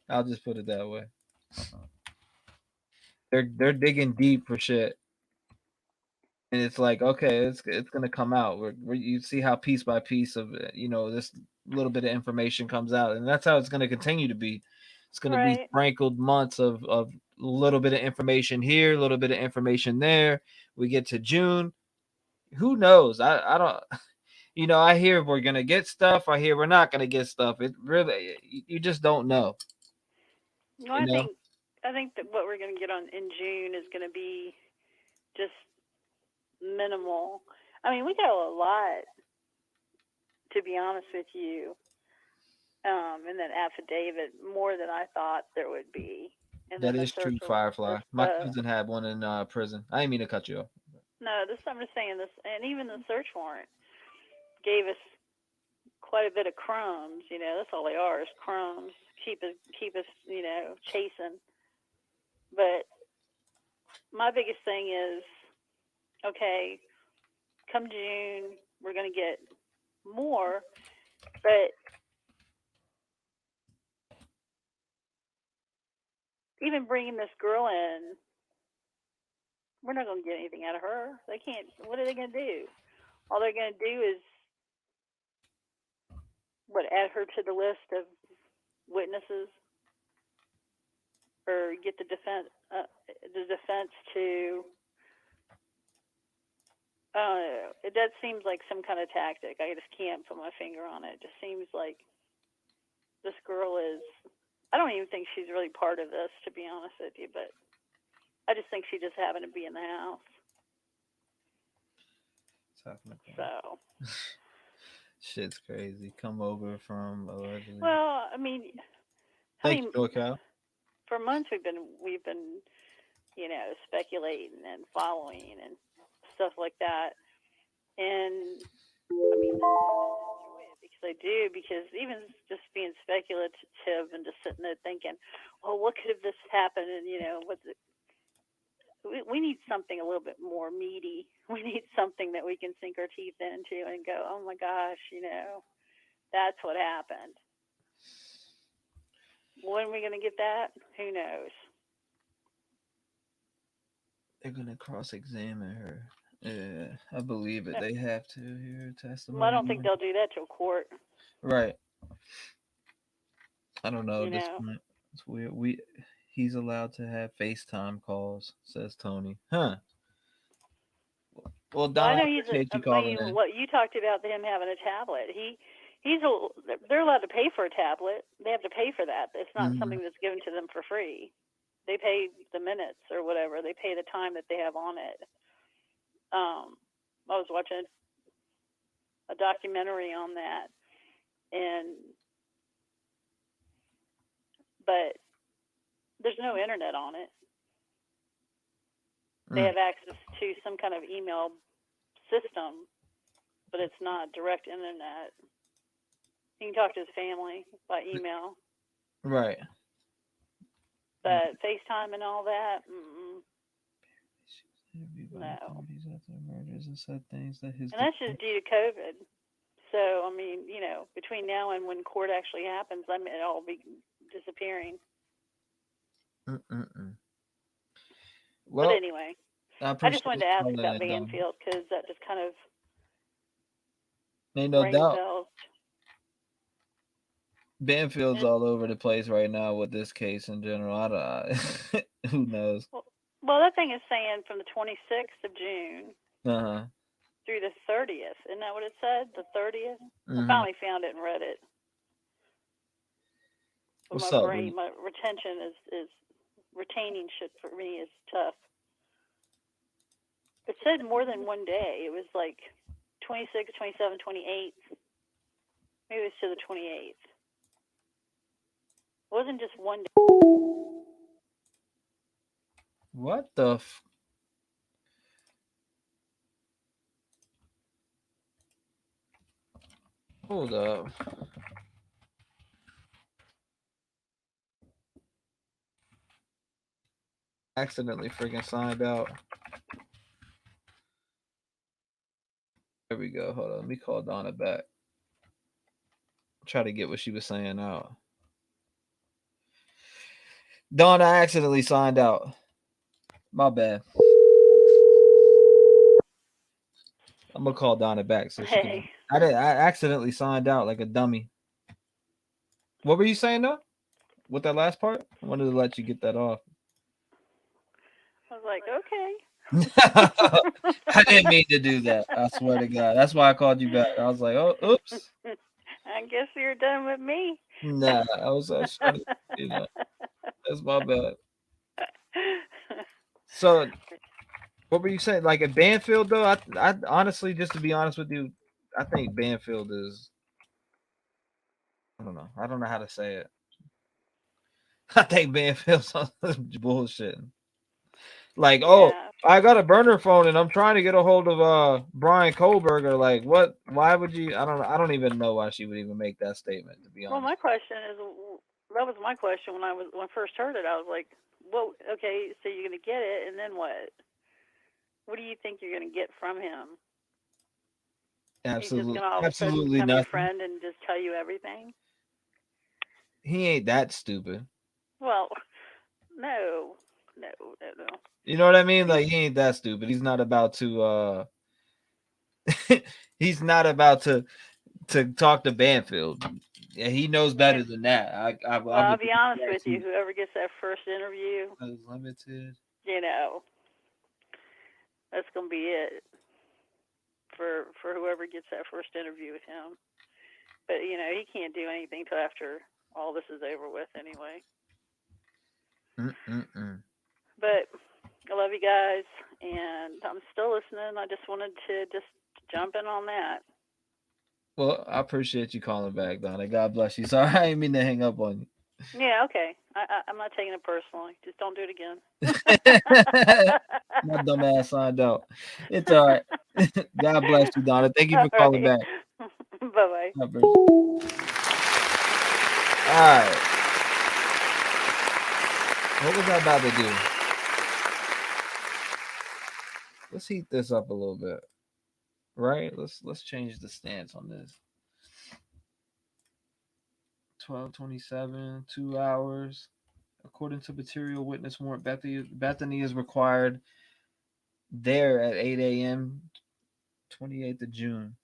I'll just put it that way. They're digging deep for shit. And it's like, okay, it's gonna come out. You see how piece by piece of this little bit of information comes out, and that's how it's gonna continue to be. It's gonna be sprinkled months of a little bit of information here, a little bit of information there. We get to June, who knows? I don't. I hear we're gonna get stuff. I hear we're not gonna get stuff. It really, you just don't know. No, I think that what we're going to get in June is going to be just minimal. I mean, we got a lot, to be honest with you, in that affidavit, more than I thought there would be. And that is true, Firefly. My cousin had one in prison. I didn't mean to cut you off. No, I'm just saying this, and even the search warrant gave us quite a bit of crumbs. That's all they are, is crumbs. Keep us, chasing. But my biggest thing is, okay, come June, we're going to get more, but even bringing this girl in, we're not going to get anything out of her. They can't. What are they going to do? All they're going to do is add her to the list of witnesses, or get the defense to. That seems like some kind of tactic. I just can't put my finger on it. It just seems like this girl is. I don't even think she's really part of this, to be honest with you, but I just think she just happened to be in the house. So. Shit's crazy. Come over from allegedly. Well, I mean, thank you, NorCal. For months we've been, speculating and following and stuff like that, and I mean, because I do, because even just being speculative and just sitting there thinking, well, what could have this happened, and what's it? We need something a little bit more meaty. We need something that we can sink our teeth into and go, oh my gosh, that's what happened. When are we going to get that? Who knows? They're going to cross-examine her. Yeah, I believe it. They have to hear testimony. Well, I don't think they'll do that till court. Right. I don't know. At this point, it's weird. He's allowed to have FaceTime calls, says Tony. Huh. Well, Don, I know what you talked about, him having a tablet. They're allowed to pay for a tablet. They have to pay for that. It's not something that's given to them for free. They pay the minutes or whatever. They pay the time that they have on it. I was watching a documentary on that, but there's no internet on it. They have access to some kind of email system, but it's not direct internet. He can talk to his family by email. Right. But FaceTime and all that, no. And that's just due to COVID. So, I mean, between now and when court actually happens, it'll all be disappearing. Well, but anyway, I just wanted to ask about Banfield because that just kind of ain't no doubt. Bells. Banfield's all over the place right now with this case in general. Who knows? Well, that thing is saying from the 26th of June through the 30th. Isn't that what it said? The 30th? I finally found it and read it. But What's my up, brain, my retention is retaining shit for me is tough. It said more than one day. It was like 26, 27, 28. Maybe it was to the 28th. It wasn't just one day. What the Hold up. Accidentally freaking signed out. There we go. Hold on. Let me call Donna back. Try to get what she was saying out. Donna, I accidentally signed out. My bad. I'm gonna call Donna back so she can. I accidentally signed out like a dummy. What were you saying though? With that last part? I wanted to let you get that off. I was like, okay. I didn't mean to do that. I swear to God. That's why I called you back. I was like, oh, oops. I guess you're done with me. Nah, I was trying to, that's my bad. So, what were you saying? Like at Banfield, though, I honestly, just to be honest with you, I think Banfield is. I don't know. I don't know how to say it. I think Banfield's bullshit. Like, oh, I got a burner phone and I'm trying to get a hold of Brian Kohlberger. Like, what? Why would you? I don't know. I don't even know why she would even make that statement. To be honest. Well, my question is, that was my question when I first heard it. I was like, well, okay, so you're gonna get it, and then what? What do you think you're gonna get from him? Absolutely, He's just gonna all of a sudden become your friend and just tell you everything? He ain't that stupid. Well, no. You know what I mean? Like he ain't that stupid. He's not about to. He's not about to talk to Banfield. Yeah, he knows better than that. I'll be honest with you. Whoever gets that first interview, limited. You know, that's gonna be it for whoever gets that first interview with him. But you know, he can't do anything till after all this is over with, anyway. But I love you guys, and I'm still listening. I just wanted to just jump in on that. Well, I appreciate you calling back, Donna. God bless you. Sorry, I didn't mean to hang up on you. Yeah, okay. I'm not taking it personally. Just don't do it again. My dumb ass signed out. It's all right. God bless you, Donna. Thank you for calling back. Bye-bye. All right. What was I about to do? Let's heat this up a little bit. Right? Let's change the stance on this. 12:27, 2 hours. According to material witness warrant, Bethany is required there at 8 a.m. 28th of June.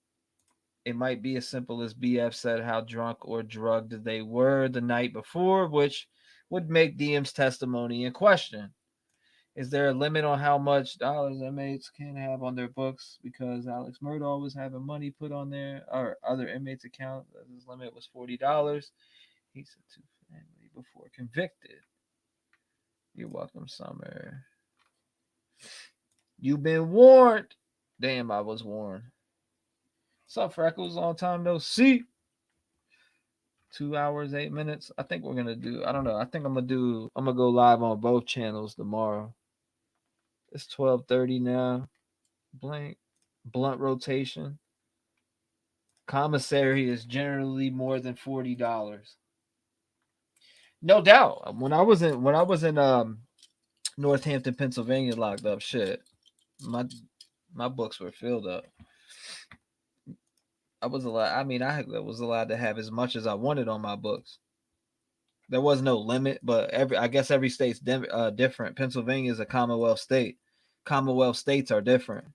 It might be as simple as BF said how drunk or drugged they were the night before, which would make DM's testimony in question. Is there a limit on how much dollars inmates can have on their books? Because Alex Murdaugh was having money put on there, or other inmates' account. His limit was $40. He said to family before convicted. You're welcome, Summer. You've been warned. Damn, I was warned. What's up, Freckles? Long time no see. 2 hours, 8 minutes. I think we're gonna do. I don't know. I think I'm gonna go live on both channels tomorrow. It's 12:30 now. Blunt rotation. Commissary is generally more than $40. No doubt. When I was in Northampton, Pennsylvania, locked up, shit, my books were filled up. I was allowed. I mean, I was allowed to have as much as I wanted on my books. There was no limit, but I guess every state's different. Pennsylvania is a Commonwealth state. Commonwealth states are different.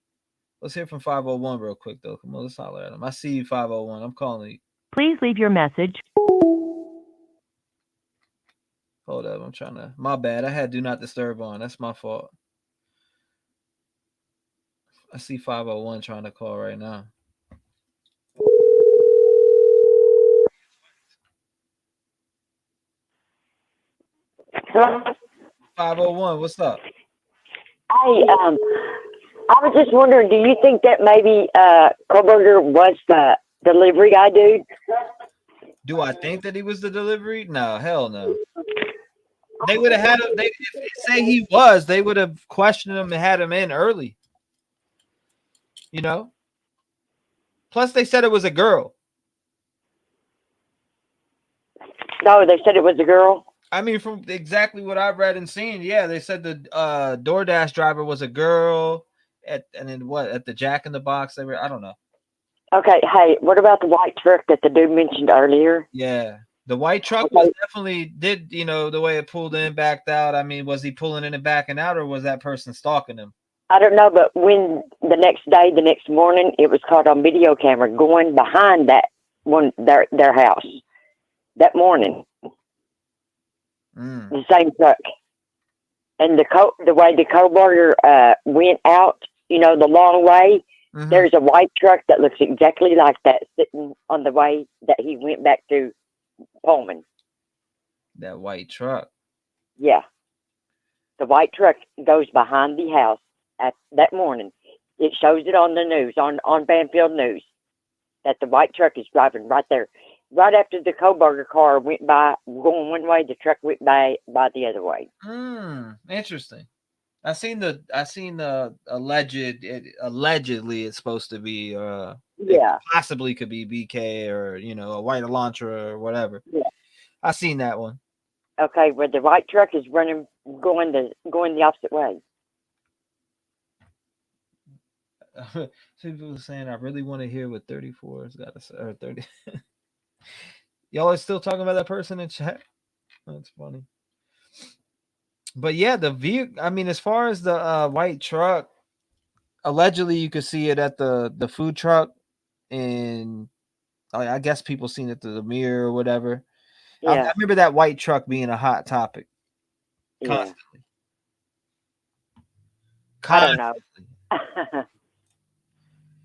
Let's hear from 501 real quick, though. Come on, let's holler at him. I see you, 501. I'm calling you. Please leave your message. Hold up. I'm trying to. My bad. I had Do Not Disturb on. That's my fault. I see 501 trying to call right now. Hello? 501, what's up? I I was just wondering, do you think that maybe Koberger was the delivery guy, dude? Do I think that he was the delivery? No, hell no. They would have had him. If they say he was, they would have questioned him and had him in early. You know. Plus, they said it was a girl. No, they said it was a girl. I mean, from exactly what I've read and seen, yeah, they said the DoorDash driver was a girl. At the Jack in the Box? They were. I don't know. Okay, hey, what about the white truck that the dude mentioned earlier? Yeah, the white truck was definitely the way it pulled in, backed out. I mean, was he pulling in and backing out, or was that person stalking him? I don't know, but when the next morning, it was caught on video camera going behind that one their house that morning. The same truck, and the way the Koberger went out, the long way. Mm-hmm. There's a white truck that looks exactly like that sitting on the way that he went back to Pullman. That white truck. Yeah. The white truck goes behind the house at that morning. It shows it on the news, on Banfield News, that the white truck is driving right there. Right after the Koberger car went by, going one way, the truck went by the other way. Interesting. I seen the allegedly it's supposed to be it possibly could be BK or a white Elantra or whatever. Yeah. I seen that one. Okay, where the white truck is going the opposite way. People were saying I really want to hear what 34 has got to say, or 30. Y'all are still talking about that person in chat? That's funny. But yeah, the vehicle. I mean, as far as the white truck, allegedly you could see it at the food truck, and I guess people seen it through the mirror or whatever. Yeah. I remember that white truck being a hot topic. Constantly. I don't know.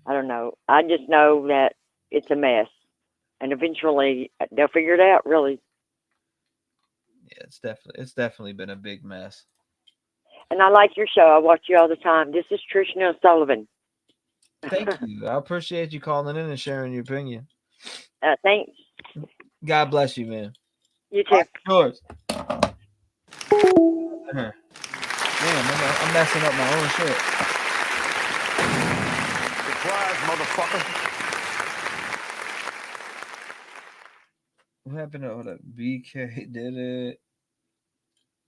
I don't know. I just know that it's a mess, and eventually they'll figure it out. Really. Yeah, it's definitely been a big mess. And I like your show. I watch you all the time. This is Trish Neal Sullivan. Thank you. I appreciate you calling in and sharing your opinion. Thanks. God bless you, man. You too. Yours. Man, I'm messing up my own shit. Surprise, motherfucker. What happened to BK did it?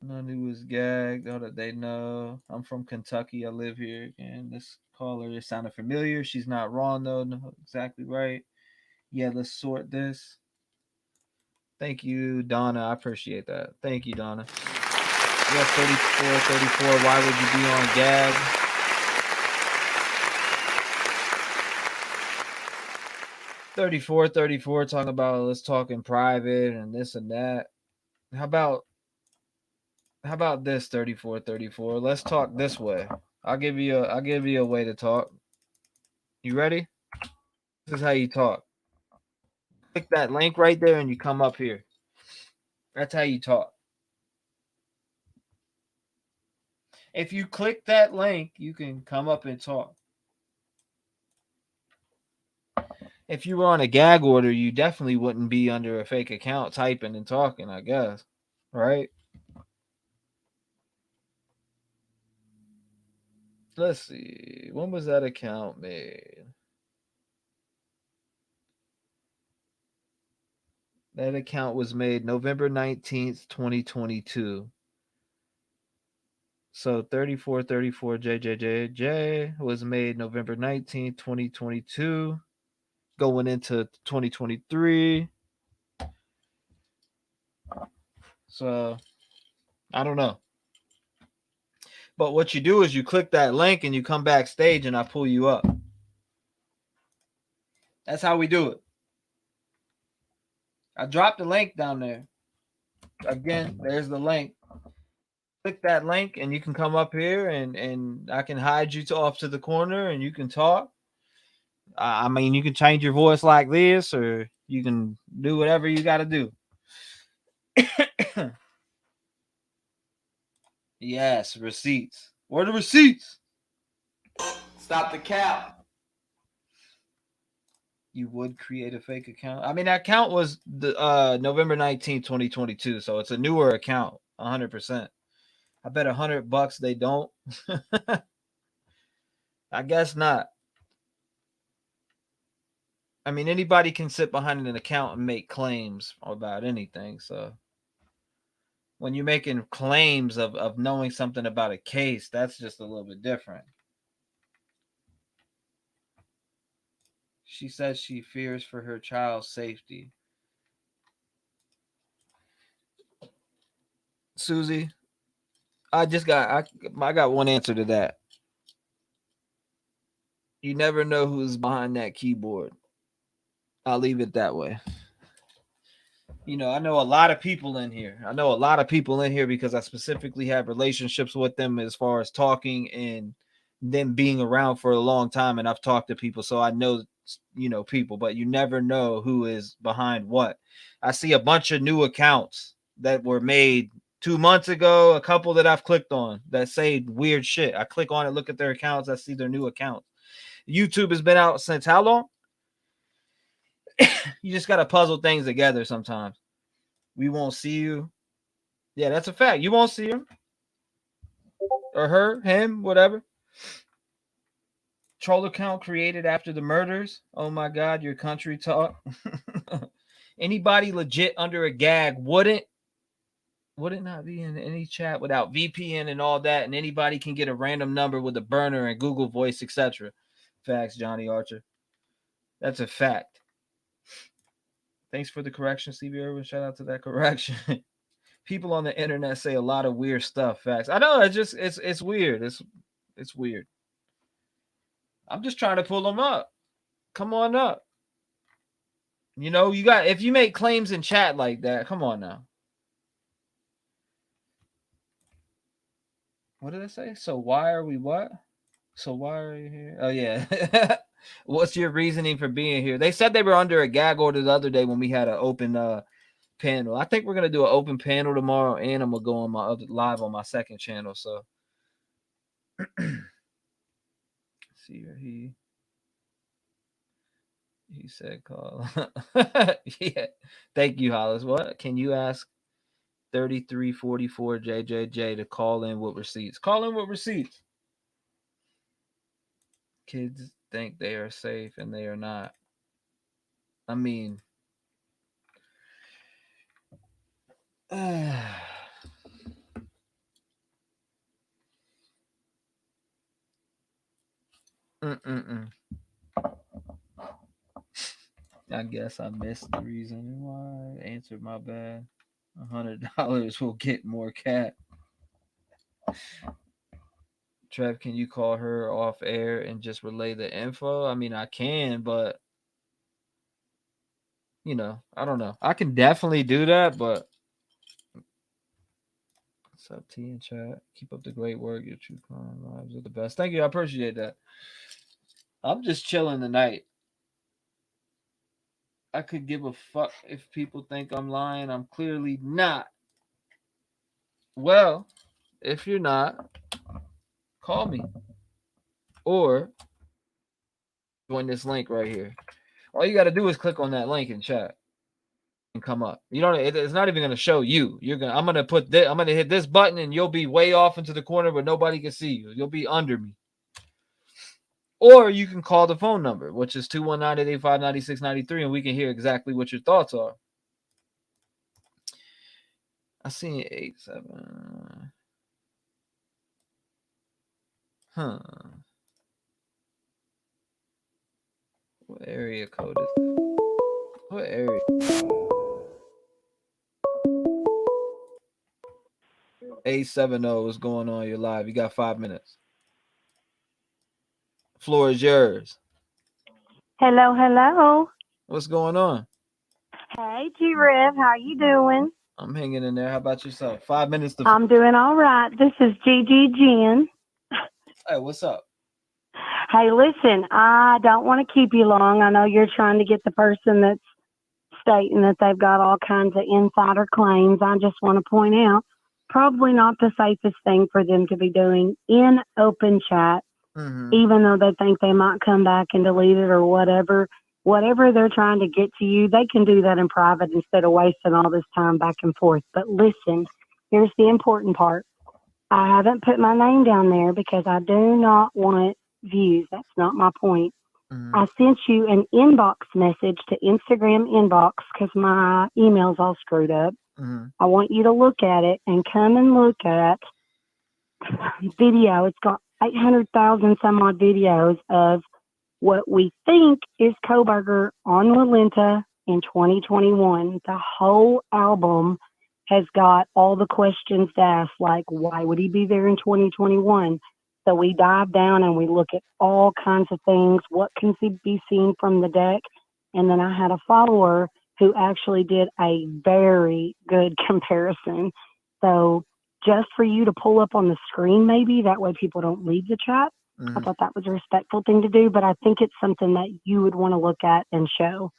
None who was gagged. They know. I'm from Kentucky. I live here. And this caller sounded familiar. She's not wrong though. No, exactly right. Yeah, let's sort this. Thank you, Donna. I appreciate that. Thank you, Donna. Yes, 34. Why would you be on gag? $34 talking about let's talk in private and this and that. How about this 34? Let's talk this way. I'll give you a way to talk. You ready? This is how you talk. Click that link right there and you come up here. That's how you talk. If you click that link, you can come up and talk. If you were on a gag order, you definitely wouldn't be under a fake account typing and talking, I guess. Right? Let's see. When was that account made? That account was made November 19th, 2022. So 34 JJJJ was made November 19th, 2022. Going into 2023. So I don't know. But what you do is you click that link and you come backstage and I pull you up. That's how we do it. I dropped the link down there. Again, there's the link. Click that link and you can come up here and I can hide you off to the corner and you can talk. I mean, you can change your voice like this or you can do whatever you got to do. Yes, receipts. Where are the receipts? Stop the cap. You would create a fake account. I mean, that account was the November 19th, 2022. So it's a newer account, 100%. I bet $100 they don't. I guess not. I mean, anybody can sit behind an account and make claims about anything. So when you're making claims of knowing something about a case, that's just a little bit different. She says she fears for her child's safety. Susie, I got one answer to that. You never know who's behind that keyboard. I'll leave it that way. You know, I know a lot of people in here. Because I specifically have relationships with them as far as talking and them being around for a long time. And I've talked to people, so I know, people, but you never know who is behind what. I see a bunch of new accounts that were made 2 months ago, a couple that I've clicked on that say weird shit. I click on it, look at their accounts, I see their new accounts. YouTube has been out since how long? You just got to puzzle things together sometimes. We won't see you. Yeah, that's a fact. You won't see him or her, him, whatever. Troll account created after the murders. Oh my God, your country talk. Anybody legit under a gag would it not be in any chat without VPN and all that, and anybody can get a random number with a burner and Google Voice, etc. Facts, Johnny Archer. That's a fact. Thanks for the correction, CB Irwin. Shout out to that correction. People on the internet say a lot of weird stuff. Facts. I know. It's weird. It's weird. I'm just trying to pull them up. Come on up. If you make claims in chat like that, come on now. What did I say? So why are we what? So why are you here? Oh yeah. What's your reasoning for being here? They said they were under a gag order the other day when we had an open panel. I think we're gonna do an open panel tomorrow, and I'm gonna go on my other live on my second channel. So see here he said call. Yeah. Thank you, Hollis. What can you ask 3344 JJJ to call in with receipts? Call in with receipts. Kids think they are safe and they are not. I mean, I guess I missed the reason why. I answered my bad. $100 will get more cat. Trev, can you call her off air and just relay the info? I mean, I can, but I don't know. I can definitely do that, but what's up, T in chat? Keep up the great work. Your true crime lives are the best. Thank you. I appreciate that. I'm just chilling tonight. I could give a fuck if people think I'm lying. I'm clearly not. Well, if you're not, call me. Or join this link right here. All you got to do is click on that link in chat and come up. It's not even going to show you. I'm going to hit this button and you'll be way off into the corner where nobody can see you. You'll be under me. Or you can call the phone number, which is 219-885-9693, and we can hear exactly what your thoughts are. I seen 87. Huh. What area code is that? What area? 870 is going on. You're live. You got 5 minutes. Floor is yours. Hello, hello. What's going on? Hey, T-REV. How you doing? I'm hanging in there. How about yourself? 5 minutes to... I'm doing all right. This is Gigi Jen. Hey, what's up? Hey, listen, I don't want to keep you long. I know you're trying to get the person that's stating that they've got all kinds of insider claims. I just want to point out, probably not the safest thing for them to be doing in open chat even though they think they might come back and delete it or whatever. Whatever they're trying to get to you, they can do that in private instead of wasting all this time back and forth. But listen, here's the important part. I haven't put my name down there because I do not want views. That's not my point. I sent you an inbox message to Instagram inbox because my email's all screwed up. I want you to look at it and come and look at video. It's got 800,000 some odd videos of what we think is Koberger on Walenta in 2021. The whole album has got all the questions asked, like, why would he be there in 2021? So we dive down and we look at all kinds of things. What can be seen from the deck? And then I had a follower who actually did a very good comparison. So just for you to pull up on the screen, maybe that way people don't leave the chat. I thought that was a respectful thing to do, but I think it's something that you would want to look at and show.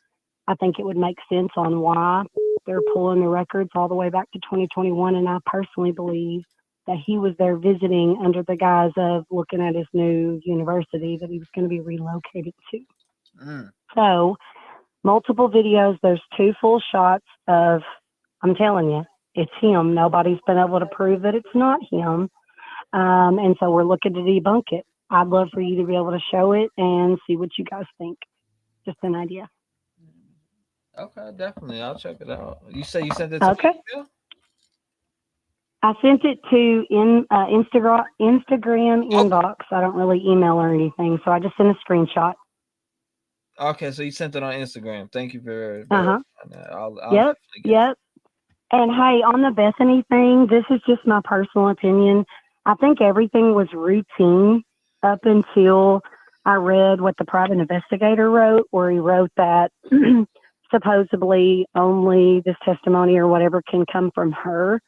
I think it would make sense on why they're pulling the records all the way back to 2021. And I personally believe that he was there visiting under the guise of looking at his new university that he was going to be relocated to. So multiple videos. There's 2 full shots of, I'm telling you, it's him. Nobody's been able to prove that it's not him. And so we're looking to debunk it. I'd love for you to be able to show it and see what you guys think. Just an idea. Okay, definitely. I'll check it out. You say you sent it to Okay. me? I sent it to Instagram inbox. I don't really email or anything, so I just sent a screenshot. Okay, so you sent it on Instagram. Thank you for I'll Yep. And hey, on the Bethany thing, this is just my personal opinion. I think everything was routine up until I read what the private investigator wrote, where he wrote that supposedly only this testimony or whatever can come from her.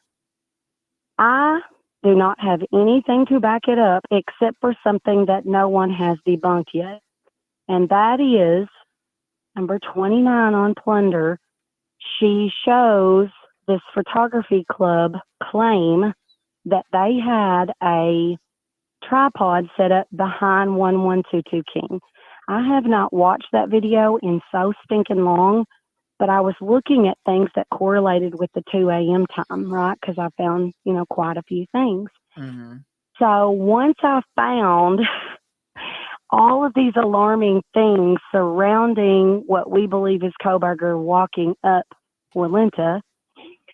I do not have anything to back it up except for something that no one has debunked yet. And that is number 29 on Plunder. She shows this photography club claim that they had a tripod set up behind 1122 King. I have not watched that video in so stinking long, but I was looking at things that correlated with the 2 a.m. time, right? Because I found, quite a few things. So once I found all of these alarming things surrounding what we believe is Koberger walking up Walenta,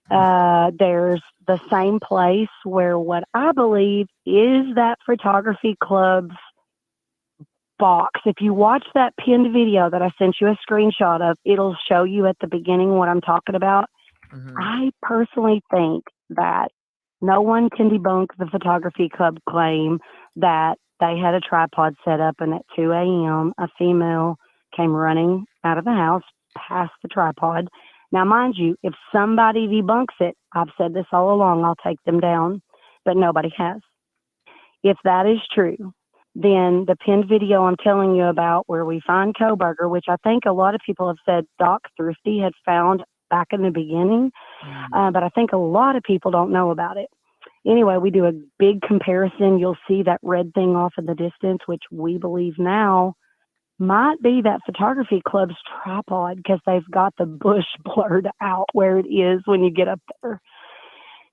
there's the same place where what I believe is that photography club's box. If you watch that pinned video that I sent you a screenshot of, it'll show you at the beginning what I'm talking about. I personally think that no one can debunk the photography club claim that they had a tripod set up and at 2 a.m. a female came running out of the house past the tripod. Now, mind you, if somebody debunks it, I've said this all along, I'll take them down, but nobody has. If that is true, then the pinned video I'm telling you about where we find Koberger, which I think a lot of people have said Doc Thrifty had found back in the beginning, but I think a lot of people don't know about it. Anyway, we do a big comparison. You'll see that red thing off in the distance, which we believe now might be that photography club's tripod because they've got the bush blurred out where it is when you get up there.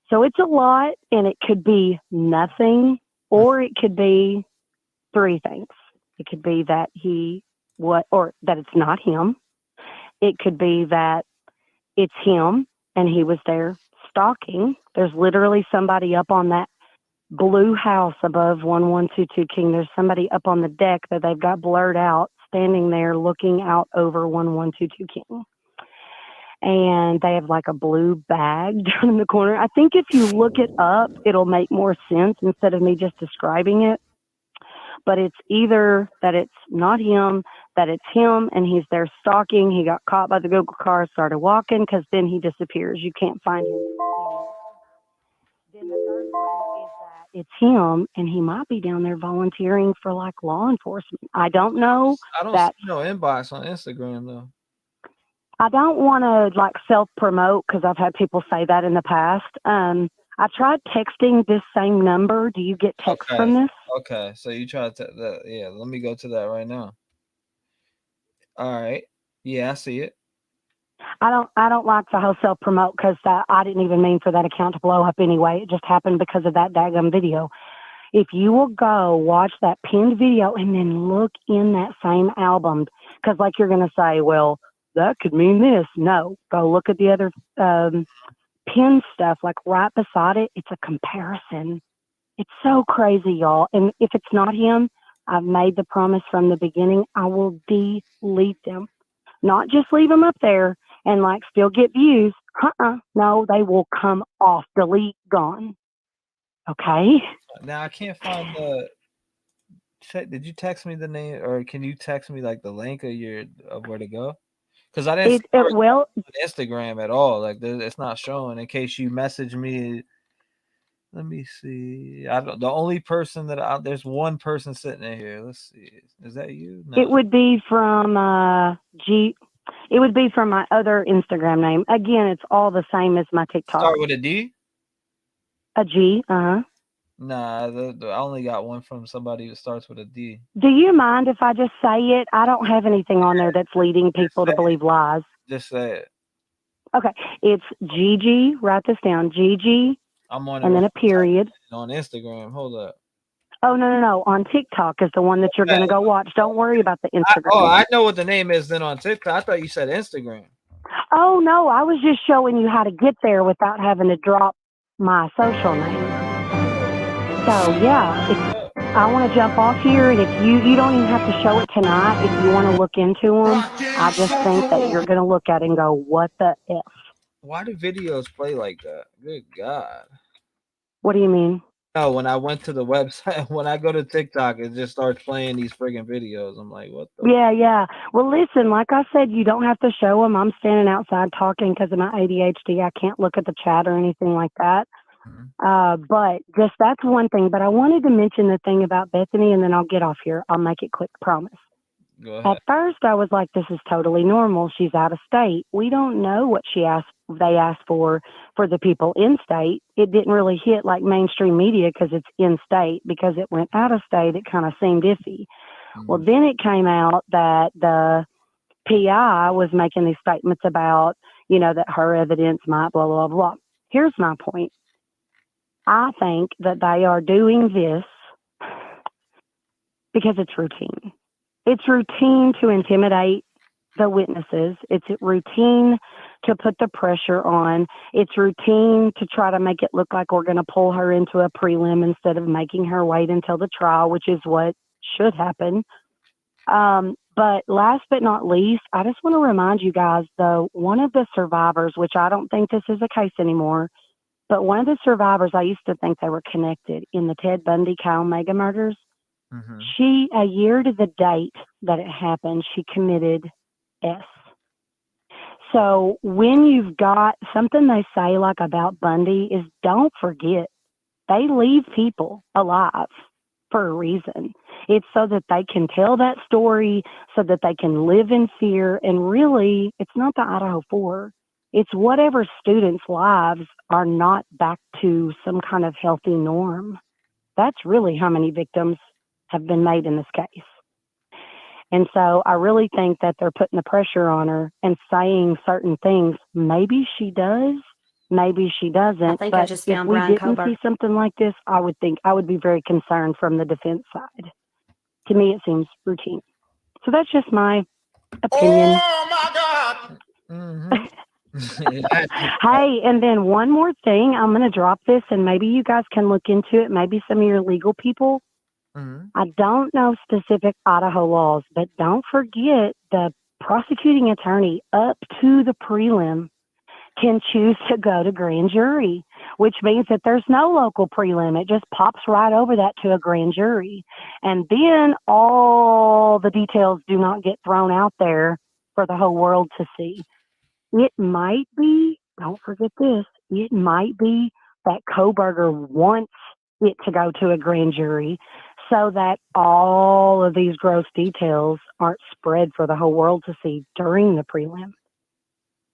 So it's a lot, and it could be nothing, or it could be 3 things. It could be that or that it's not him. It could be that it's him and he was there stalking. There's literally somebody up on that blue house above 1122 King. There's somebody up on the deck that they've got blurred out, standing there looking out over 1122 King. And they have like a blue bag down in the corner. I think if you look it up, it'll make more sense instead of me just describing it. But it's either that it's not him, that it's him, and he's there stalking. He got caught by the Google car, started walking, because then he disappears. You can't find him. Then the third one is that it's him, and he might be down there volunteering for like law enforcement. I don't know. I don't see no inbox on Instagram though. I don't want to like self-promote because I've had people say that in the past. I tried texting this same number. Do you get text from this? Okay, so you tried to that. Yeah, let me go to that right now. All right. Yeah, I see it. I don't like the whole self promote because I didn't even mean for that account to blow up anyway. It just happened because of that daggum video. If you will go watch that pinned video and then look in that same album, because like you're going to say, well, that could mean this. No, go look at the other pinned stuff, like right beside it. It's a comparison. It's so crazy, y'all. And if it's not him, I've made the promise from the beginning, I will delete them. Not just leave them up there and like still get views. No, they will come off, delete, gone. Okay. Now I can't find the. Did you text me the name, or can you text me like the link of where to go? Because I didn't see it well on Instagram at all. Like it's not showing. In case you message me, let me see. I don't. The only person there's one person sitting in here. Let's see. Is that you? No. It would be from It would be from my other Instagram name. Again, it's all the same as my TikTok. Start with a D. A G. Nah, I only got one from somebody who starts with a D. Do you mind if I just say it? I don't have anything on there that's leading people to believe lies. Just say it. Okay, it's Gigi. Write this down. Gigi. I'm on it. And then a period. On Instagram. Hold up. Oh, no. On TikTok is the one that you're going to go watch. Don't worry about the Instagram. I know what the name is then on TikTok. I thought you said Instagram. Oh, no. I was just showing you how to get there without having to drop my social name. So, yeah, I want to jump off here. And if you don't even have to show it tonight. If you want to look into them, I just think that you're going to look at it and go, what the F? Why do videos play like that? Good God. What do you mean? No, when I went to the website, when I go to TikTok, it just starts playing these friggin' videos. I'm like, what the? Yeah. Well, listen, like I said, you don't have to show them. I'm standing outside talking because of my ADHD. I can't look at the chat or anything like that. But just that's one thing. But I wanted to mention the thing about Bethany, and then I'll get off here. I'll make it quick, promise. Go ahead. At first, I was like, this is totally normal. She's out of state. We don't know what they asked for the people in state. It didn't really hit like mainstream media because it's in state. Because it went out of state, it kind of seemed iffy. Well, then it came out that the PI was making these statements about, that her evidence might blah, blah, blah. Here's my point. I think that they are doing this because it's routine. It's routine to intimidate the witnesses. It's routine to put the pressure on. It's routine to try to make it look like we're going to pull her into a prelim instead of making her wait until the trial, which is what should happen. But last but not least, I just want to remind you guys, though, one of the survivors, which I don't think this is a case anymore, but one of the survivors, I used to think they were connected in the Ted Bundy, Kyle Mega murders. She, a year to the date that it happened, she committed S. So when you've got something they say like about Bundy is don't forget, they leave people alive for a reason. It's so that they can tell that story, so that they can live in fear. And really, it's not the Idaho 4. It's whatever students' lives are not back to some kind of healthy norm. That's really how many victims have been made in this case. And so I really think that they're putting the pressure on her and saying certain things. Maybe she does, maybe she doesn't. I think but I just found if we Brian didn't Kober. see something like this, I would be very concerned from the defense side. To me, it seems routine. So that's just my opinion. Oh my God. Hey, and then one more thing. I'm going to drop this, and maybe you guys can look into it. Maybe some of your legal people. I don't know specific Idaho laws, but don't forget the prosecuting attorney up to the prelim can choose to go to grand jury, which means that there's no local prelim. It just pops right over that to a grand jury. And then all the details do not get thrown out there for the whole world to see. It might be, don't forget this, it might be that Koberger wants it to go to a grand jury so that all of these gross details aren't spread for the whole world to see during the prelim.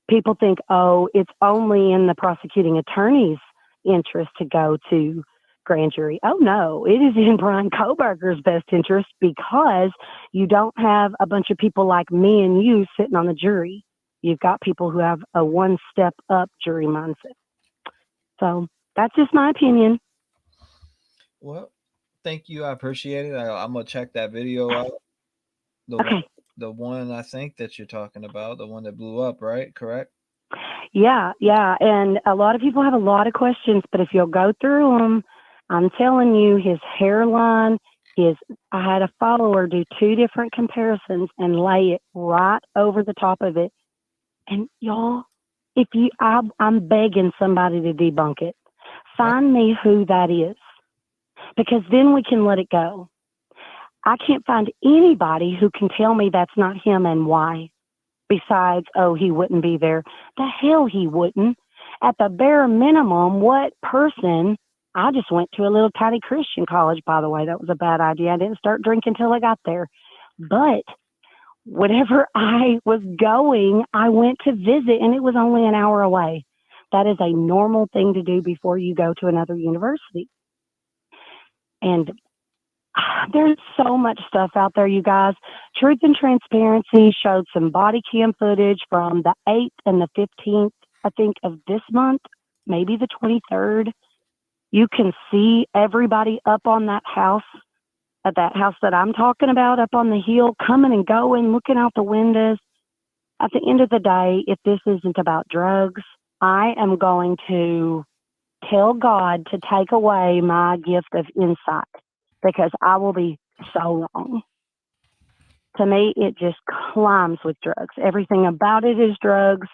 People think, oh, it's only in the prosecuting attorney's interest to go to grand jury. Oh no, it is in Brian Koberger's best interest because you don't have a bunch of people like me and you sitting on the jury. You've got people who have a one step up jury mindset. So that's just my opinion. Well, thank you. I appreciate it. I'm gonna check that video out. The one I think that you're talking about, the one that blew up, right? Correct? Yeah. And a lot of people have a lot of questions, but if you'll go through them, I'm telling you, his hairline, I had a follower do 2 different comparisons and lay it right over the top of it. And y'all, I'm begging somebody to debunk it. Find me who that is, because then we can let it go. I can't find anybody who can tell me that's not him and why. Besides, oh, he wouldn't be there. The hell he wouldn't. At the bare minimum, what person? I just went to a little tiny Christian college, by the way. That was a bad idea. I didn't start drinking till I got there. But whenever I was going, I went to visit, and it was only an hour away. That is a normal thing to do before you go to another university. And there's so much stuff out there, you guys. Truth and Transparency showed some body cam footage from the 8th and the 15th, I think, of this month, maybe the 23rd. You can see everybody up on that house, at that house that I'm talking about, up on the hill, coming and going, looking out the windows. At the end of the day, if this isn't about drugs, I am going to tell God to take away my gift of insight, because I will be so wrong. To me, it just climbs with drugs. Everything about it is drugs,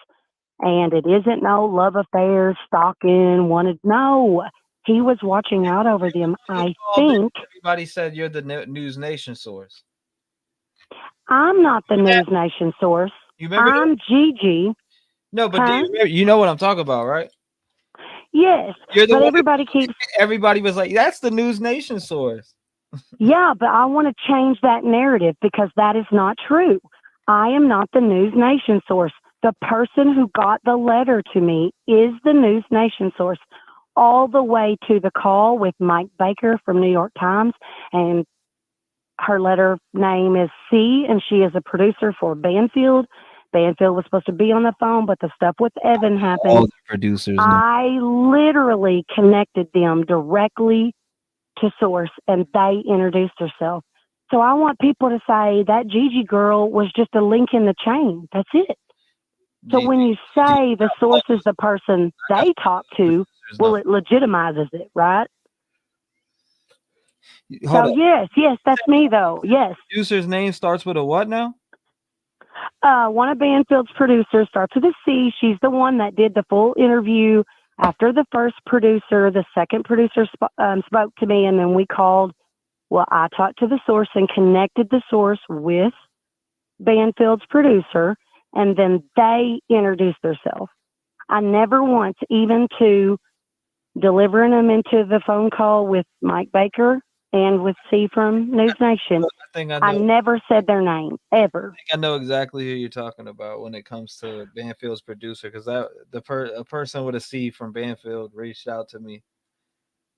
and it isn't no love affair, stalking, no. He was watching out over them. I think Everybody said you're the News Nation source. I'm not the News Nation source. I'm Gigi. No, but do you remember, you know what I'm talking about, right? Yes, but everybody was like, that's the News Nation source. Yeah, but I want to change that narrative, because that is not true. I am not the News Nation source. The person who got the letter to me is the News Nation source, all the way to the call with Mike Baker from New York Times. And her letter name is C, and she is a producer for Banfield. Banfield was supposed to be on the phone, but the stuff with Evan happened. All the producers. I literally connected them directly to source, and they introduced herself. So I want people to say that Gigi girl was just a link in the chain. That's it. So when you say the source is the person they talk to, well, it legitimizes it, right? So yes, that's me though. Yes. Producer's name starts with a what now? One of Banfield's producers starts with a C. She's the one that did the full interview after the first producer. The second producer spoke to me, and then we called. Well, I talked to the source and connected the source with Banfield's producer, and then they introduced themselves. I never once, even to delivering them into the phone call with Mike Baker and with C from News Nation, I never said their name, ever. I think I know exactly who you're talking about when it comes to Banfield's producer, because a person with a C from Banfield reached out to me.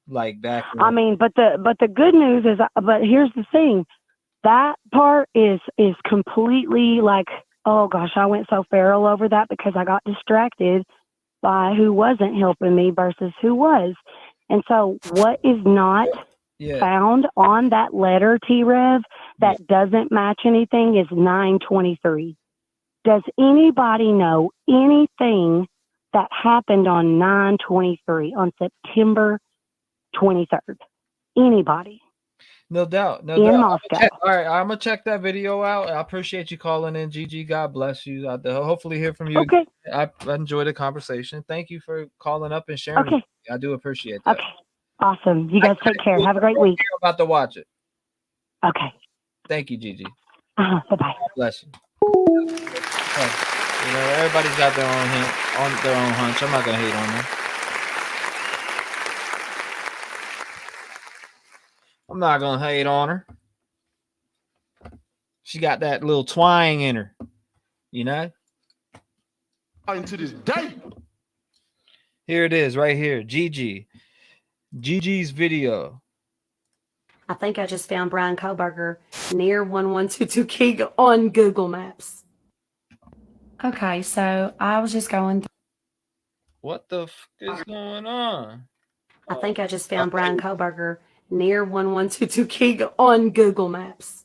Like back. I mean, but the good news is, but here's the thing, that part is completely like, oh gosh, I went so feral over that because I got distracted by who wasn't helping me versus who was. And so what is not found on that letter, T-REV, that doesn't match anything is 9/23. Does anybody know anything that happened on 9/23, on September 23rd? Anybody? No doubt. No in doubt. Moscow. All right, I'm gonna check that video out. I appreciate you calling in, Gigi. God bless you. I'll hopefully hear from you. Okay. I enjoyed the conversation. Thank you for calling up and sharing. Okay. I do appreciate that. Okay. Awesome. You guys take care. Have a great week. I'm about to watch it. Okay. Thank you, Gigi. Bye-bye. Bless you. You know, everybody's got their own hunch. I'm not gonna hate on them. I'm not gonna hate on her. She got that little twang in her, you know. Into this day. Here it is, right here. Gigi. Gigi's video. I think I just found Brian Koberger near 1122 King on Google Maps. Okay, so I was just going. What the f is going on? I think I just found Brian Koberger near 1122 King on Google Maps.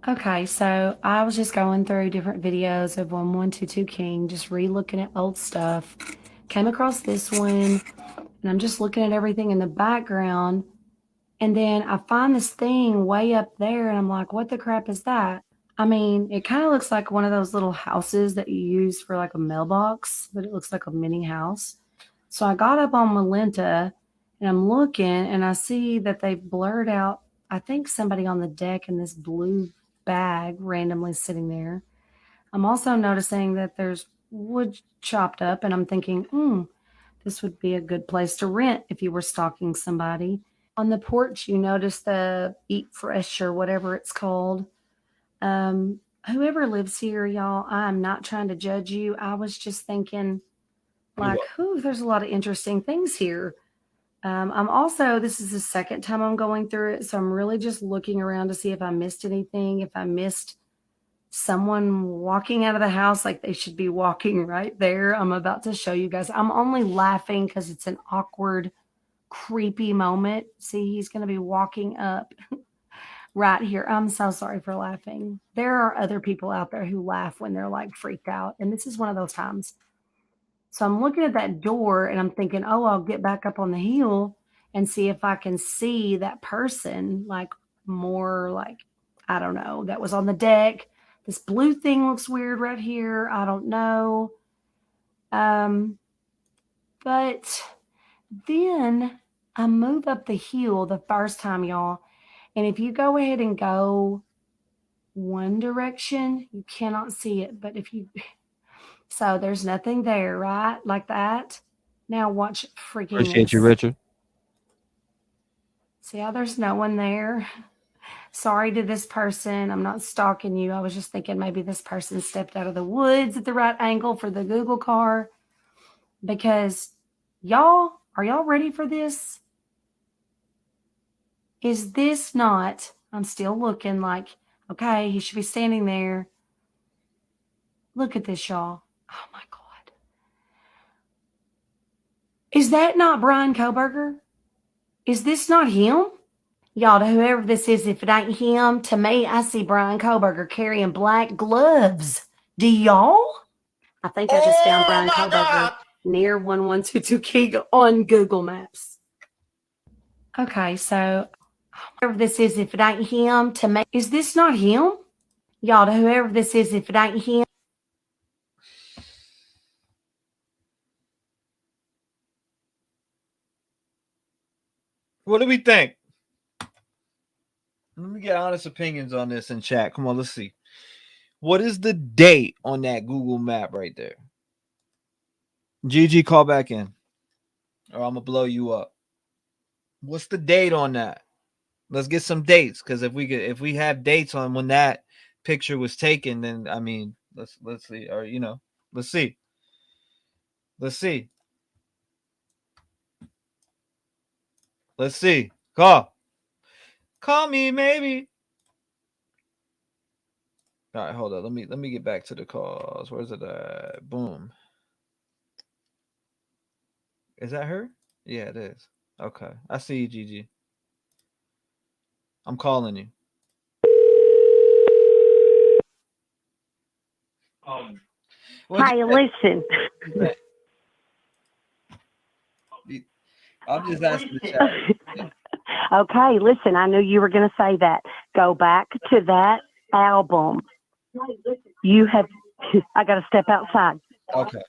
Okay, so I was just going through different videos of 1122 King, just re-looking at old stuff. Came across this one, and I'm just looking at everything in the background. And then I find this thing way up there, and I'm like, what the crap is that? I mean, it kind of looks like one of those little houses that you use for like a mailbox, but it looks like a mini house. So I got up on Malenta, and I'm looking, and I see that they've blurred out, I think, somebody on the deck in this blue bag randomly sitting there. I'm also noticing that there's wood chopped up, and I'm thinking, this would be a good place to rent if you were stalking somebody. On the porch, you notice the Eat Fresh or whatever it's called. Whoever lives here, y'all, I'm not trying to judge you. I was just thinking, like, there's a lot of interesting things here. I'm also, this is the second time I'm going through it, so I'm really just looking around to see if I missed anything, if I missed someone walking out of the house like they should be walking right there. I'm about to show you guys. I'm only laughing because it's an awkward, creepy moment. See, he's going to be walking up right here. I'm so sorry for laughing. There are other people out there who laugh when they're like freaked out, and this is one of those times. So I'm looking at that door and I'm thinking, I'll get back up on the hill and see if I can see that person, like more like, I don't know, that was on the deck. This blue thing looks weird right here. I don't know. But then I move up the hill the first time, y'all. And if you go ahead and go one direction, you cannot see it. But if you, so there's nothing there, right? Like that. Now watch freaking Appreciate this. you, Richard. See how there's no one there? Sorry to this person. I'm not stalking you. I was just thinking maybe this person stepped out of the woods at the right angle for the Google car. Because y'all, are y'all ready for this? Is this not, I'm still looking like, okay, he should be standing there. Look at this, y'all. Oh my God. Is that not Brian Koberger? Is this not him? Y'all, to whoever this is, if it ain't him, to me, I see Brian Koberger carrying black gloves. Do y'all? I think I just found Brian Koberger near 1122 King on Google Maps. Okay, so whoever this is, if it ain't him, to me, is this not him? Y'all, to whoever this is, if it ain't him. What do we think? Let me get honest opinions on this in chat. Come on, let's see. What is the date on that Google map right there? GG, call back in, or I'm gonna blow you up. What's the date on that? Let's get some dates, because if we have dates on when that picture was taken, then I mean, let's see, or let's see. Let's see. Let's see. Call me, maybe. All right, hold on. Let me get back to the calls. Where's it at? Boom. Is that her? Yeah, it is. Okay. I see you, Gigi. I'm calling you. Hey, listen. I'm just asking the chat. Okay, listen, I knew you were going to say that. Go back to that album. You have, I got to step outside. Okay.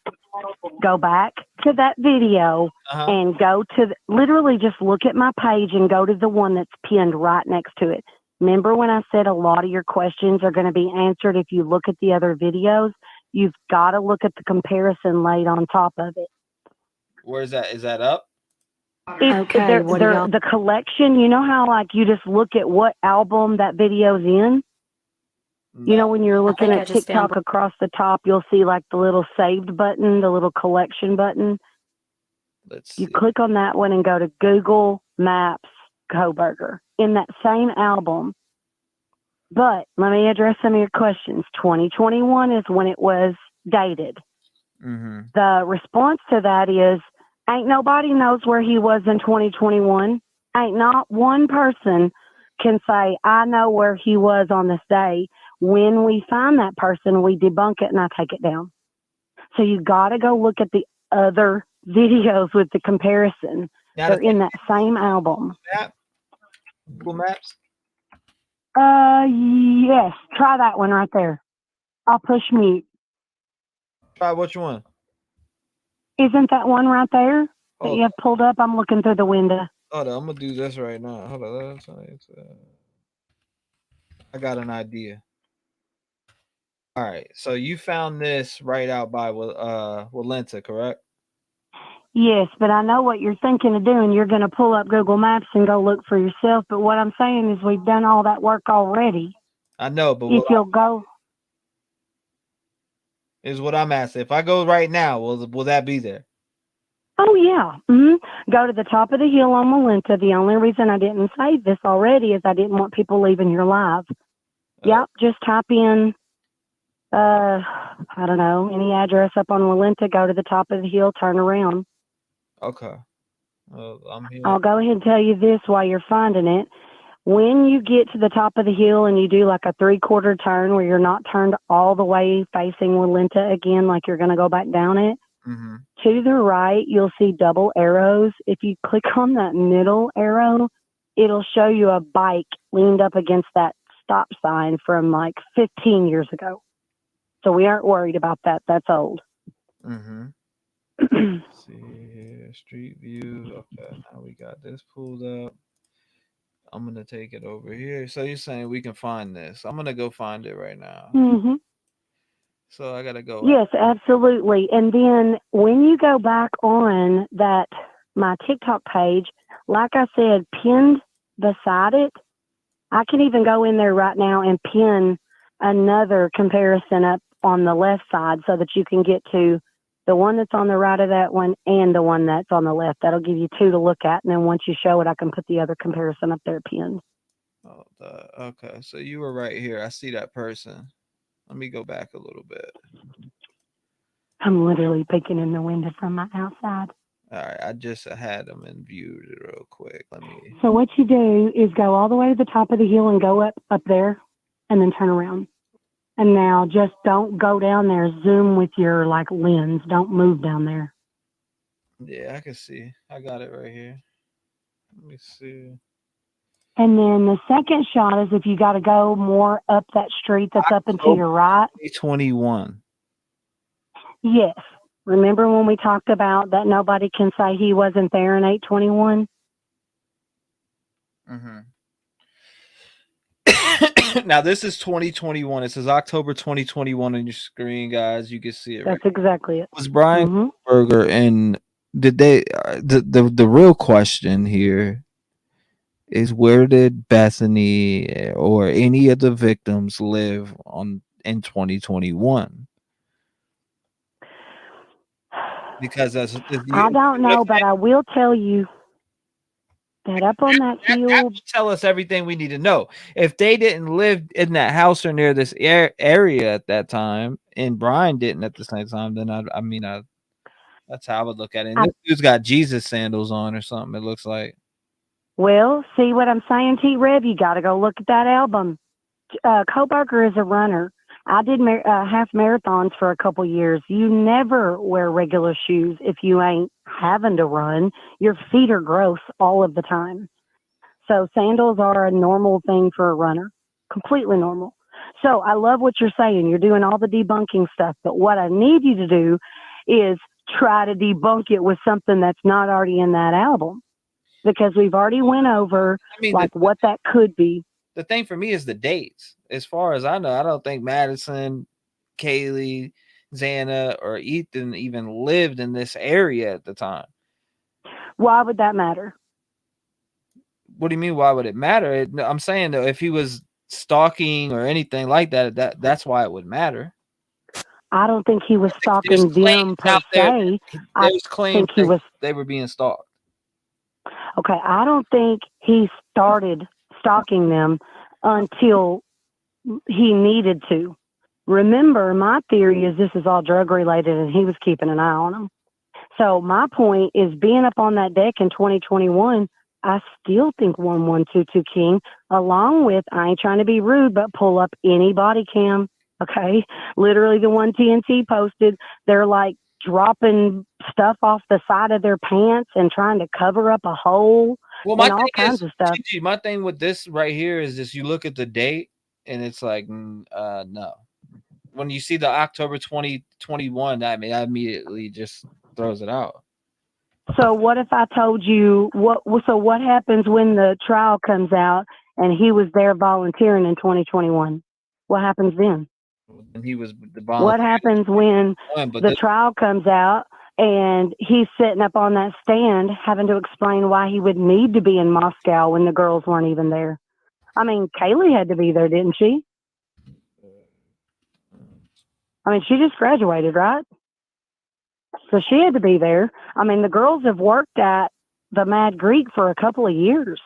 Go back to that video and go to, literally just look at my page and go to the one that's pinned right next to it. Remember when I said a lot of your questions are going to be answered if you look at the other videos? You've got to look at the comparison laid on top of it. Where is that? Is that up? Okay, the collection, you know how like you just look at what album that video's in? No. You know, when you're looking at TikTok across the top, you'll see like the little saved button, the little collection button. Let's You see. click on that one and go to Google Maps Coburger in that same album. But let me address some of your questions. 2021 is when it was dated. Mm-hmm. The response to that is, ain't nobody knows where he was in 2021. Ain't not one person can say, I know where he was on this day. When we find that person, we debunk it and I take it down. So you got to go look at the other videos with the comparison. Now, They're in that same album. Google Maps? Yes. Try that one right there. I'll push mute. Try which one? Isn't that one right there that Hold you have pulled up? I'm looking through the window. Hold on, I'm gonna do this right now. Hold on, I got an idea. All right, so you found this right out by Walenta, correct? Yes, but I know what you're thinking of doing. You're going to pull up Google Maps and go look for yourself. But what I'm saying is we've done all that work already. I know, but If you'll go, is what I'm asking. If I go right now, will that be there? oh yeah, go to the top of the hill on Walenta. The only reason I didn't save this already is I didn't want people leaving your live. Yep, just type in, I don't know, any address up on Walenta. Go to the top of the hill, turn around. Okay. I'm here. I'll go ahead and tell you this while you're finding it. When you get to the top of the hill and you do like a 3/4 turn where you're not turned all the way facing Walenta again, like you're going to go back down it, Mm-hmm. to the right, you'll see double arrows. If you click on that middle arrow, it'll show you a bike leaned up against that stop sign from like 15 years ago. So we aren't worried about that. That's old. Mm-hmm. See here, street view. Okay, now we got this pulled up. I'm gonna take it over here. So you're saying we can find this? I'm gonna go find it right now. Mm-hmm. So I gotta go. Yes, absolutely. And then when you go back on that, my TikTok page, like I said, pinned beside it, I can even go in there right now and pin another comparison up on the left side so that you can get to the one that's on the right of that one and the one that's on the left. That'll give you two to look at. And then once you show it, I can put the other comparison up there pinned. Oh, okay. So you were right here. I see that person. Let me go back a little bit. I'm literally peeking in the window from my outside. All right, I just had them in view real quick. Let me. So what you do is go all the way to the top of the hill and go up there and then turn around. And now just don't go down there. Zoom with your like lens. Don't move down there. Yeah, I can see. I got it right here. Let me see. And then the second shot is if you got to go more up that street that's up and to your right. 21. Yes. Remember when we talked about that nobody can say he wasn't there in 821? Mm-hmm. Now this is 2021. It says October 2021 on your screen, guys. You can see it. That's exactly it. Was Brian Berger, and did they? The real question here is, where did Bethany or any of the victims live in 2021? Because I don't know, but I will tell you that up on that hill. That will tell us everything we need to know. If they didn't live in that house or near this area at that time, and Brian didn't at the same time, then that's how I would look at it. And this dude's got Jesus sandals on or something, it looks like. Well, see what I'm saying, T-REV? You got to go look at that album. Coburger is a runner. I did half marathons for a couple years. You never wear regular shoes if you ain't having to run. Your feet are gross all of the time. So sandals are a normal thing for a runner, completely normal. So I love what you're saying. You're doing all the debunking stuff. But what I need you to do is try to debunk it with something that's not already in that album. Because we've already went over what that could be. The thing for me is the dates. As far as I know, I don't think Madison, Kaylee, Xana, or Ethan even lived in this area at the time. Why would that matter? What do you mean, why would it matter? I'm saying that if he was stalking or anything like that, that's why it would matter. I don't think he was There's stalking claims them per out there se. that I there's claims think he that was they were being stalked. okay. I don't think he started stalking them until he needed to. Remember, my theory is this is all drug related, and he was keeping an eye on them. So my point is, being up on that deck in 2021, I still think 1122 King, along with, I ain't trying to be rude, but pull up any body cam. Okay. Literally the one TNT posted, they're like dropping stuff off the side of their pants and trying to cover up a hole Well, my and all thing kinds is, of stuff. Gigi, my thing with this right here is this: you look at the date, and it's like, no. When you see the October 2021, I mean, I immediately just throws it out. So what if I told you what happens when the trial comes out and he was there volunteering in 2021? What happens then? And he was the What volunteer. happens when But the trial comes out and he's sitting up on that stand having to explain why he would need to be in Moscow when the girls weren't even there? I mean, Kaylee had to be there, didn't she? I mean, she just graduated, right? So she had to be there. I mean, the girls have worked at the Mad Greek for a couple of years.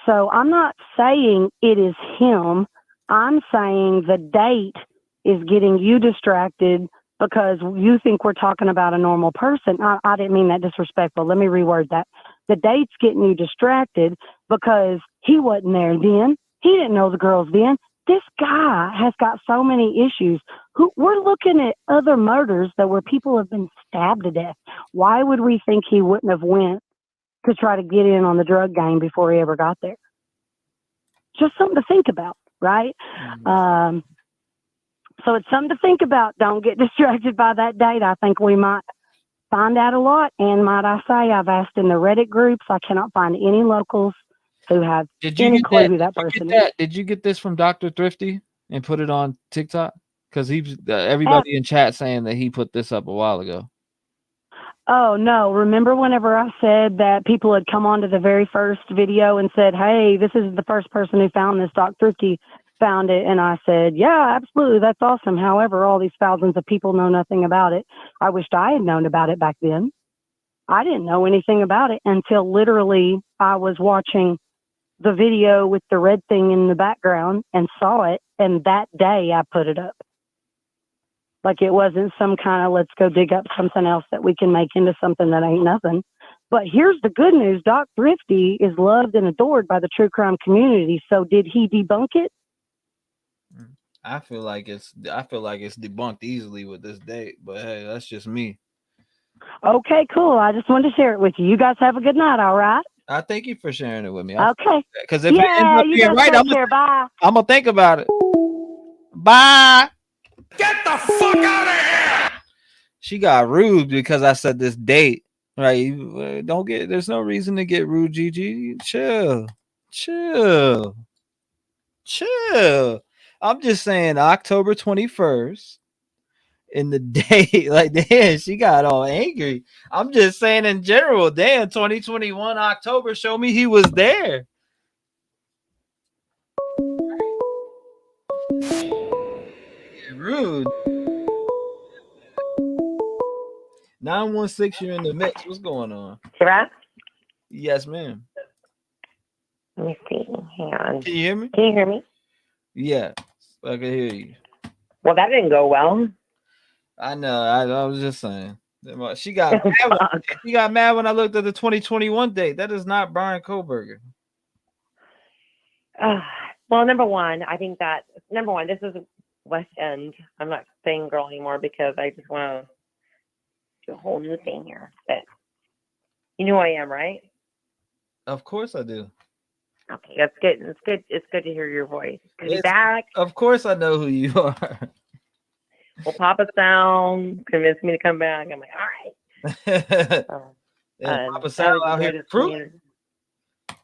So I'm not saying it is him. I'm saying the date is getting you distracted because you think we're talking about a normal person. I didn't mean that disrespectful. Let me reword that. The date's getting you distracted because he wasn't there then. He didn't know the girls then. This guy has got so many issues. We're looking at other murders that where people have been stabbed to death. Why would we think he wouldn't have went to try to get in on the drug game before he ever got there? Just something to think about, right? So it's something to think about. Don't get distracted by that date. I think we might find out a lot. And might I say, I've asked in the Reddit groups. I cannot find any locals who have any clue who that person is. Did you get this from Dr. Thrifty and put it on TikTok? Because he's everybody in chat saying that he put this up a while ago. Oh, no. Remember whenever I said that people had come onto the very first video and said, hey, this is the first person who found this. Doc Thrifty found it. And I said, yeah, absolutely. That's awesome. However, all these thousands of people know nothing about it. I wished I had known about it back then. I didn't know anything about it until literally I was watching the video with the red thing in the background and saw it. And that day I put it up. Like it wasn't some kind of let's go dig up something else that we can make into something that ain't nothing. But here's the good news. Doc Thrifty is loved and adored by the true crime community. So did he debunk it? I feel like it's debunked easily with this date, but hey, that's just me. Okay, cool. I just wanted to share it with you. You guys have a good night, all right? I thank you for sharing it with me. Okay. Because if it ends up you being guys right, take care. Bye. I'm gonna think about it. Bye. Get the fuck out of here! She got rude because I said this date. Right? There's no reason to get rude, Gigi. Chill. I'm just saying October 21st in the day, like damn, she got all angry. I'm just saying in general, damn, 2021 October, show me he was there. Rude. 916, you're in the mix. What's going on? T-REV? Yes, ma'am. Let me see. Hang on. Can you hear me? Can you hear me? Yeah, I can hear you. Well, that didn't go well. I know. I was just saying. She got mad she got mad when I looked at the 2021 date. That is not Brian Koberger. Well, number one, this is West End. I'm not saying girl anymore because I just want to do a whole new thing here. But you know who I am, right? Of course I do. Okay, that's good. It's good. It's good to hear your voice. Good to be back. Of course I know who you are. Well, Papa Sound convinced me to come back. I'm like, all right. Papa Sound out here recruiting.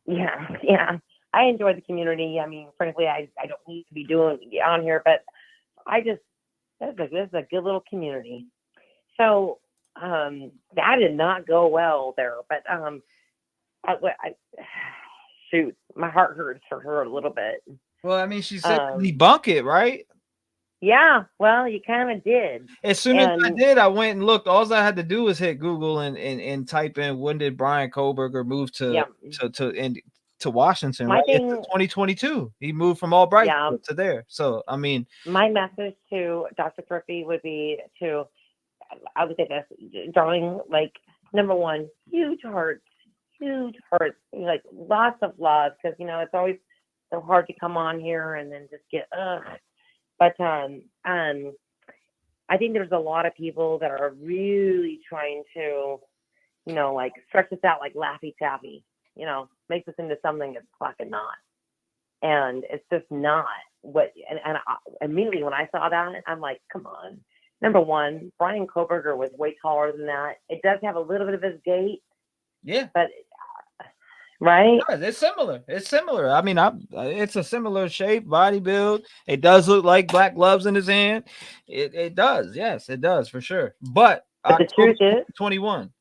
Yeah. I enjoy the community. I mean, frankly, I don't need to be doing on here, but this is a good little community. So that did not go well there, but shoot, my heart hurts for her a little bit. Well, I mean, she said debunk it, right? Yeah, well, you kind of did. As soon as I did, I went and looked. All I had to do was hit Google and type in when did Brian Koberger move to Washington, My right? It's thing, 2022. He moved from Albright yeah. to there. So I mean, My message to Dr. Thrifty would be I would say this, darling, like, number one, huge hearts, like lots of love, because, you know, it's always so hard to come on here and then just get, But I think there's a lot of people that are really trying to, you know, like stretch this out like Laffy Taffy, you know, make this into something that's fucking not. And it's just not what, and immediately when I saw that, I'm like, come on. Number one, Brian Koberger was way taller than that. It does have a little bit of his gait. Yeah. But, right? Yeah, it's similar. It's similar. I mean, it's a similar shape, body build. It does look like black gloves in his hand. It does. Yes, it does for sure. But the truth is, 21.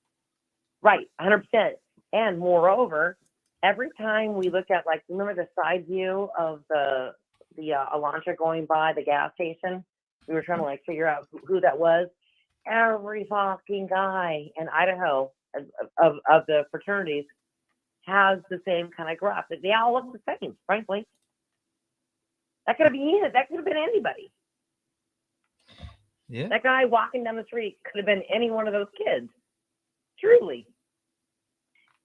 Right, 100%. And moreover, every time we look at, like, remember the side view of the Elantra going by the gas station? We were trying to, like, figure out who that was. Every fucking guy in Idaho of the fraternities has the same kind of gruff. They all look the same, frankly. That could have been it. That could have been anybody. Yeah. That guy walking down the street could have been any one of those kids. Truly.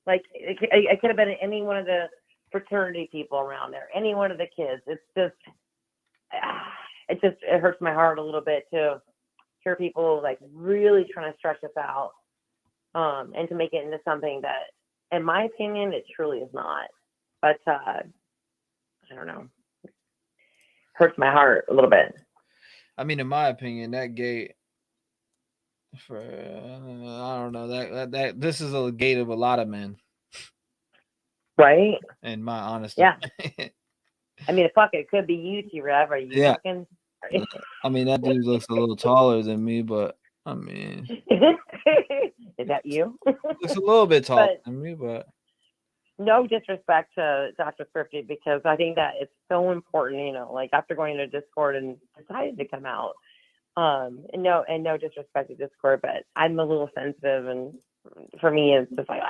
Like, it could have been any one of the fraternity people around there, any one of the kids. It's just, it hurts my heart a little bit to hear people, like, really trying to stretch this out and to make it into something that, in my opinion, it truly is not. But I don't know. Hurts my heart a little bit. I mean, in my opinion, that gate for I don't know that this is a gate of a lot of men, right? In my honest yeah. opinion. I mean, fuck, it could be you, T-REV. Are you Yeah. fucking? I mean, that dude looks a little taller than me, but I mean, is that you? looks a little bit taller But than me, but no disrespect to Dr. Thrifty, because I think that it's so important, you know, like after going to Discord and decided to come out, and no disrespect to Discord, but I'm a little sensitive, and for me, it's just like,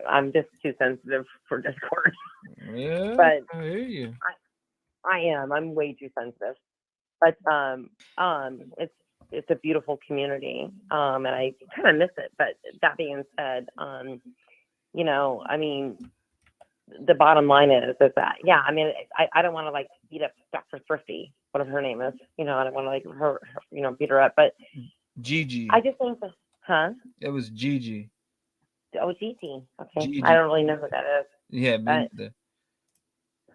I'm just too sensitive for Discord. yeah, But I hear you. I am. I'm way too sensitive. But it's a beautiful community, and I kind of miss it. But that being said, you know, I mean, the bottom line is that, yeah, I mean, I don't want to, like, beat up Dr. Thrifty, whatever her name is. You know, I don't want to, like, her, you know, beat her up. But Gigi. I just think that, huh? It was Gigi. Oh, Gigi. Okay. Gigi. I don't really know who that is. Yeah, me neither.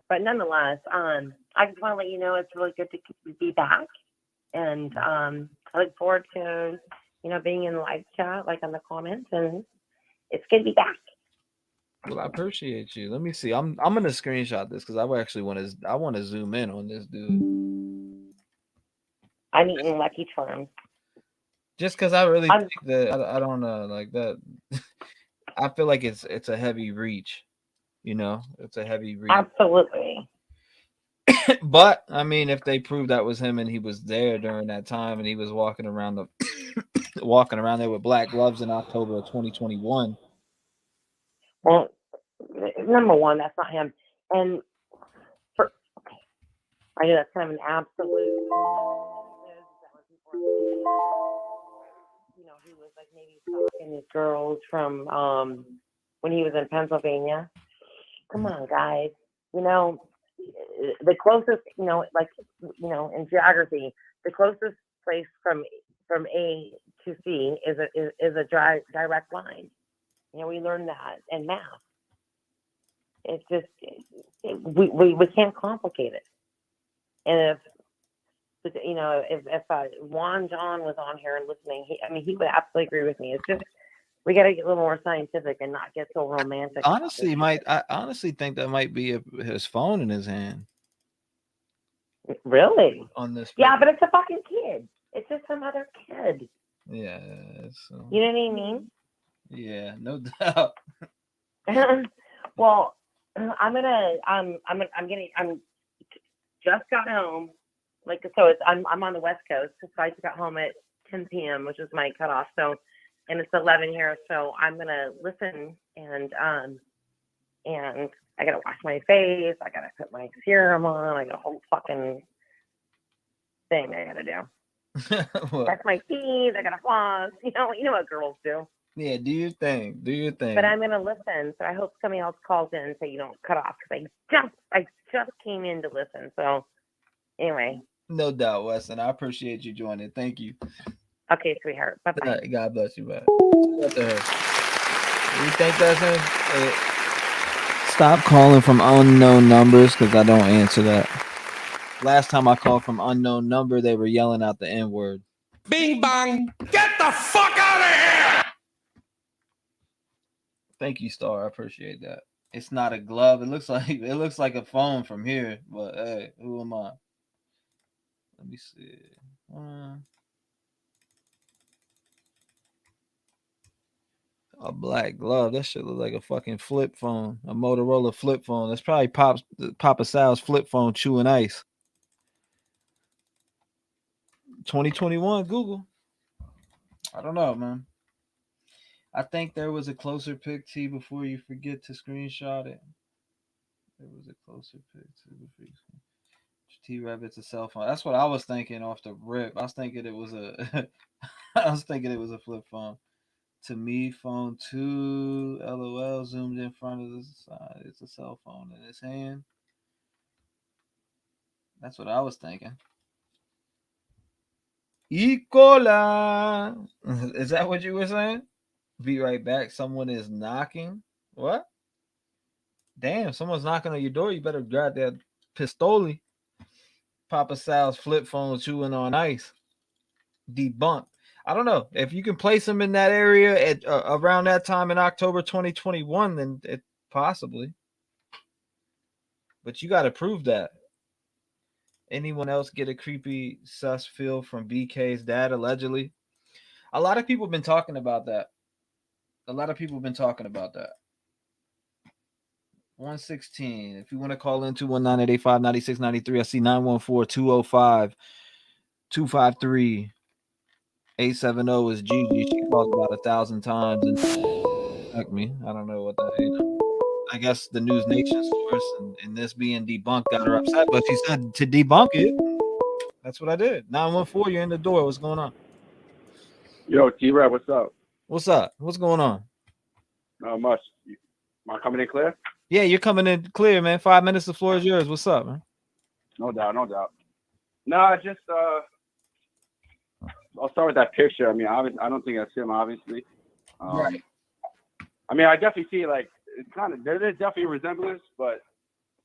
But nonetheless, I just want to let you know it's really good to be back. And I look forward to, you know, being in the live chat, like on the comments, and it's good to be back. Well, I appreciate you. Let me see. I'm gonna screenshot this because I actually want to zoom in on this dude. I'm eating Lucky Charms. Just because I really think that I don't know, like that. I feel like it's a heavy reach. You know, it's a heavy reach. Absolutely. But I mean, if they prove that was him and he was there during that time and he was walking around there with black gloves in October of 2021. Well, number one, that's not him. And I know that's kind of an absolute. You know, he was like maybe stalking these girls from when he was in Pennsylvania. Come on, guys. You know, the closest, you know, like, you know, in geography, the closest place from A to C is a direct line. You know, we learned that in math. It's just we can't complicate it. And if you know, if Juan John was on here and listening, he would absolutely agree with me. It's just we got to get a little more scientific and not get so romantic. Honestly, I honestly think that might be his phone in his hand. Really? On this. Yeah, but it's a fucking kid. It's just some other kid. Yeah. You know what I mean? Yeah, no doubt. Well, I'm just got home like, so it's I'm on the West Coast, so I just got home at 10 p.m., which is my cutoff. So, and it's 11 here, so I'm gonna listen and I gotta wash my face. I gotta put my serum on. I got a whole fucking thing I gotta do. Brush my teeth. I gotta floss. You know what girls do. Yeah, do your thing. Do your thing. But I'm gonna listen. So I hope somebody else calls in and say you don't cut off because I just came in to listen. So anyway. No doubt, Weston. I appreciate you joining. Thank you. Okay, sweetheart. Bye bye. God bless you, man. Shout out to her. You think that's him? Stop calling from unknown numbers because I don't answer that. Last time I called from unknown number, they were yelling out the N-word. Bing bang. Get the fuck out of here! Thank you, Star. I appreciate that. It's not a glove. It looks like a phone from here, but hey, who am I? Let me see. A black glove. That shit look like a fucking flip phone. A Motorola flip phone. That's probably Papa Sal's flip phone chewing ice. 2021 Google. I don't know, man. I think there was a closer pic, T, before you forget to screenshot it. There was a closer pic, T. T-REV, it's a cell phone. That's what I was thinking off the rip. I was thinking it was a flip phone. To me, phone 2, LOL, zoomed in front of the side. It's a cell phone in his hand. That's what I was thinking. Ecola. Is that what you were saying? Be right back. Someone is knocking. What? Damn, someone's knocking on your door. You better grab that pistoli. Papa Sal's flip phone chewing on ice. Debunked. I don't know. If you can place them in that area at around that time in October 2021, then it possibly. But you got to prove that. Anyone else get a creepy sus feel from BK's dad, allegedly? A lot of people have been talking about that. 116. If you want to call in 219-885-9693, I see 914-205-253. 870 is Gigi. She calls about 1,000 times and fuck me. I don't know what that is. I guess the News Nation source and this being debunked got her upset, but she said to debunk it. That's what I did. 914, you're in the door. What's going on? Yo, T-REV, what's up? What's up? What's going on? Not much. Am I coming in clear? Yeah, you're coming in clear, man. 5 minutes, the floor is yours. What's up, man? No doubt. No, just I'll start with that picture. I mean, I don't think that's him, obviously. Right. I mean, I definitely see like it's kind of there's definitely a resemblance, but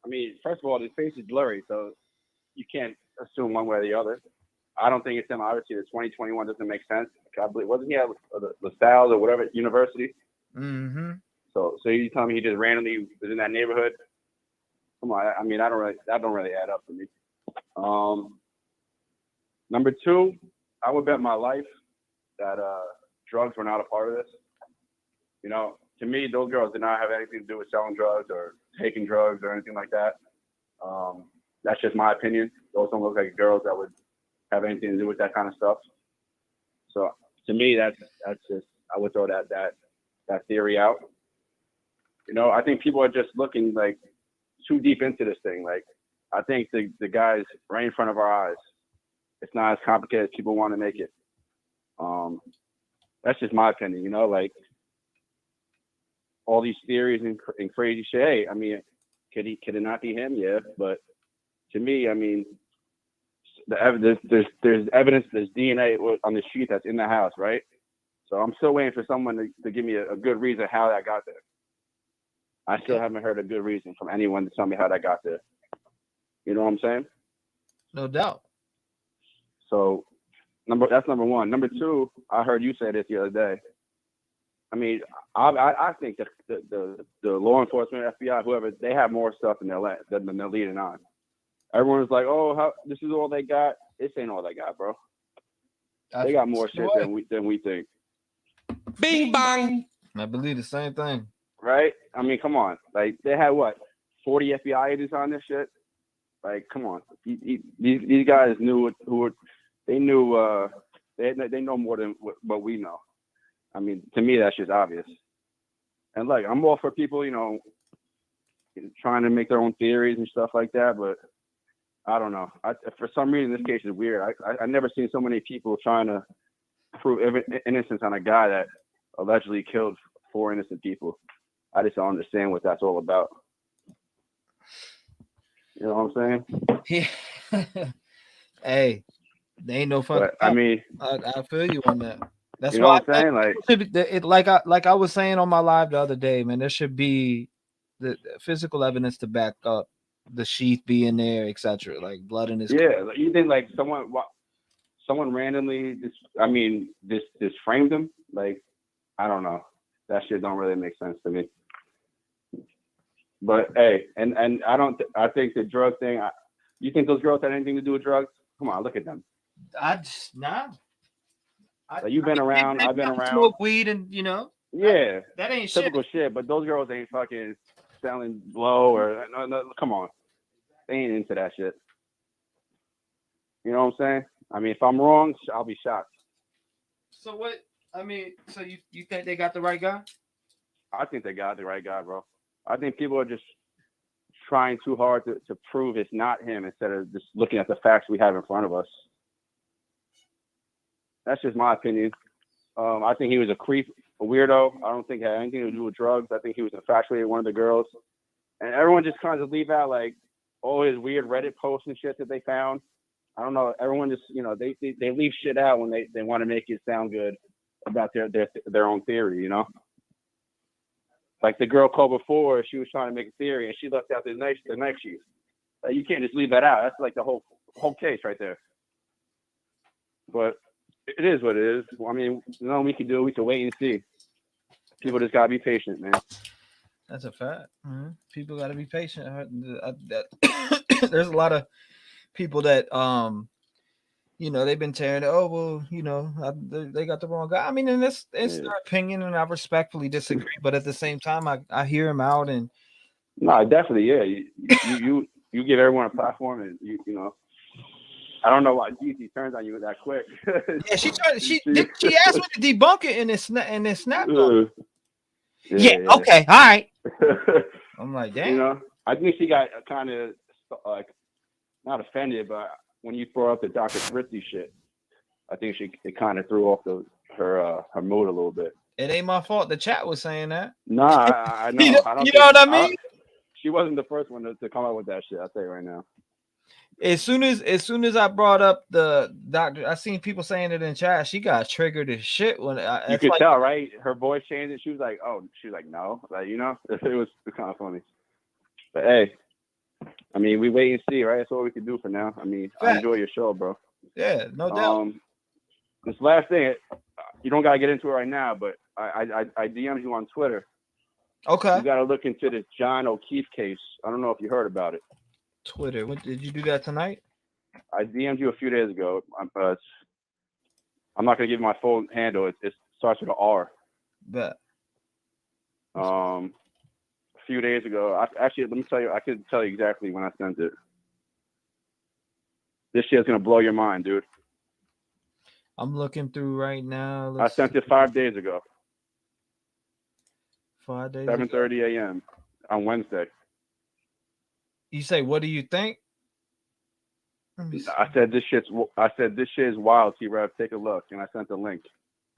I mean, first of all, his face is blurry, so you can't assume one way or the other. I don't think it's him. Obviously, the 2021 doesn't make sense. I believe wasn't he at LaSalle or whatever university? Mm-hmm. So you tell me he just randomly was in that neighborhood? Come on, I mean, that don't really add up to me. Number two, I would bet my life that drugs were not a part of this. You know, to me, those girls did not have anything to do with selling drugs or taking drugs or anything like that. That's just my opinion. Those don't look like girls that would have anything to do with that kind of stuff. So to me, that's just I would throw that theory out. You know, I think people are just looking like too deep into this thing. Like, I think the guy's right in front of our eyes. It's not as complicated as people want to make it. That's just my opinion. You know, like all these theories and crazy shit. Hey, I mean, could it not be him? Yeah, but to me, I mean, there's evidence, there's DNA on the sheet that's in the house, right? So I'm still waiting for someone to give me a good reason how that got there. I still haven't heard a good reason from anyone to tell me how that got there. You know what I'm saying? No doubt. So that's number one. Number two, I heard you say this the other day. I mean, I think that the law enforcement, FBI, whoever, they have more stuff than they're leading on. Everyone was like, "Oh, this is all they got." This ain't all they got, bro. They got more shit than we think. Bing bang. I believe the same thing. Right? I mean, come on. Like, they had what, 40 FBI agents on this shit? Like, come on, these guys knew they knew they know more than what we know. I mean, to me, that's just obvious. And like, I'm all for people, you know, trying to make their own theories and stuff like that, but I don't know. For some reason, this case is weird. I never seen so many people trying to prove innocence on a guy that allegedly killed 4 innocent people. I just don't understand what that's all about. You know what I'm saying? Yeah. Hey, they ain't no fun. But I mean, I feel you on that. That's you know why what I'm saying? Like, like I was saying on my live the other day, man. There should be the physical evidence to back up the sheath being there, etc. Like blood in his. Yeah, like, you think like someone randomly just framed him? Like, I don't know. That shit don't really make sense to me. But hey, and I think the drug thing. You think those girls had anything to do with drugs? Come on, look at them. Nah. Like, you've been around. I've been around. Smoke weed and you know. Yeah, that ain't typical shit. But those girls ain't fucking selling blow or no. Come on, they ain't into that shit. You know what I'm saying? I mean, if I'm wrong, I'll be shocked. So what? I mean, so you think they got the right guy? I think they got the right guy, bro. I think people are just trying too hard to prove it's not him instead of just looking at the facts we have in front of us. That's just my opinion. I think he was a creep, a weirdo. I don't think it had anything to do with drugs. I think he was infatuated with one of the girls. And everyone just kind of leave out like all his weird Reddit posts and shit that they found. I don't know. Everyone just, you know, they leave shit out when they want to make it sound good about their own theory, you know? Like the girl called before, she was trying to make a theory and she left out the knife sheath. Like, you can't just leave that out. That's like the whole case right there. But it is what it is. I mean, nothing we can do. We can wait and see. People just gotta be patient, man. That's a fact. Mm-hmm. People gotta be patient. There's a lot of people that you know, they've been tearing it. Oh well, you know, they got the wrong guy. I mean, and it's their opinion, and I respectfully disagree. But at the same time, I hear him out, and no, definitely, yeah. You give everyone a platform, and you know. I don't know why GT turns on you that quick. Yeah, she asked me to debunk it in this snap. Yeah. Okay. All right. I'm like, damn. You know, I think she got kind of like not offended, but when you throw up the Dr. Fritzy shit, I think it kind of threw off her mood a little bit. It ain't my fault. The chat was saying that. Nah, I know. You know what I mean? She wasn't the first one to come up with that shit. I'll tell you right now. As soon as I brought up the doctor, I seen people saying it in chat. She got triggered as shit when you could tell, right? Her voice changed. And she was like, "Oh," she was like, "No," like, you know, it was kind of funny. But hey, I mean, we wait and see, right? That's all we can do for now. I mean, I enjoy your show, bro. Yeah, no doubt. This last thing, you don't gotta get into it right now, but I DM'd you on Twitter. Okay. You gotta look into this John O'Keefe case. I don't know if you heard about it. Twitter. What did you do that tonight? I DM'd you a few days ago. I'm not gonna give you my full handle. It starts with an R. Bet. A few days ago. Actually, let me tell you. I can tell you exactly when I sent it. This shit's gonna blow your mind, dude. I'm looking through right now. I sent it 5 days ago. 5 days. 7:30 a.m. on Wednesday. You say, what do you think? I said this shit is wild, T-REV. Take a look, and I sent the link.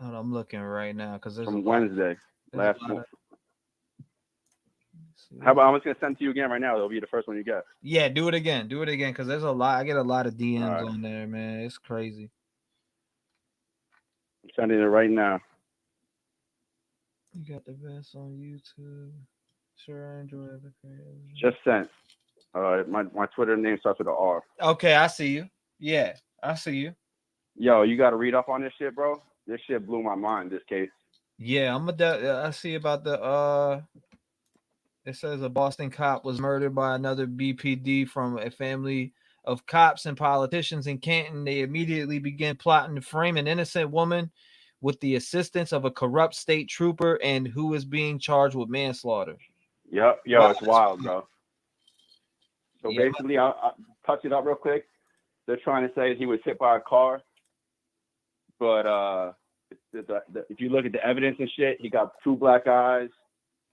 Hold on, I'm looking right now because there's from Wednesday last month. How about I'm just gonna send it to you again right now? It'll be the first one you get. Yeah, do it again because there's a lot. I get a lot of DMs on there, man. It's crazy. I'm sending it right now. You got the best on YouTube. Sure, I enjoy everything. Just sent. My Twitter name starts with an R. Okay, I see you. Yeah, I see you. Yo, you got to read up on this shit, bro. This shit blew my mind. This case. Yeah, I see about the It says a Boston cop was murdered by another BPD from a family of cops and politicians in Canton. They immediately began plotting to frame an innocent woman with the assistance of a corrupt state trooper and who is being charged with manslaughter. Yep. Yo, it's wild, bro. So basically, touch it up real quick. They're trying to say he was hit by a car, but if you look at the evidence and shit, he got 2 black eyes.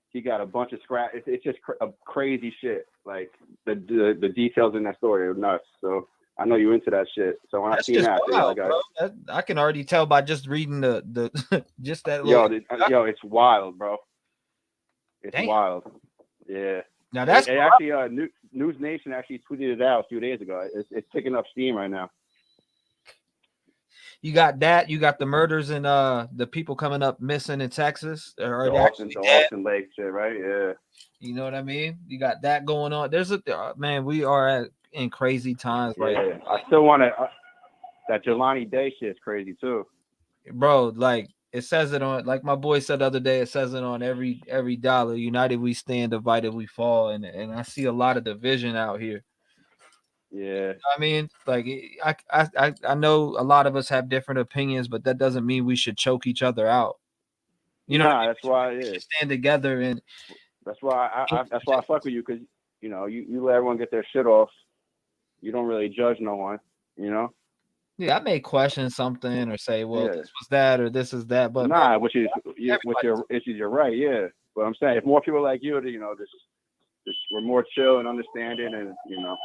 He got a bunch of scratch. It's just crazy shit. Like the details in that story are nuts. So I know you into that shit. So when I seen that, wild, bro. I can already tell by just reading the just that. Yo, it's wild, bro. It's wild. Yeah. Now that's it actually News Nation actually tweeted it out a few days ago. It's picking up steam right now. You got that. You got the murders and the people coming up missing in Texas. The Austin Lake shit, right? Yeah. You know what I mean? You got that going on. There's man. We are in crazy times right now. I still want to. That Jelani Day shit is crazy too, bro. Like it says it on. Like my boy said the other day, it says it on every dollar. United we stand, divided we fall. And I see a lot of division out here. Yeah, I mean, like I know a lot of us have different opinions, but that doesn't mean we should choke each other out. You know, that's why we should stand together, and that's why I fuck with you, because you know you let everyone get their shit off. You don't really judge no one, you know. Yeah, I may question something or say, well, this was that or this is that, but which is your issues. You're right, yeah. But I'm saying if more people like you, you know, just we're more chill and understanding, and you know.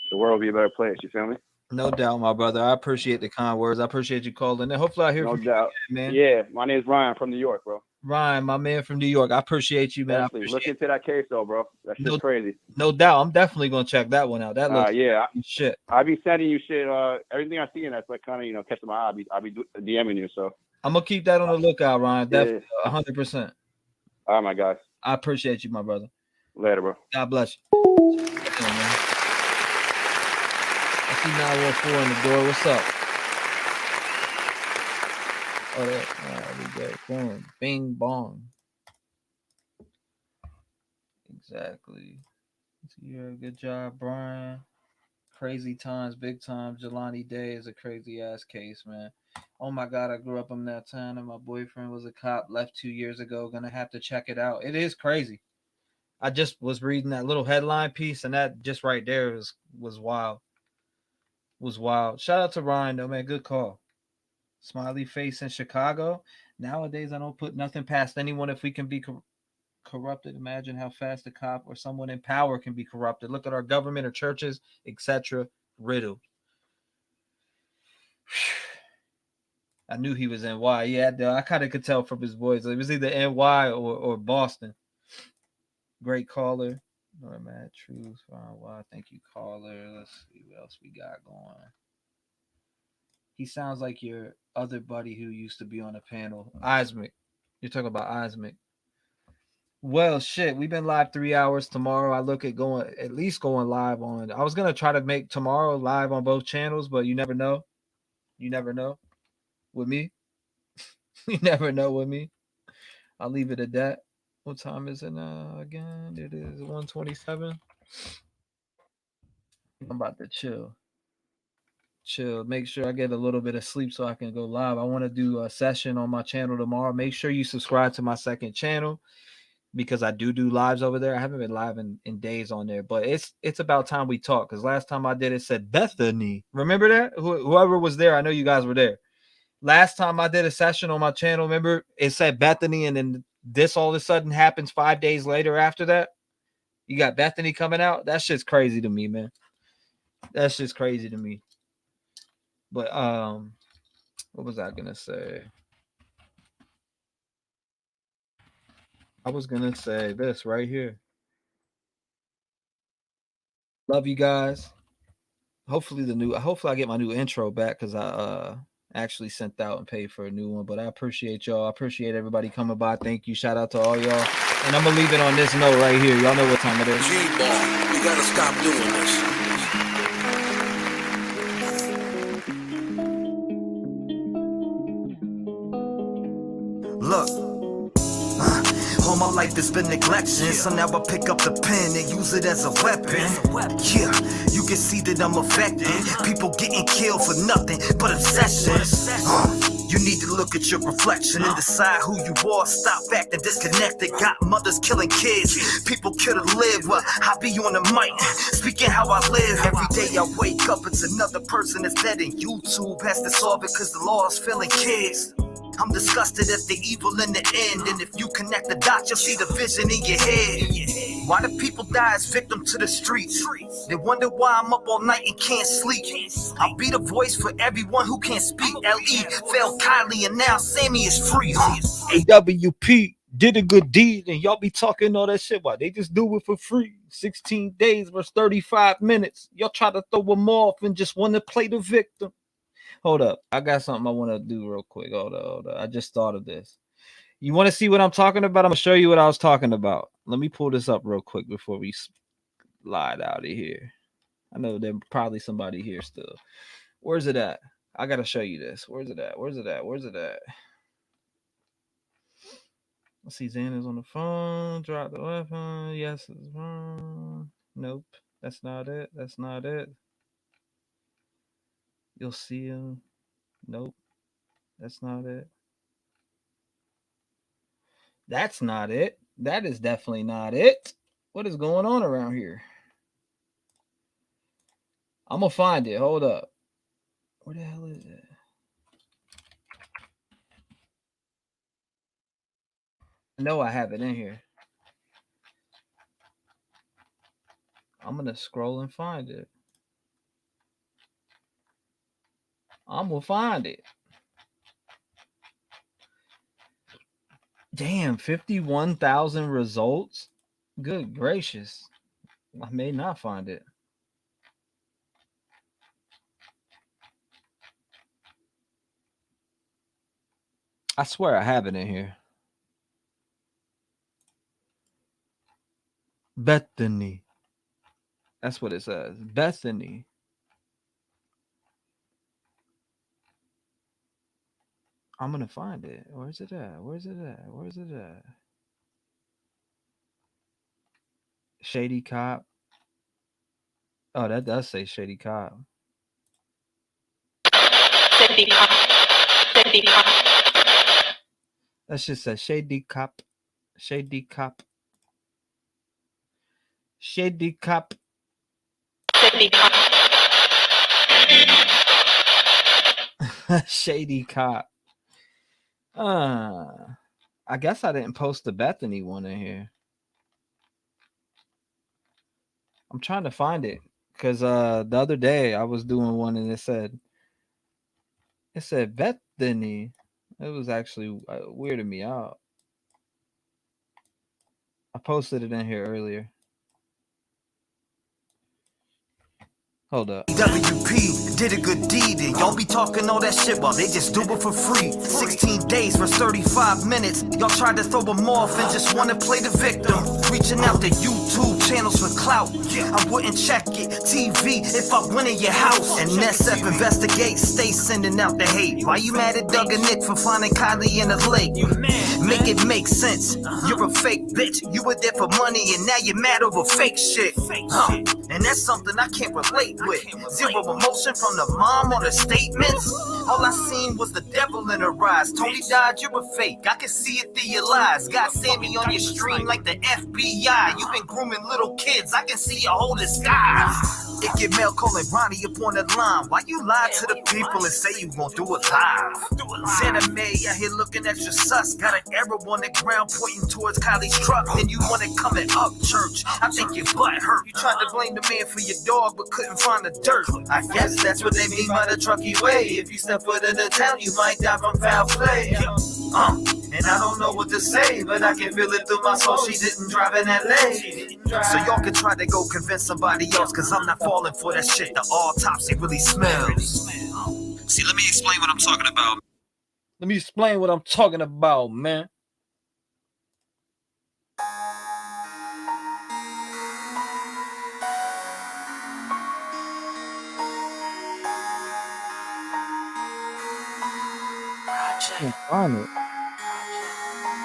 The world will be a better place. You feel me? No doubt, my brother. I appreciate the kind words. I appreciate you calling. And hopefully I hear from you again, man. Yeah, my name's Ryan from New York, bro. Ryan, my man from New York. I appreciate you, man. Definitely. Look into that case, though, bro. That's just crazy. No doubt. I'm definitely gonna check that one out. That looks shit. I be sending you shit. Everything I see in that's like kind of catching my eye. I be DMing you. So I'm gonna keep that on the lookout, Ryan. Definitely, 100%. All right, my guys. I appreciate you, my brother. Later, bro. God bless you. I see 914 in the door. What's up? We go. Boom. Bing bong. Exactly. Yeah, good job, Brian. Crazy times, big time. Jelani Day is a crazy ass case, man. Oh my God, I grew up in that town and my boyfriend was a cop, left 2 years ago. Gonna have to check it out. It is crazy. I just was reading that little headline piece, and that just right there was wild. Was wild. Shout out to Ryan though, man. Good call. Smiley face in Chicago. Nowadays, I don't put nothing past anyone if we can be corrupted. Imagine how fast a cop or someone in power can be corrupted. Look at our government or churches, etc. Riddled. I knew he was NY. Yeah, I kind of could tell from his voice. It was either NY or Boston. Great caller. Or Mad Truth. Wow, thank you, caller. Let's see what else we got going. He sounds like your other buddy who used to be on a panel, Ismic. You're talking about Ismic. Well, shit, we've been live 3 hours. Tomorrow, I look at at least going live on. I was gonna try to make tomorrow live on both channels, but you never know. You never know with me. You never know with me. I'll leave it at that. What time is it now again? It is 1:27. I'm about to chill. Make sure I get a little bit of sleep so I can go live. I want to do a session on my channel tomorrow. Make sure you subscribe to my second channel because I do lives over there. I haven't been live in days on there, but it's about time we talk, because last time I did it said Bethany. Remember that? Whoever was there, I know you guys were there. Last time I did a session on my channel, remember it said Bethany, and then this all of a sudden happens 5 days later after that. You got Bethany coming out. That shit's crazy to me, man. That's just crazy to me. But what was I gonna say? I was gonna say this right here. Love you guys. Hopefully I get my new intro back, because I actually sent out and paid for a new one. But I appreciate y'all. I appreciate everybody coming by. Thank you. Shout out to all y'all. And I'm gonna leave it on this note right here. Y'all know what time it is. G-Ball, you gotta stop doing this. Look, all my life has been neglection, so now I pick up the pen and use it as a weapon. Yeah, you can see that I'm affected. People getting killed for nothing but obsession. You need to look at your reflection and decide who you are. Stop acting disconnected. Got mothers killing kids. People kill to live. Well, I be on the mic, speaking how I live. Every day I wake up, it's another person that's dead, and YouTube has to solve it because the law is filling kids. I'm disgusted at the evil in the end, and if you connect the dots, you'll see the vision in your head. Why do people die as victims to the streets? They wonder why I'm up all night and can't sleep. I'll be the voice for everyone who can't speak. L.E. failed Kylie, and now Sammy is free. AWP did a good deed, and y'all be talking all that shit. Why they just do it for free? 16 days versus 35 minutes. Y'all try to throw them off and just want to play the victim. Hold up. I got something I want to do real quick. Hold up. I just thought of this. You want to see what I'm talking about? I'm going to show you what I was talking about. Let me pull this up real quick before we slide out of here. I know there's probably somebody here still. Where's it at? I got to show you this. Where's it at? Where's it at? Where's it at? Let's see. Xana's on the phone. Drop the weapon. Yes, it's wrong. Nope. That's not it. That's not it. You'll see him. Nope. That's not it. That's not it. That is definitely not it. What is going on around here? I'm going to find it. Hold up. Where the hell is it? I know I have it in here. I'm going to scroll and find it. I'm going to find it. Damn, 51,000 results? Good gracious. I may not find it. I swear I have it in here. Bethany. That's what it says. Bethany. I'm going to find it. Where's it at? Where's it at? Where's it at? Shady Cop. Oh, that does say Shady Cop. Shady Cop. Shady Cop. That shit says Shady Cop. Shady Cop. Shady Cop. Shady Cop. Shady Cop. I guess I didn't post the Bethany one in here. I'm trying to find it because the other day I was doing one and it said Bethany. It was actually weirding me out. I posted it in here earlier. Hold up. WP did a good deed, and y'all be talking all that shit while they just do it for free. 16 days for 35 minutes. Y'all tried to throw them off and just want to play the victim. Reaching out to YouTube channels for clout. I wouldn't check it. TV if I went in your house. And SF investigate, stay sending out the hate. Why you mad at Doug and Nick for finding Kylie in the lake? Make it make sense. You're a fake bitch. You were there for money and now you're mad over fake shit. And that's something I can't relate with. Zero emotion from the mom on the statements. All I seen was the devil in her eyes. Tony died, you're a fake. I can see it through your lies. Got Sammy on your stream like the FBI. You've been grooming little kids. I can see your whole disguise. It get Mel calling Ronnie up on the line. Why you lie to the people and say you gon' do it live? Santa May out here looking at your sus. Got an arrow on the ground pointing towards Kylie's truck. Then you want it coming up church. I think your butt hurt. You tried to blame the man for your dog but couldn't find the dirt. I guess that's what they mean by the trucky way. If you step foot in the town, you might die from foul play. And I don't know what to say, but I can feel it through my soul. She didn't drive in LA. So y'all can try to go convince somebody else, cause I'm not falling for that shit. The autopsy really smells. See, let me explain what I'm talking about. Let me explain what I'm talking about, man.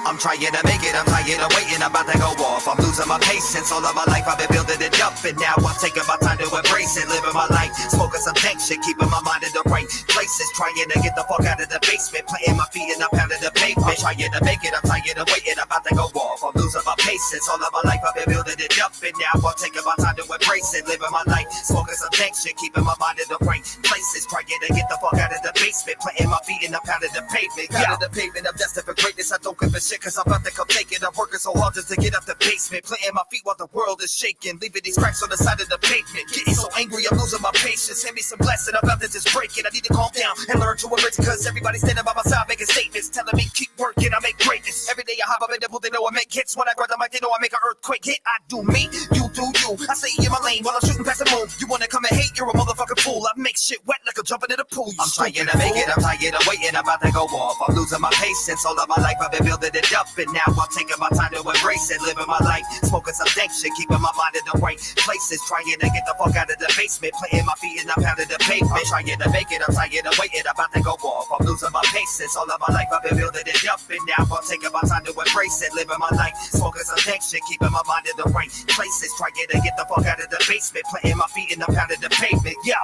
I'm trying to make it, I'm tired of waiting, I'm about to go off. I'm losing my patience, all of my life I've been building it up. And now I'm taking my time to embrace it, living my life, smoking some dank shit, keeping my mind in the right places. trying to get the fuck out of the basement, planting my feet and I'm pounding the pavement. I'm trying to make it, I'm tired of waiting, I'm about to go off. I'm losing my patience, all of my life I've been building it up, and now I'm taking my time to embrace it, living my life, smoking some dank shit, keeping my mind in the right places, trying to get the fuck out of the basement, planting my feet and I'm pounding the pavement. Out of the pavement, I'm destined for greatness, I don't give a shit, cause I'm about to come take it. I'm working so hard just to get up the basement, planting my feet while the world is shaking, leaving these cracks on the side of the pavement. Getting so angry, I'm losing my patience. Hand me some blessing, I'm about to just break it. I need to calm down and learn to embrace it, cause everybody's standing by my side making statements, telling me keep working, I make greatness. Every day I hop up in the booth, they know I make hits. When I grab the mic, they know I make an earthquake hit. I do me, you do you. I stay in my lane while I'm shooting past the moon. You wanna come and hate, you're a motherfucking fool. I make shit wet like I'm jumping in the pool. I'm trying to make it, I'm tired of waiting, I'm about to go off. I'm losing my patience, all of my life I've been building it up, and now I'm taking my time to embrace it, living my life, smoking some dank shit, keeping my mind in the right places, trying to get the fuck out of the basement, planting my feet and I'm pounding the pavement, trying to make it, I'm tired of waiting, I'm about to go off. I'm losing my patience, all of my life I've been building it up, and now I'm taking my time to embrace it, living my life, smoking some dank shit, keeping my mind in the right places, trying to get the fuck out of the basement, planting my feet and I'm pounding the pavement. Yo,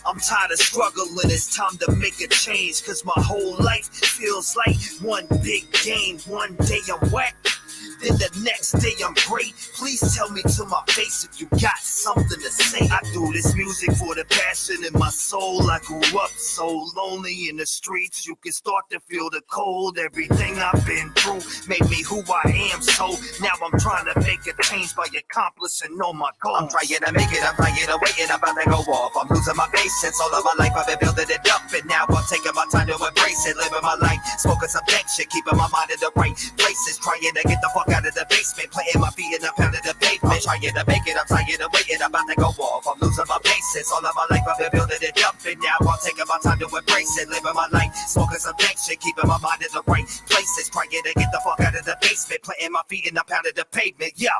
I'm tired of struggling, it's time to make a change, cause my whole life feels like one big game. One day I'm whack, then the next day I'm great. Please tell me to my face if you got something to say. I do this music for the passion in my soul. I grew up so lonely in the streets, you can start to feel the cold. Everything I've been through made me who I am, so now I'm trying to make a change by accomplishing all my goals. I'm trying to make it, I'm tired of waiting, I'm about to go off. I'm losing my patience, all of my life I've been building it up, and now I'm taking my time to embrace it, living my life, smoking some dank shit, keeping my mind in the right places, trying to get the fuck out of the basement, planting my feet and I'm pounding the pavement, trying to make it, I'm tired of waiting, I'm about to go off. I'm losing my patience, all of my life I've been building it up, and now I'm taking my time to embrace it, living my life, smoking some dank shit, keeping my mind in the right places, trying to get the fuck out of the basement, planting my feet and I'm pounding the pavement. Yo,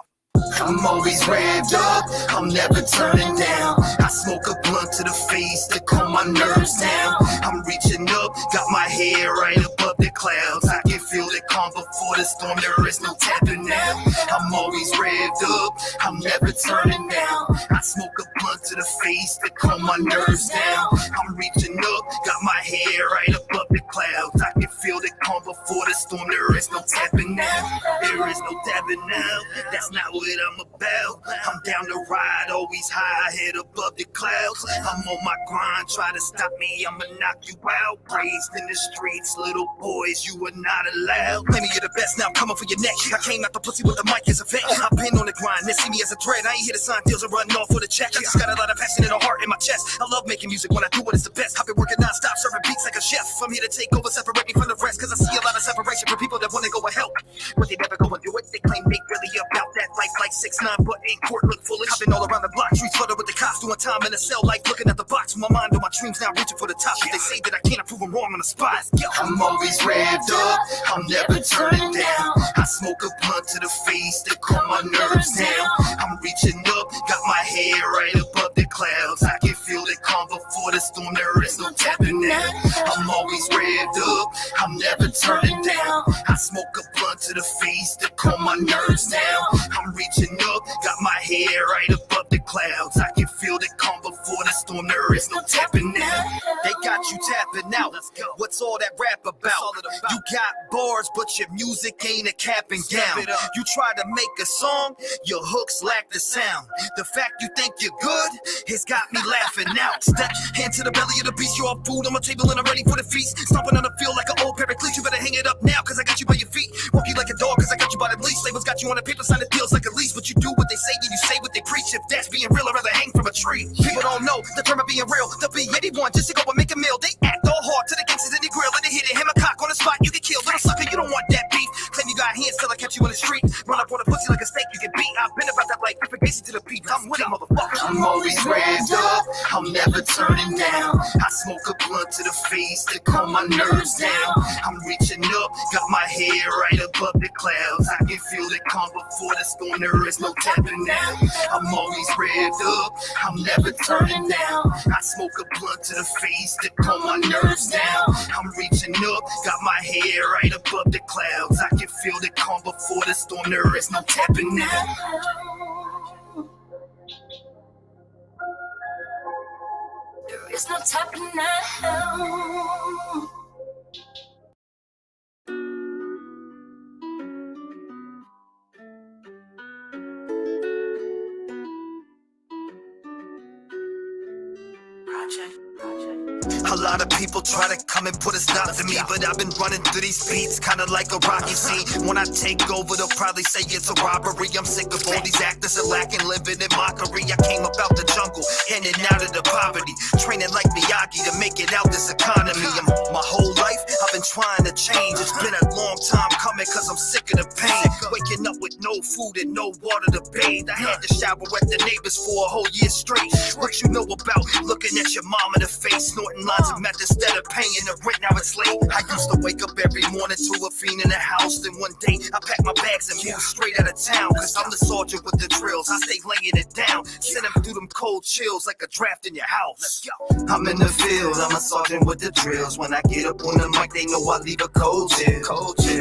I'm always revved up, I'm never turning down. I smoke a blunt to the face to calm my nerves down. I'm reaching up, got my head right above the clouds. I can feel the calm before the storm, there is no tapping now. I'm always revved up, I'm never turning down. I smoke a blunt to the face to calm my nerves down. I'm reaching up, got my head right above the clouds. I can feel the calm before the storm, there is no tapping now. There is no tapping now, that's not what I'm about. I'm down to ride, always high, head above the clouds. I'm on my grind, try to stop me, I'ma knock you out. Raised in the streets, little boys, you are not allowed. Claim me you're the best, now I'm coming for your neck. I came out the pussy with the mic as a vet. I've been on the grind, they see me as a threat. I ain't here to sign deals or run off for the check. I just got a lot of passion and a heart in my chest. I love making music, when I do it, it's the best. I've been working non-stop, serving beats like a chef. I'm here to take over, separate me from the rest, cause I see a lot of separation from people that wanna go and help, but they never go and do it. They claim they really about that life like 6ix9ine, but in court look foolish. I've been all around the block, streets flooded with the cops, doing time in a cell, like looking at the box. My mind on my dreams now, reaching for the top. If they say that I can't, prove them wrong on the spot. I'm always revved up, I'm never turning down. I smoke a blunt to the face to calm my nerves down. I'm reaching up, got my head right above the clouds. I can feel the calm before the storm, there is no tapping now. I'm always revved up, I'm never turning down. I smoke a blunt to the face to calm my nerves down. I'm reaching up, got my head right above the clouds. I can feel the calm before the storm, there is no tapping now. They got you tapping out, what's all that rap about? You got bars, but your music ain't a cap and gown. You try to make a song, your hooks lack the sound. The fact you think you're good has got me laughing out. Step hand to the belly of the beast, you're all food on my table and I'm ready for the feast. Stomping on the field like an old paraclete, you better hang it up now, cause I got you by your feet. Walk you like a dog, cause I got you by the leash. Labels got you on the paper, signing deals like a lease. But you do what they say and you say what they preach. If that's being real, I'd rather hang from a tree. People don't know the term of being real. They'll be anyone just to go and make a meal. They act all hard to the gangsters in the grill, and they hit it, hammer cock on the spot, you get killed. Little sucker, you don't want that beef. Claim you got hands till I catch you in the street. Run up on a pussy like a steak, you get beat. I've been about that like propagation to the beat. I'm with it, motherfucker. I'm always revved up, I'm never turning down. I smoke a blunt to the face to calm my nerves down. I'm reaching up, got my head right above the clouds. I can feel the calm before the storm, there is no tapping now. I'm always revved up, I'm never turning down. I smoke a blunt to the face to calm my nerves down. I'm reaching up, got my head right above the clouds. I can feel the calm before the storm, there is no tapping now. There's no tapping now. A lot of people try to come and put a stop to me, but I've been running through these beats kinda like a Rocky scene. When I take over, they'll probably say it's a robbery. I'm sick of all these actors that lacking, living in mockery. I came up out the jungle, in and out of the poverty, training like Miyagi to make it out this economy. My whole life, I've been trying to change. It's been a long time coming, cause I'm sick of the pain. Waking up with no food and no water to bathe. I had to shower at the neighbors for a whole year straight. What you know about looking at your mom in the face, snorting lines of meth instead of paying the rent, now it's late. I used to wake up every morning to a fiend in the house. Then one day I packed my bags and moved straight out of town. Cause I'm the sergeant with the drills, I stay laying it down. Send them through them cold chills like a draft in your house. Let's go. I'm in the field, I'm a sergeant with the drills. When I get up on the mic, they know I leave a cold chill.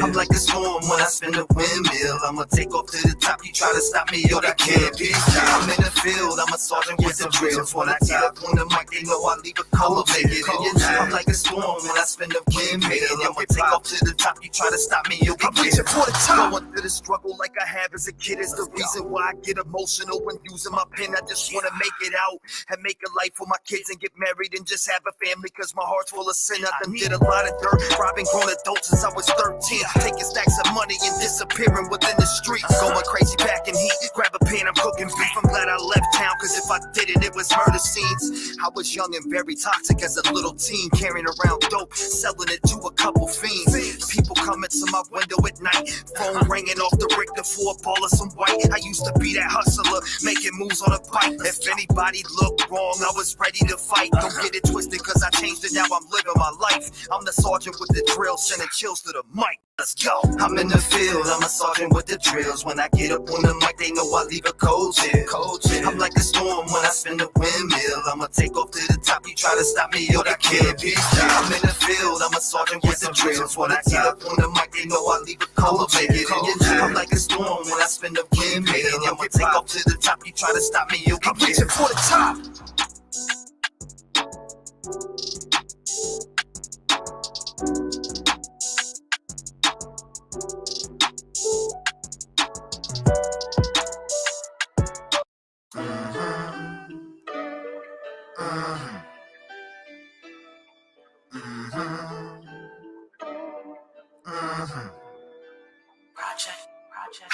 I'm like a storm when I spin a windmill. I'ma take off to the top, you try to stop me, yo, that can't be. I'm in the field, I'm a sergeant with the drills. When I get up on the mic, they know I leave a cold chill. I'm like a storm when I spin a windmill. I'ma take off to the top, you try to stop me, you'll get reaching for the top. Going through the struggle like I have as a kid is the reason why I get emotional when using my pen. I just wanna make it out and make a life for my kids and get married and just have a family, cause my heart's full of sin. I done did a lot of dirt, robbing grown adults since I was 13, taking stacks of money and disappearing within the streets. Going crazy back in heat, grab a pan, I'm cooking beef. I'm glad I left town, cause if I didn't, it was murder scenes. I was young and very toxic as a little teen, carrying around dope, selling it to a couple fiends. People coming to my window at night, phone ringing off the Richter for a ball of some white. I used to be that hustler, making moves on a bike. If anybody looked wrong, I was ready to fight. Don't get it twisted, cause I changed it, now I'm living my life. I'm the sergeant with the drill, sending chills to the mic. Let's go. I'm in the field, I'm a sergeant with the drills. When I get up on the mic, they know I leave a cold chill. I'm like a storm when I spin a windmill. I'ma take off to the top, you try to stop me, yo, that can't be. I'm in the field, I'm a sergeant with the drills. When I get up on the mic, they know I leave a cold chill. I'm like a storm when I spin a windmill. I'ma take off to the top, you try to stop me, yo, I'm reaching for the top.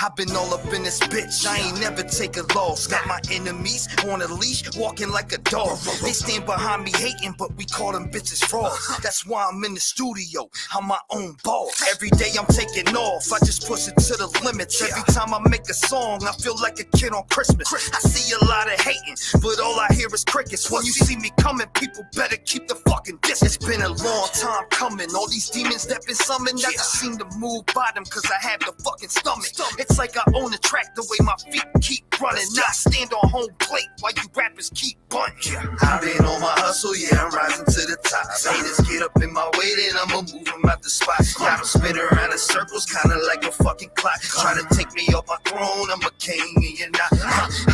I've been all up in this bitch, I ain't never take a loss. Got my enemies on a leash, walking like a dog. They stand behind me hating, but we call them bitches frauds. That's why I'm in the studio, I'm my own boss. Every day I'm taking off, I just push it to the limits. Every time I make a song, I feel like a kid on Christmas. I see a lot of hating, but all I hear is crickets. When you see me coming, people better keep the fucking distance. It's been a long time coming, all these demons that been summoned, I just seem to move by them cause I have the fucking stomach. It's like I own the track the way my feet keep running. Not stand on home plate while you rappers keep bunting. I've been on my hustle, yeah, I'm rising to the top. Haters get up in my way, then I'ma move them out the spot. Gotta spin around in circles, kinda like a fucking clock. Try to take me off my throne, I'm a king and you're not.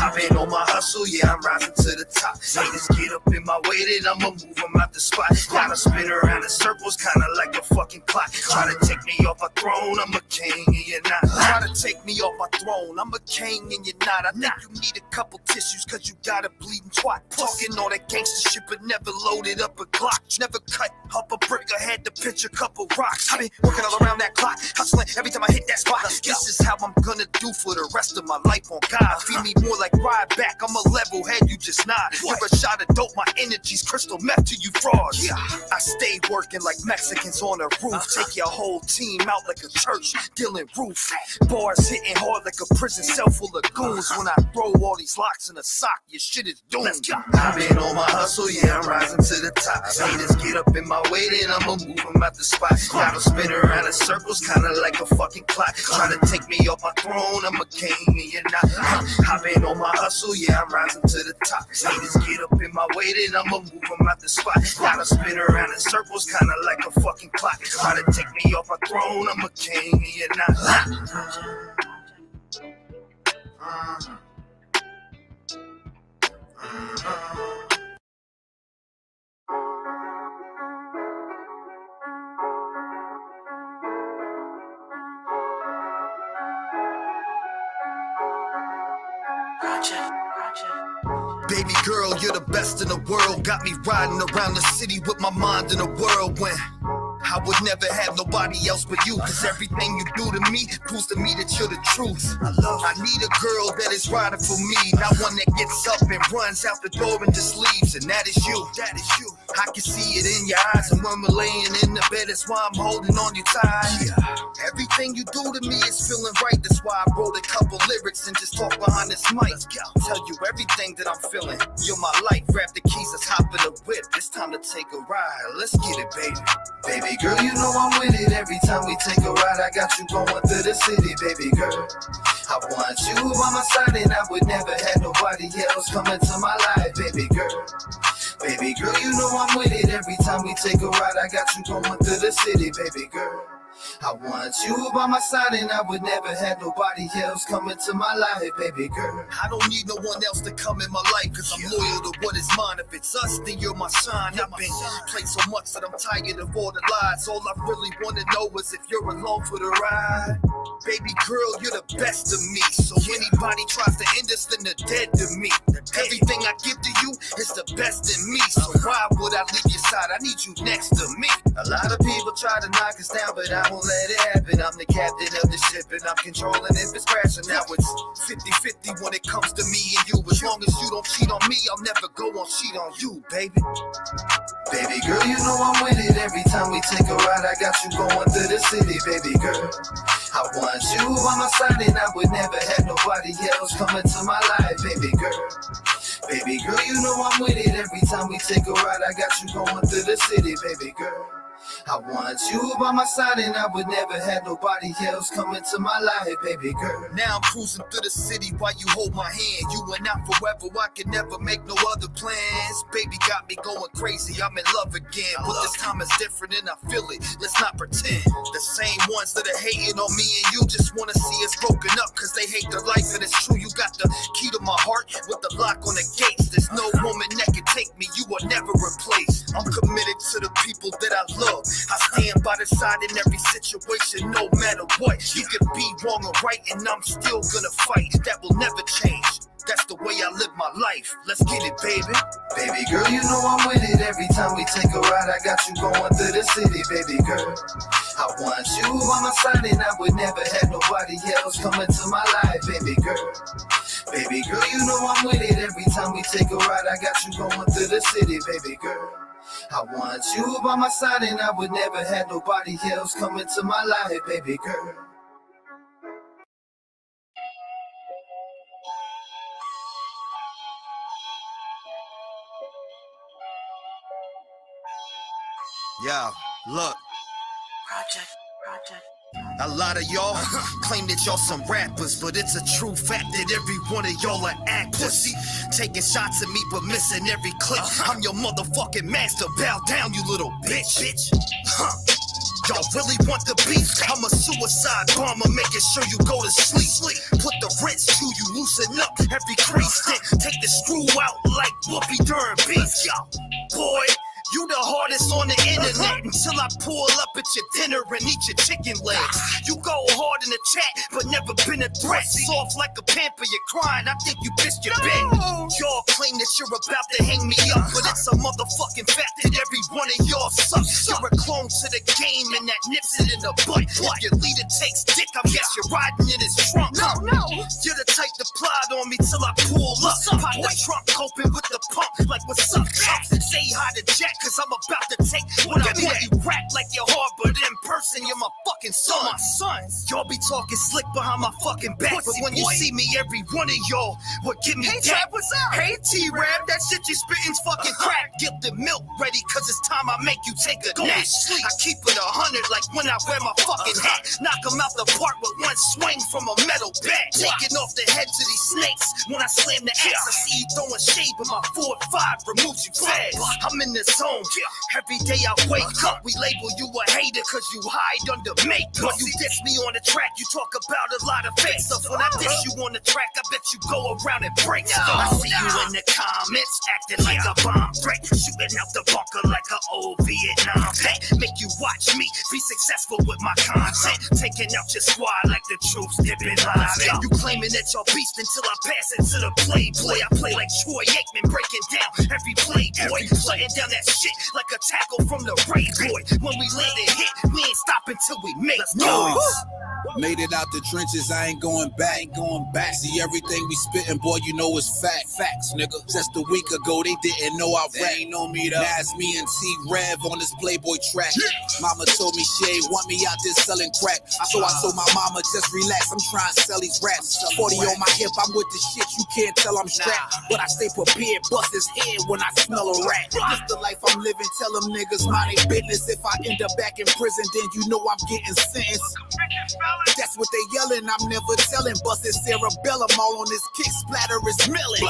I've been on my hustle, yeah, I'm rising to the top. Haters get up in my way, then I'ma move them out the spot. Gotta spin around in circles, kinda like a fucking clock. Try to take me off my throne, I'm a king and you're not. Try to take me off my throne, I'm a king and you're not. I think you need a couple tissues cause you got a bleeding twat. Talking all that gangster shit but never loaded up a Glock. Never cut up a brick or had to pitch a couple rocks. I've been working all around that clock, hustling every time I hit that spot. This is how I'm gonna do for the rest of my life on God. Feed me more like ride back, I'm a level head, you just nod. You're a shot of dope, my energy's crystal meth to you frauds. Yeah, I stay working like Mexicans on a roof. Take your whole team out like a church, dealing roof. Bars hitting hard like a prison cell full of goons. When I throw all these locks in a sock, your shit is doomed. I've been on my hustle, yeah, I'm rising to the top. Haters get up in my way, then I'ma move them out the spot. Gotta spin around in circles, kinda like a fucking clock. Try to take me off my throne, I'm a king and you're not. I've been on my hustle, yeah, I'm rising to the top. Haters get up in my way, then I'ma move them out the spot. Gotta spin around in circles, kinda like a fucking clock. Try to take me off my throne, I'm a king and you're not. Baby girl, you're the best in the world. Got me riding around the city with my mind in a whirlwind. I would never have nobody else but you, cause everything you do to me proves to me that you're the truth. I need a girl that is riding for me, not one that gets up and runs out the door and just leaves, and that is you. I can see it in your eyes, and when we're laying in the bed, that's why I'm holding on you tight. Everything you do to me is feeling right, that's why I wrote a couple lyrics and just talk behind this mic. Tell you everything that I'm feeling. You're my life, grab the keys, let's hop in the whip. It's time to take a ride, let's get it, baby. Baby girl, you know I'm with it. Every time we take a ride, I got you going through the city, baby girl. I want you by my side, and I would never have nobody else come into my life, baby girl. Baby girl, you know I'm with it. Every time we take a ride, I got you going through the city, baby girl. I want you by my side, and I would never have nobody else come into my life, baby girl. I don't need no one else to come in my life, cause I'm loyal to what is mine. If it's us, then you're my shine. I've been played so much that I'm tired of all the lies. All I really wanna know is if you're along for the ride. Baby girl, you're the best of me. So anybody tries to end us, then they're dead to me. Everything I give to you is the best in me. So why would I leave your side? I need you next to me. A lot of people try to knock us down, but I won't let it happen. I'm the captain of the ship, and I'm controlling if it's crashing. Now it's 50-50 when it comes to me and you. As long as you don't cheat on me, I'll never go on cheat on you, baby. Baby girl, you know I'm with it. Every time we take a ride, I got you going through the city, baby girl. I want you by my side, and I would never have nobody else come into my life, baby girl. Baby girl, you know I'm with it. Every time we take a ride, I got you going through the city, baby girl. I want you by my side, and I would never have nobody else come into my life, baby girl. Now I'm cruising through the city while you hold my hand. You and I forever, I can never make no other plans. Baby got me going crazy, I'm in love again. But this time it's different and I feel it, let's not pretend. The same ones that are hating on me and you just wanna see us broken up, cause they hate the life, and it's true. You got the key to my heart with the lock on the gates. There's no woman that can take me, you will never replace. I'm committed to the people that I love. I stand by the side in every situation, no matter what. You can be wrong or right, and I'm still gonna fight. That will never change. That's the way I live my life. Let's get it, baby. Baby girl, you know I'm with it. Every time we take a ride, I got you going through the city, baby girl. I want you by my side, and I would never have nobody else come into my life, baby girl. Baby girl, you know I'm with it. Every time we take a ride, I got you going through the city, baby girl. I want you by my side, and I would never have nobody else come into my life, baby girl. Yeah, look. Project. A lot of y'all claim that y'all some rappers, but it's a true fact that every one of y'all are actors. Taking shots at me, but missing every clip. I'm your motherfucking master. Bow down, you little bitch. Y'all really want the beef? I'm a suicide bomber, making sure you go to sleep. Put the wrench to you, loosen up every crease. Then take the screw out like Whoopi during beef. Boy, you the hardest on the internet until I pull up at your dinner and eat your chicken legs. You go hard in the chat, but never been a threat. Soft like a pamper, you're crying, I think you pissed your bed. Y'all claim that you're about to hang me up, but it's a motherfucking fact that every one of y'all sucks. You're a clone to the game, and that nips it in the butt. If your leader takes dick, I guess you're riding in his trunk. No. You're the type to plot on me till I pull up. Pop the trunk open with the pump, like what's up, Jack? Say hi to Jack, cause I'm about to take what I want. You rap like you're hard, but in person, you're my fucking son. My sons. Y'all be talking slick behind my fucking back, but when you see me, every one of y'all would give me that. What's up? Hey, T-REV, that shit you spitting's fucking crack. Get the milk ready, cause it's time I make you take a nap. I keep it 100 like when I wear my fucking hat. Knock them out the park with one swing from a metal bat. Taking off the heads of these snakes. When I slam the axe, I see you throwing shade, but my 4-5 removes you fast. I'm in the zone. Every day I wake up, we label you a hater cause you hide under makeup. When you diss me on the track, you talk about a lot of fake stuff. When I diss you on the track, I bet you go around and break stuff. I see you in the comments, acting like a bomb threat, shooting out the bunker like an old Vietnam vet. Make you watch me be successful with my content, taking out your squad like the troops dipping lines. You claiming that y'all beast until I pass it to the playboy. I play like Troy Aikman, breaking down every playboy, shutting down that shit like a tackle from the Ray Boy. When we land and hit, we ain't stopping till we make noise. Made it out the trenches, I ain't going back. See everything we spittin', boy, you know it's facts, nigga. Just a week ago, they didn't know I rap. They ain't know me though. Now it's me and T-REV on this Playboy track. Mama told me she ain't want me out there selling crack. So I told my mama, just relax, I'm trying to sell these raps. 40 on my hip, I'm with the shit, you can't tell I'm strapped. But I stay prepared, bust his head when I smell a rat. This the life I'm living, tell them niggas mind their business. If I end up back in prison, then you know I'm getting sentenced. That's what they yelling, I'm never telling. Busted cerebellum, all on this kick, splatter is milling.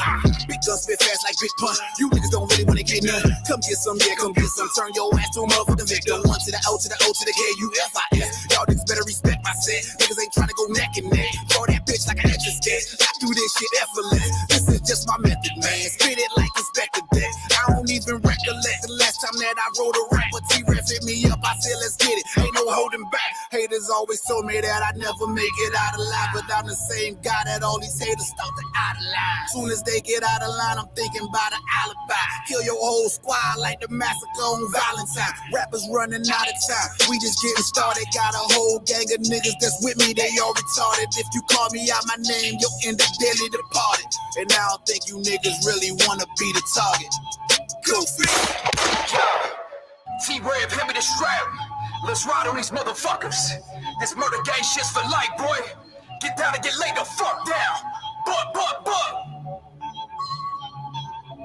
Big guns spit fast like Big Pun. You niggas don't really wanna get none. Come get some, yeah, come get some. Turn your ass to a motherfucking victim. 1 to the O to the O to the K-U-F-I-S. Y'all niggas better respect my set. Niggas ain't trying to go neck and neck. Throw that bitch like an extra sketch. I do this shit effortless. This is just my method, man. Spit it like Inspector Deck. I don't even recollect the last time that I wrote a rap. But T-REV hit me up, I said let's get it. Ain't no holding back. Haters always told me that I'd never make it out alive, but I'm the same guy that all these haters thought they out of line. Soon as they get out of line, I'm thinking about an alibi. Kill your whole squad like the massacre on Valentine. Rappers running out of time, we just getting started. Got a whole gang of niggas that's with me, they all retarded. If you call me out my name, you'll end up dearly departed. And I don't think you niggas really wanna be the target. Goofy. T-REV, hand me the strap. Let's ride on these motherfuckers. This murder gang shit's for life, boy. Get down and get laid the fuck down. But.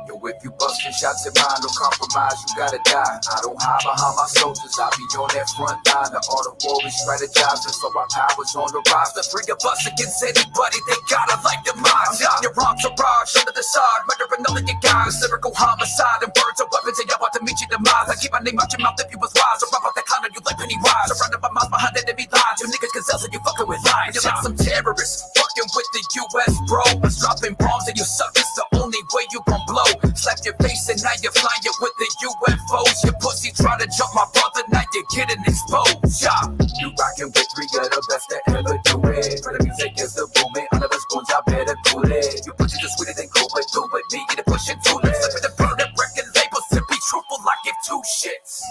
Yo, if you bustin' shots at mine, no compromise, you gotta die. I don't hide behind my soldiers, I be on that front line. The art of war is strategizing, so our power's on the rise. The 3 of us against anybody, they gotta like the mind. Your entourage under the side, murdering all of your guys. Lyrical homicide and words of weapons, and y'all about to meet your demise. I keep my name out your mouth if you was wise. So rub out that clown on you like Pennywise. Surrounded by miles behind enemy lines, you niggas gazelles and you fucking with lies. You're like some terrorists, fucking with the US, bro. Dropping bombs and you suck, it's the only way you gon' blow. Slap your face and now you're flying with the UFOs. Your pussy try to jump my brother, now you're getting exposed. Yeah. You rockin' with 3 of the best that ever do it. For the music is the movement, all of us goons, y'all better cool it. You push it just sweeter than cool, but do it. Me, get it pushing too. Let's slip it and burn it, record labels. To be truthful, I give 2 shits.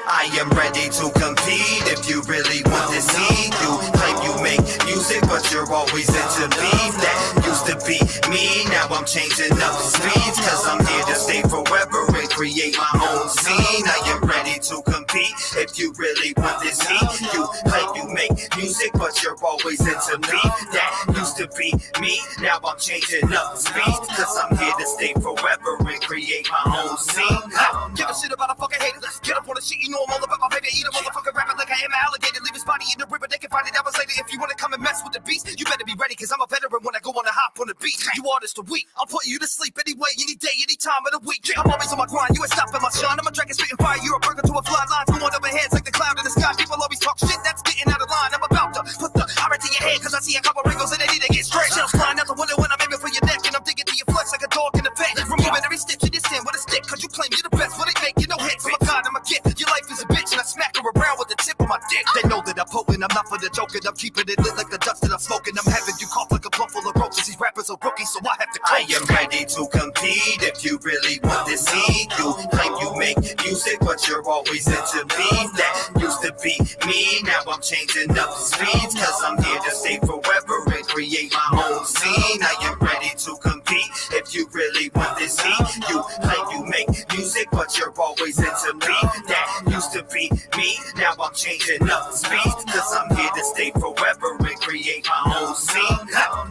I am ready to compete if you really want to see. You claim you make music, but you're always into beef. That used to be me, now I'm changing up speeds. Cause I'm here to stay forever and create my own scene. I am ready to compete if you really want to see. You claim you make music, but you're always into beef. That used to be me, now I'm changing up speeds. Cause I'm here to stay forever and create my own scene. Give a shit about a fucking hater. Let's get up on the shit, you know I'm all about my baby. Eat a motherfucking rapper like I am an alligator. Leave his body in the river, they can find it hours later. If you wanna come and mess with the beast, you better be ready, cause I'm a veteran when I go on a hop on the beat. You artists are weak, I'm putting you to sleep anyway, any day, any time of the week. I'm always on my grind, you ain't stopping my shine. I'm a dragon spitting fire, you're a burger to a fly line. Going over heads like the cloud in the sky. People always talk shit, that's getting out of line. I'm about to put the iron to your head, cause I see a couple wrinkles and they need to get straight. Shells flying out the window when I'm aiming for your neck, and I'm digging to your flesh like a dog in the vet. Removing every stitch in your skin with a stick, cause you claim you're the best, but they make you no hits. I'm a god, I'm a kid, your life is a bitch, and I smack her around with the tip of my dick. They know that I'm potent, I'm not for the joking, I'm keeping it lit like the dust that I'm smoking. I'm having you cough like a plump full of ropes, these rappers are rookies, so I have to coach. I am ready to compete if you really want to see. You claim you make music, but you're always into beef. That used to be me, now I'm changing up the speeds. Cause I'm here to stay forever and create my own scene. I am ready to compete if you really want to see. You claim you make music, but you're always into beef. That used to be me, now I'm changing up the speeds. Cause I'm here to stay forever and create my own scene.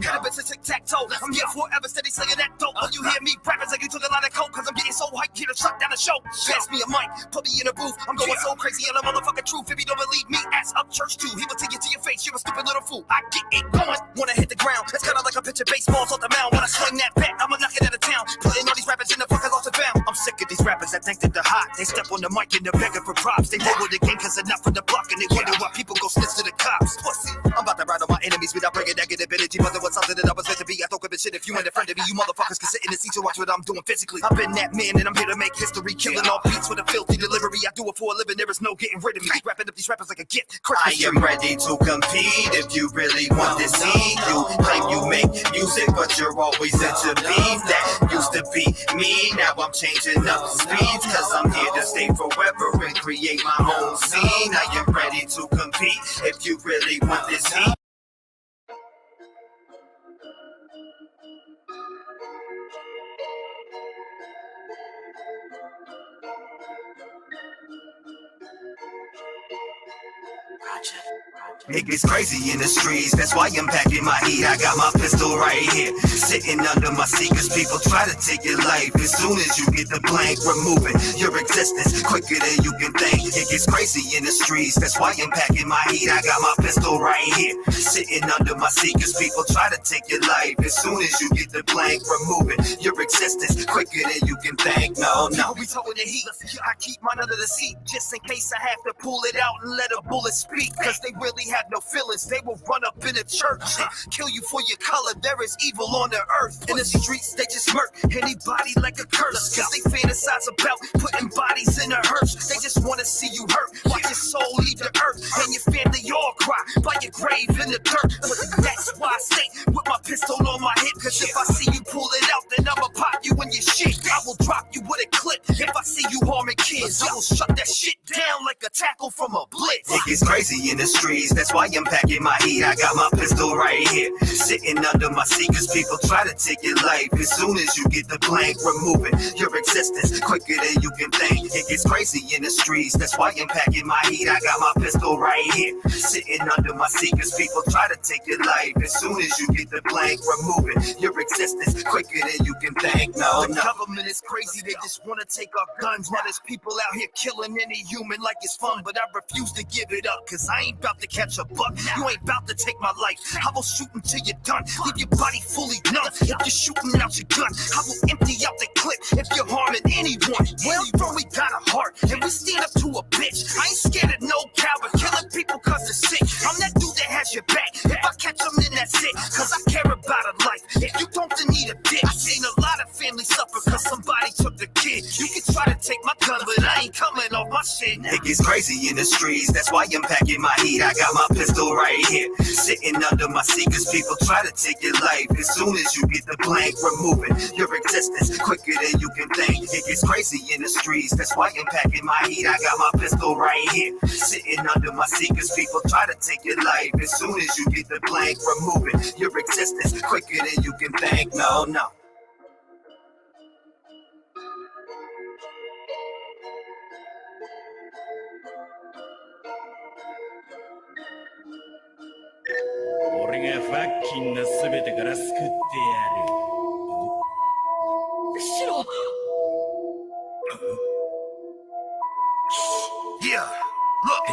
Got a bitch to tic-tac-toe, I'm here forever, steady slinging that dope. When you hear me rapping like you took a lot of coke, cause I'm getting so hyped here to shut down the show. Pass me a mic, put me in a booth, I'm going so crazy on the motherfucking truth. If you don't believe me, ass up church too. He will take it to your face, you're a stupid little fool. I get it going, wanna hit the ground. It's kinda like a pitch of baseballs off the mound. When I swing that bat, I'ma knock it out of town. Putting all these rappers in the fucking lost and found. I'm sick of these rappers that think that they're hot. They step on the mic and they're begging for props. They roll with the game cause they're not from the block, and they wonder why people go snitch to the cops. Pussy, I'm about to ride on my enemy enemies without bringing negative energy. But there was something that I was meant to be. I don't give a shit if you ain't a friend of me. You motherfuckers can sit in the seats and watch what I'm doing physically. I've been that man and I'm here to make history. Killing all beats with a filthy delivery. I do it for a living, there is no getting rid of me. Wrapping up these rappers like a gift. I am ready to compete if you really want to see. You claim you make music, but you're always into beef. That used to be me, now I'm changing up the speeds. Cause I'm here to stay forever and create my own scene. I am ready to compete if you really want this heat. It gets crazy in the streets, that's why I'm packing my heat. I got my pistol right here, sitting under my seat. Cause people try to take your life. As soon as you get the blank, removing your existence quicker than you can think. It gets crazy in the streets, that's why I'm packing my heat. I got my pistol right here, sitting under my seat. Cause people try to take your life. As soon as you get the blank, removing your existence quicker than you can think. No, we towing the heat. I keep mine under the seat, just in case I have to pull it out and let a bullet speak. Cause they really have no feelings, they will run up in a church and kill you for your color. There is evil on the earth. In the streets, they just murk anybody like a curse. Cause they fantasize about putting bodies in a hearse. They just want to see you hurt, watch your soul leave the earth, and your family all cry by your grave in the dirt. But that's why I stay with my pistol on my hip. Cause if I see you pull it out, then I'ma pop you in your shit. I will drop you with a clip. If I see you harming kids, I will shut that shit down like a tackle from a blitz. It gets crazy in the streets, that's why I'm packing my heat. I got my pistol right here, sitting under my seat. Cause people try to take your life. As soon as you get the blank, removing your existence quicker than you can think. It gets crazy in the streets, that's why I'm packing my heat. I got my pistol right here, sitting under my seat. Cause people try to take your life. As soon as you get the blank, removing your existence quicker than you can think. No, the government is crazy, they just want to take our guns. While there's people out here killing any human like it's fun. But I refuse to give it up, cause I ain't about to catch a buck. You ain't about to take my life. I will shoot until you're done, leave your body fully numb. If you're shooting out your gun, I will empty out the clip. If you're harming anyone, where I'm from, we got a heart and we stand up to a bitch. I ain't scared of no coward, killing people cause they're sick. I'm that dude that has your back. If I catch them, then that's it. Cause I care about a life. If you don't, then need a dick. I've seen a lot of families suffer cause somebody took the kid. You can try to take my gun, but I ain't coming off my shit. It gets crazy in the streets, that's why I'm packing my heat. I got my pistol right here, sitting under my seat. Cause people try to take your life. As soon as you get the blank, removing your existence quicker than you can think. It gets crazy in the streets, that's why I'm packing my heat. I got my pistol right here, sitting under my seat. Cause people try to take your life. As soon as you get the blank, removing your existence quicker than you can think. No. Yeah, look,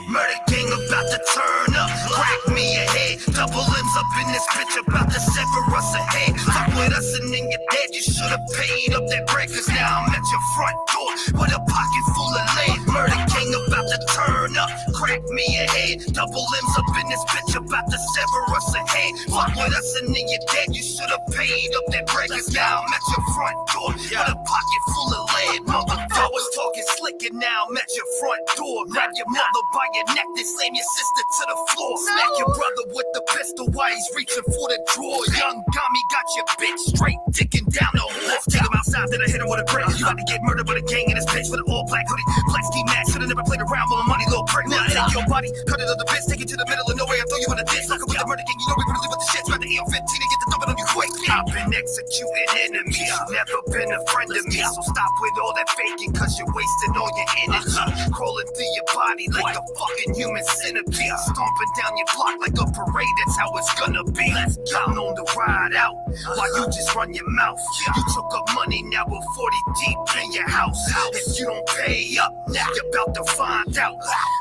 murder gang about to turn up. Crack me a head, double limbs up in this bitch, about to sever us a head. Fuck with us and then you're dead. You should've paid up that bread, cause now I'm at your front door with a pocket full of lead. Murder gang about to turn up. Crack me a head, double limbs up in this bitch, about to sever us a head. Fuck with us and then you're dead. You should've paid up that bread, cause now I'm at your front door with a pocket full of lead. Motherfucker was talking slick and now I'm at your front door. Grab your mother by your neck, then slam your sister to the floor. Smack your brother with the pistol while he's reaching for the drawer. Young Gami got your bitch straight dicking down the wharf. Take him outside, then I hit him with a brick. You about to get murdered by the gang in this bitch with an all black hoodie. Black ski mask, should've never played around with my money, little prick. Now take your body, cut it on the bitch, take it to the middle of nowhere and throw you in a ditch. Like with the murder gang, you know we really with the shit. Grab the EM-15 and get the dumping on you quick. I've been executing enemies, never been a friend of me. So stop with all that faking, cause you're wasting all your energy. Crawling through your body like a fucking human centipede. Stomping down your block like a parade, that's how it's gonna be. Counting on the ride out while you just run your mouth. You took up money, now we're 40 deep in your house. If you don't pay up, now you're about to find out.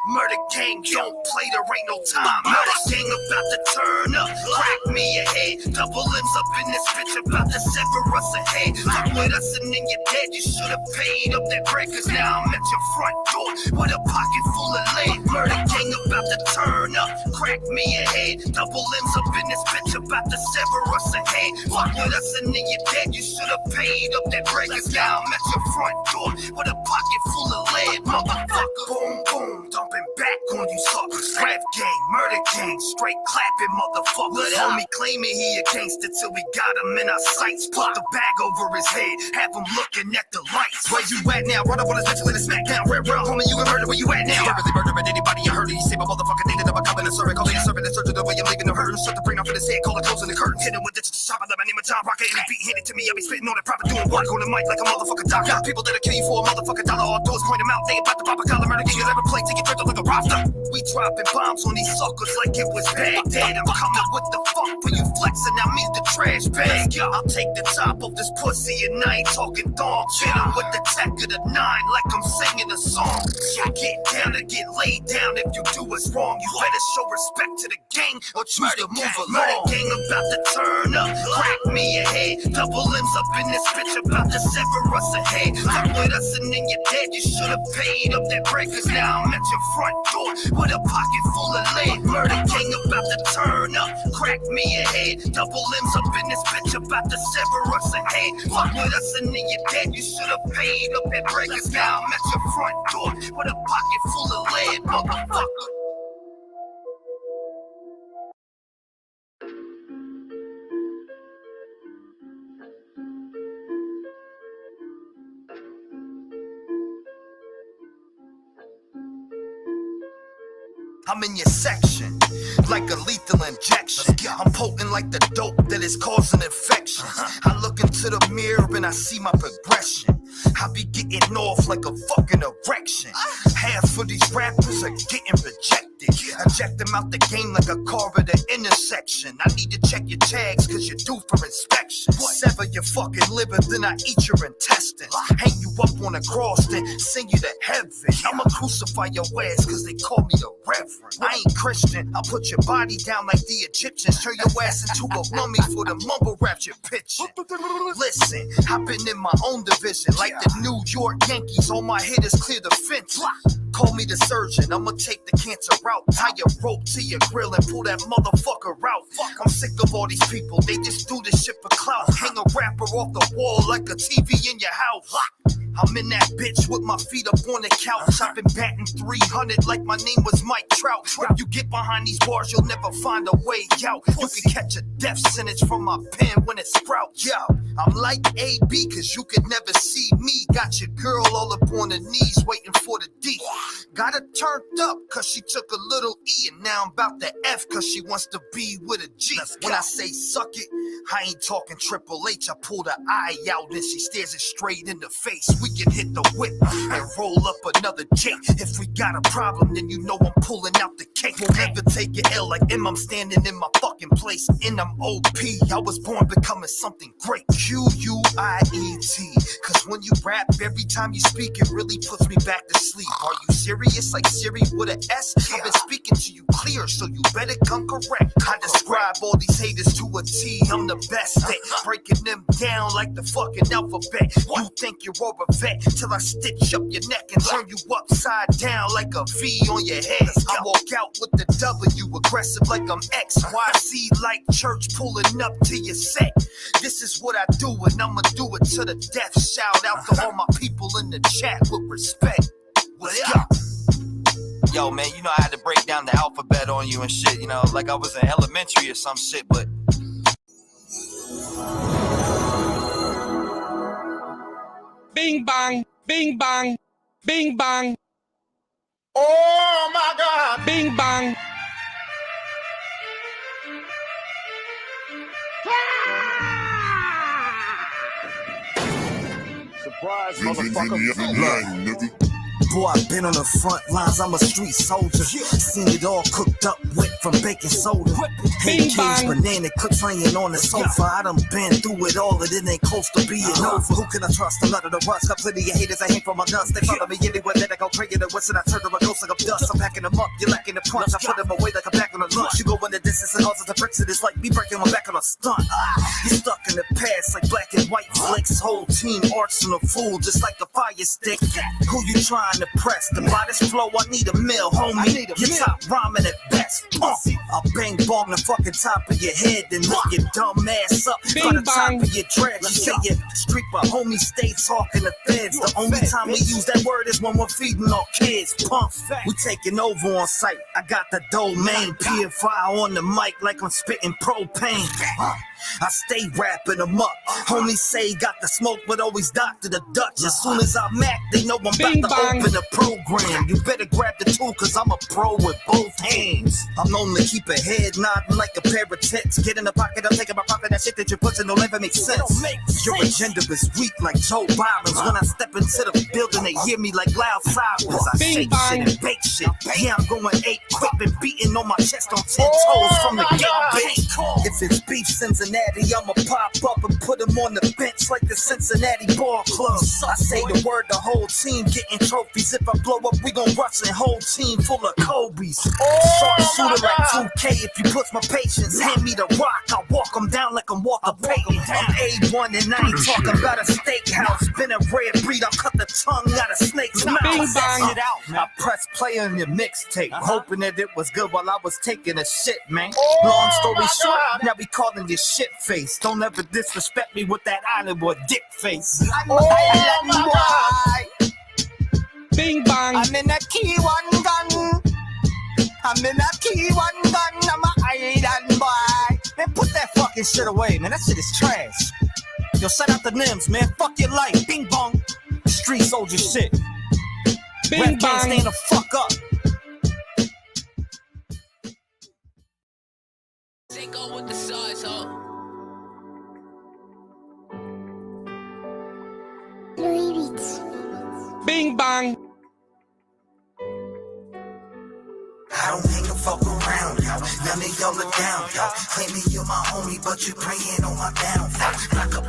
Murder gang, don't play, there ain't no time. Murder gang about to turn up. Crack me a head, double limbs up in this bitch about to sever us ahead. Fuck with us and then you're dead. You should have paid up that bread, cause now I'm at your front door with a pocket full of lead. Murder gang about to turn up, crack me a head. Double limbs up in this bitch about to sever us ahead. Fuck with us and then you're dead. You should have paid up that bread, cause now I'm at your front door with a pocket full of lead. Motherfucker, boom, boom, dumping back on you suckers. Rev gang, murder gang, straight clapping motherfuckers. Homie claiming he a gangster till we got him in our sights. Put the bag over his head, have him looking at the lights. Where you at now? Run up on his bitch with a smackdown. Red round, homie, you got murder. Where you at now? You really murdering anybody you heard? You say my motherfucker thing that I'm coming to serve it. Call me a servant in search of the way I'm leaving the hurt. Shut the brain off in his head, call it closing the curtain. Hit him with ditches to chop. I let my name a John Rocker. Any beat hit it to me, I be spitting on it proper. Doing work on the mic like a motherfucker doc. Got people that'll kill you for a motherfucker dollar. All doors point them out. They ain't about to pop a collar. Murder gang ever play. Take it straight like a roster. We dropping bombs on these suckers like it was Baghdad. I'm coming with the funk for you flexing. I mean the trash bag. I'll take the top of this pussy and I ain't talking dog. Hit him with the tech of the 9 like I'm singing a song. Get down or get laid down if you do us wrong. You better show respect to the gang or choose to move along. Murder gang about to turn up, crack me a head. Double limbs up in this bitch about to sever us ahead. Fuck with us and then you're dead. You should have paid up that break, cause now I'm at your front door with a pocket full of lead. Murder gang about to turn up, crack me a head. Double limbs up in this bitch about to sever us ahead. Fuck with us and then you're dead. You should have paid up that break, cause now I'm at your front door with a pocket full of lead, motherfucker. I'm in your section, like a lethal injection. I'm potent like the dope that is causing infection. I look into the mirror and I see my progression. I be getting off like a fucking erection. Half of these rappers are getting rejected. Eject them out the game like a car at an intersection. I need to check your tags cause you're due for inspection. Sever your fucking liver, then I eat your intestines. Hang you up on a cross, then send you to heaven. I'ma crucify your ass cause they call me the reverend. I ain't Christian, I'll put your body down like the Egyptians. Turn your ass into a mummy for the mumble rap you're pitching. Listen, I've been in my own division like the New York Yankees. All my hitters clear the fence. Call me the surgeon, I'ma take the cancer out. Tie a rope to your grill and pull that motherfucker out. I'm sick of all these people, they just do this shit for clout. Hang a rapper off the wall like a TV in your house. I'm in that bitch with my feet up on the couch. I've been batting 300 like my name was Mike Trout. If you get behind these bars, you'll never find a way out. You can catch a death sentence from my pen when it sprouts. Yo, I'm like AB cause you could never see me. Got your girl all up on her knees waiting for the D. Got her turned up cause she took a little E. And now I'm about to F cause she wants to be with a G. When I say suck it, I ain't talking Triple H. I pull the eye out and she stares it straight in the face. We can hit the whip and roll up another J. If we got a problem, then you know I'm pulling out the cake. We'll never take it L like M. I'm standing in my fucking place. And I'm OP. I was born becoming something great. Q-U-I-E-T. Cause when you rap, every time you speak, it really puts me back to sleep. Are you serious? Like Siri with an S? I've been speaking to you clear, so you better come correct. I describe all these haters to a T. I'm the best at breaking them down like the fucking alphabet. You think you're a vet till I stitch up your neck and turn you upside down like a V on your head. I walk out with the W, aggressive like I'm XYZ, like church pulling up to your set. This is what I do and I'ma do it to the death. Shout out to all my people in the chat with respect. What's up? Yo, man, you know I had to break down the alphabet on you and shit, you know, like I was in elementary or some shit, but Bing bang, bing bang, bing bang. Oh my God! Bing bang. Surprise, motherfucker. Boy, I've been on the front lines, I'm a street soldier. Seen it all cooked up, whipped from baking soda. AKs, banana clips laying on the sofa. I done been through it all, and it ain't close to being over. Who can I trust? I'm not in a rush. Got plenty of haters, I hang from my nuts. They follow me anywhere that I go, praying and wishing I turn to a ghost like I'm dust. I'm packing them up, you're lacking the punch. I put them away like I'm back on the lunch. You go in the distance and causes the friction. It's like me breaking my back on a stunt. You stuck in the past like black and white flicks. Whole team arsenal fool, just like a fire stick. Who you trying to press? To buy this flow, I need a mill, homie. Your top rhyming at best. I'll bang bong the fucking top of your head, then lift your dumb ass up by the top of your dread. You say you street, but homie stay talking to feds. The only time we use that word is when we're feeding our kids. Pump, we taking over on sight. I got the domain, PFI on the mic like I'm spitting propane. I stay rapping them up. Homie say got the smoke, but always Dr. the Dutch. As soon as I Mac, they know I'm about to open the program. You better grab the tool, cause I'm a pro with both hands. I'm known to keep a head nodding like a pair of tits. Get in the pocket, I'm taking my profit. That shit that you're pushing don't ever make sense. Your agenda is weak like Joe Byron's. When I step into the building, they hear me like loud sirens. I shake shit and bake shit. Yeah, I'm going 8 quick and beating on my chest on 10 toes from the gate. If it's beef Cincinnati, I'ma pop up and put him on the bench like the Cincinnati Ball Club. I say the word, the whole team getting trophies. If I blow up, we gon' rush a whole team full of Kobe's. Sharp shooter like 2K. If you push my patience, hand me the rock, I'll walk them down like I'm Walker Payton. I'm A1 and I ain't talking about a steakhouse. Been a rare breed, I'll cut the tongue out of snakes' mouth. I press play on your mixtape, hoping that it was good while I was taking a shit, man. Long story short, now we calling you shit face. Don't ever disrespect me with that Hollywood dick face. Bing bang. I'm in a key one gun. I'm in a key one gun. I'm a island boy. Man, put that fucking shit away, man. That shit is trash. Yo, shout out the Nims, man. Fuck your life. Bing bong. Street soldier shit. Bing Rap bang. stand the fuck up. Take on with the size, ho. Bing bang. I don't hang the fuck around, yo. None of y'all are down, yo. Claiming you're my homie, but you're praying on my downfall.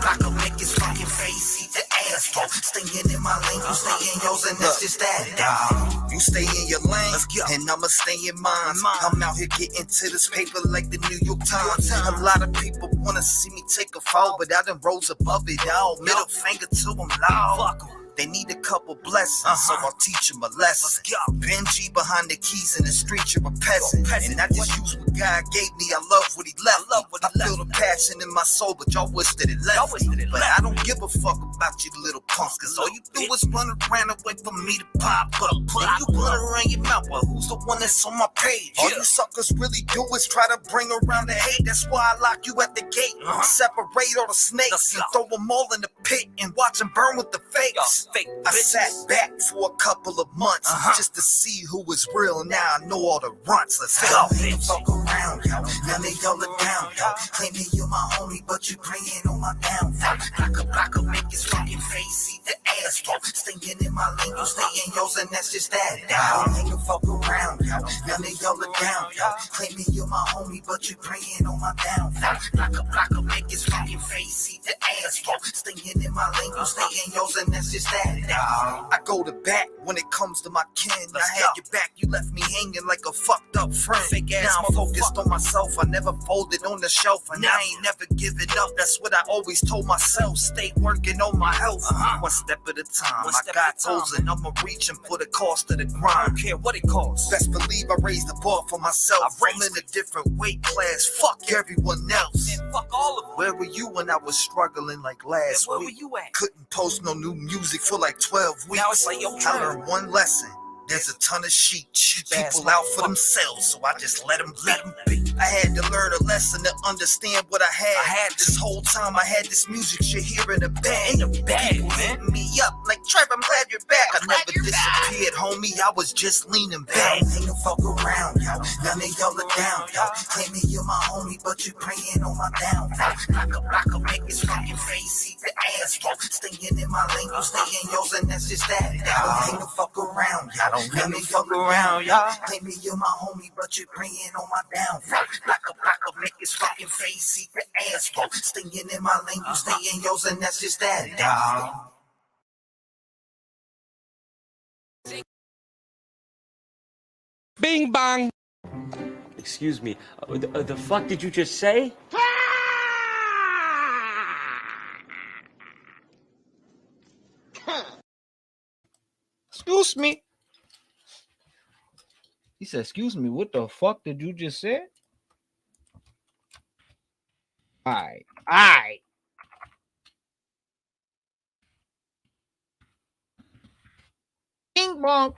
Block a make his fucking face, see the ass, yo. Staying in my lane, you stay in yours, and that's just that, dog. You stay in your lane, and I'ma stay in mine. I'm out here getting to this paper like the New York Times. A lot of people wanna see me take a fall, but I done rose above it, dog. Middle finger to them loud. Fuck 'em. They need a couple blessings, so I'll teach them a lesson. Benji behind the keys in the street, you're a peasant. And I just use what God gave me, I love what he left. I feel the passion in my soul, but y'all wish that it left. But I don't give a fuck about you little punks, cause all you do is run around and wait for me to pop up. Put you blood around your mouth, well who's the one that's on my page? All you suckers really do is try to bring around the hate, that's why I lock you at the gate. Separate all the snakes and throw them all in the pit and watch them burn with the fakes. I sat back for a couple of months just to see who was real. Now I know all the runts. Let's go. Don't fuck around, yo. None of y'all are down, yo. Claiming you're my homie, but you praying on my downfall. Block a make his fucking face, see the ass, yo. Staying in my lane, you stay in yours, and that's just that. Don't hang the fuck around, yo. None of y'all are down, yo. Claiming you're my homie, but you praying on my downfall. Block a make his fucking face, see the ass, yo. Staying in my lane, you stay in yours, and that's just that. I go to bat when it comes to my kin. I had your back, you left me hanging like a fucked up friend. Now I'm focused on myself, I never folded on the shelf, and I ain't never giving up. That's what I always told myself. Stay working on my health, one step at a time. I got goals and I'ma reach them for the cost of the grind. I don't care what it costs. Best believe I raised the bar for myself. I'm in a different weight class. Fuck everyone else. Man, fuck all of them. Where were you when I was struggling like last week? Where were you at? Couldn't post no new music for like 12 weeks. Now it's like your turn. I learned one lesson. There's a ton of sheep. People out for themselves, so I just let them be. I had to learn a lesson to understand what I had. This whole time I had this music shit here in the bag. People hitting me up like, Trev, I'm glad you're back. I never disappeared, homie, I was just leaning back. Ain't no fuck around, y'all. None of y'all are down, y'all. Claiming you're my homie, but you praying on my downfall. Block a make his fucking face, see the ass fall. Staying in my lane, you stay in yours, and that's just that. Ain't no fuck around, y'all. Don't let me fuck around, y'all. Claiming you're my homie, but you praying on my downfall. Block a make his fucking face, see the ass fall. Staying in my lane, you stay in yours, and that's just that, dawg. Bing bang. Excuse me. The fuck did you just say? Excuse me. He said, excuse me, what the fuck did you just say? Alright. Alright. Bing bong.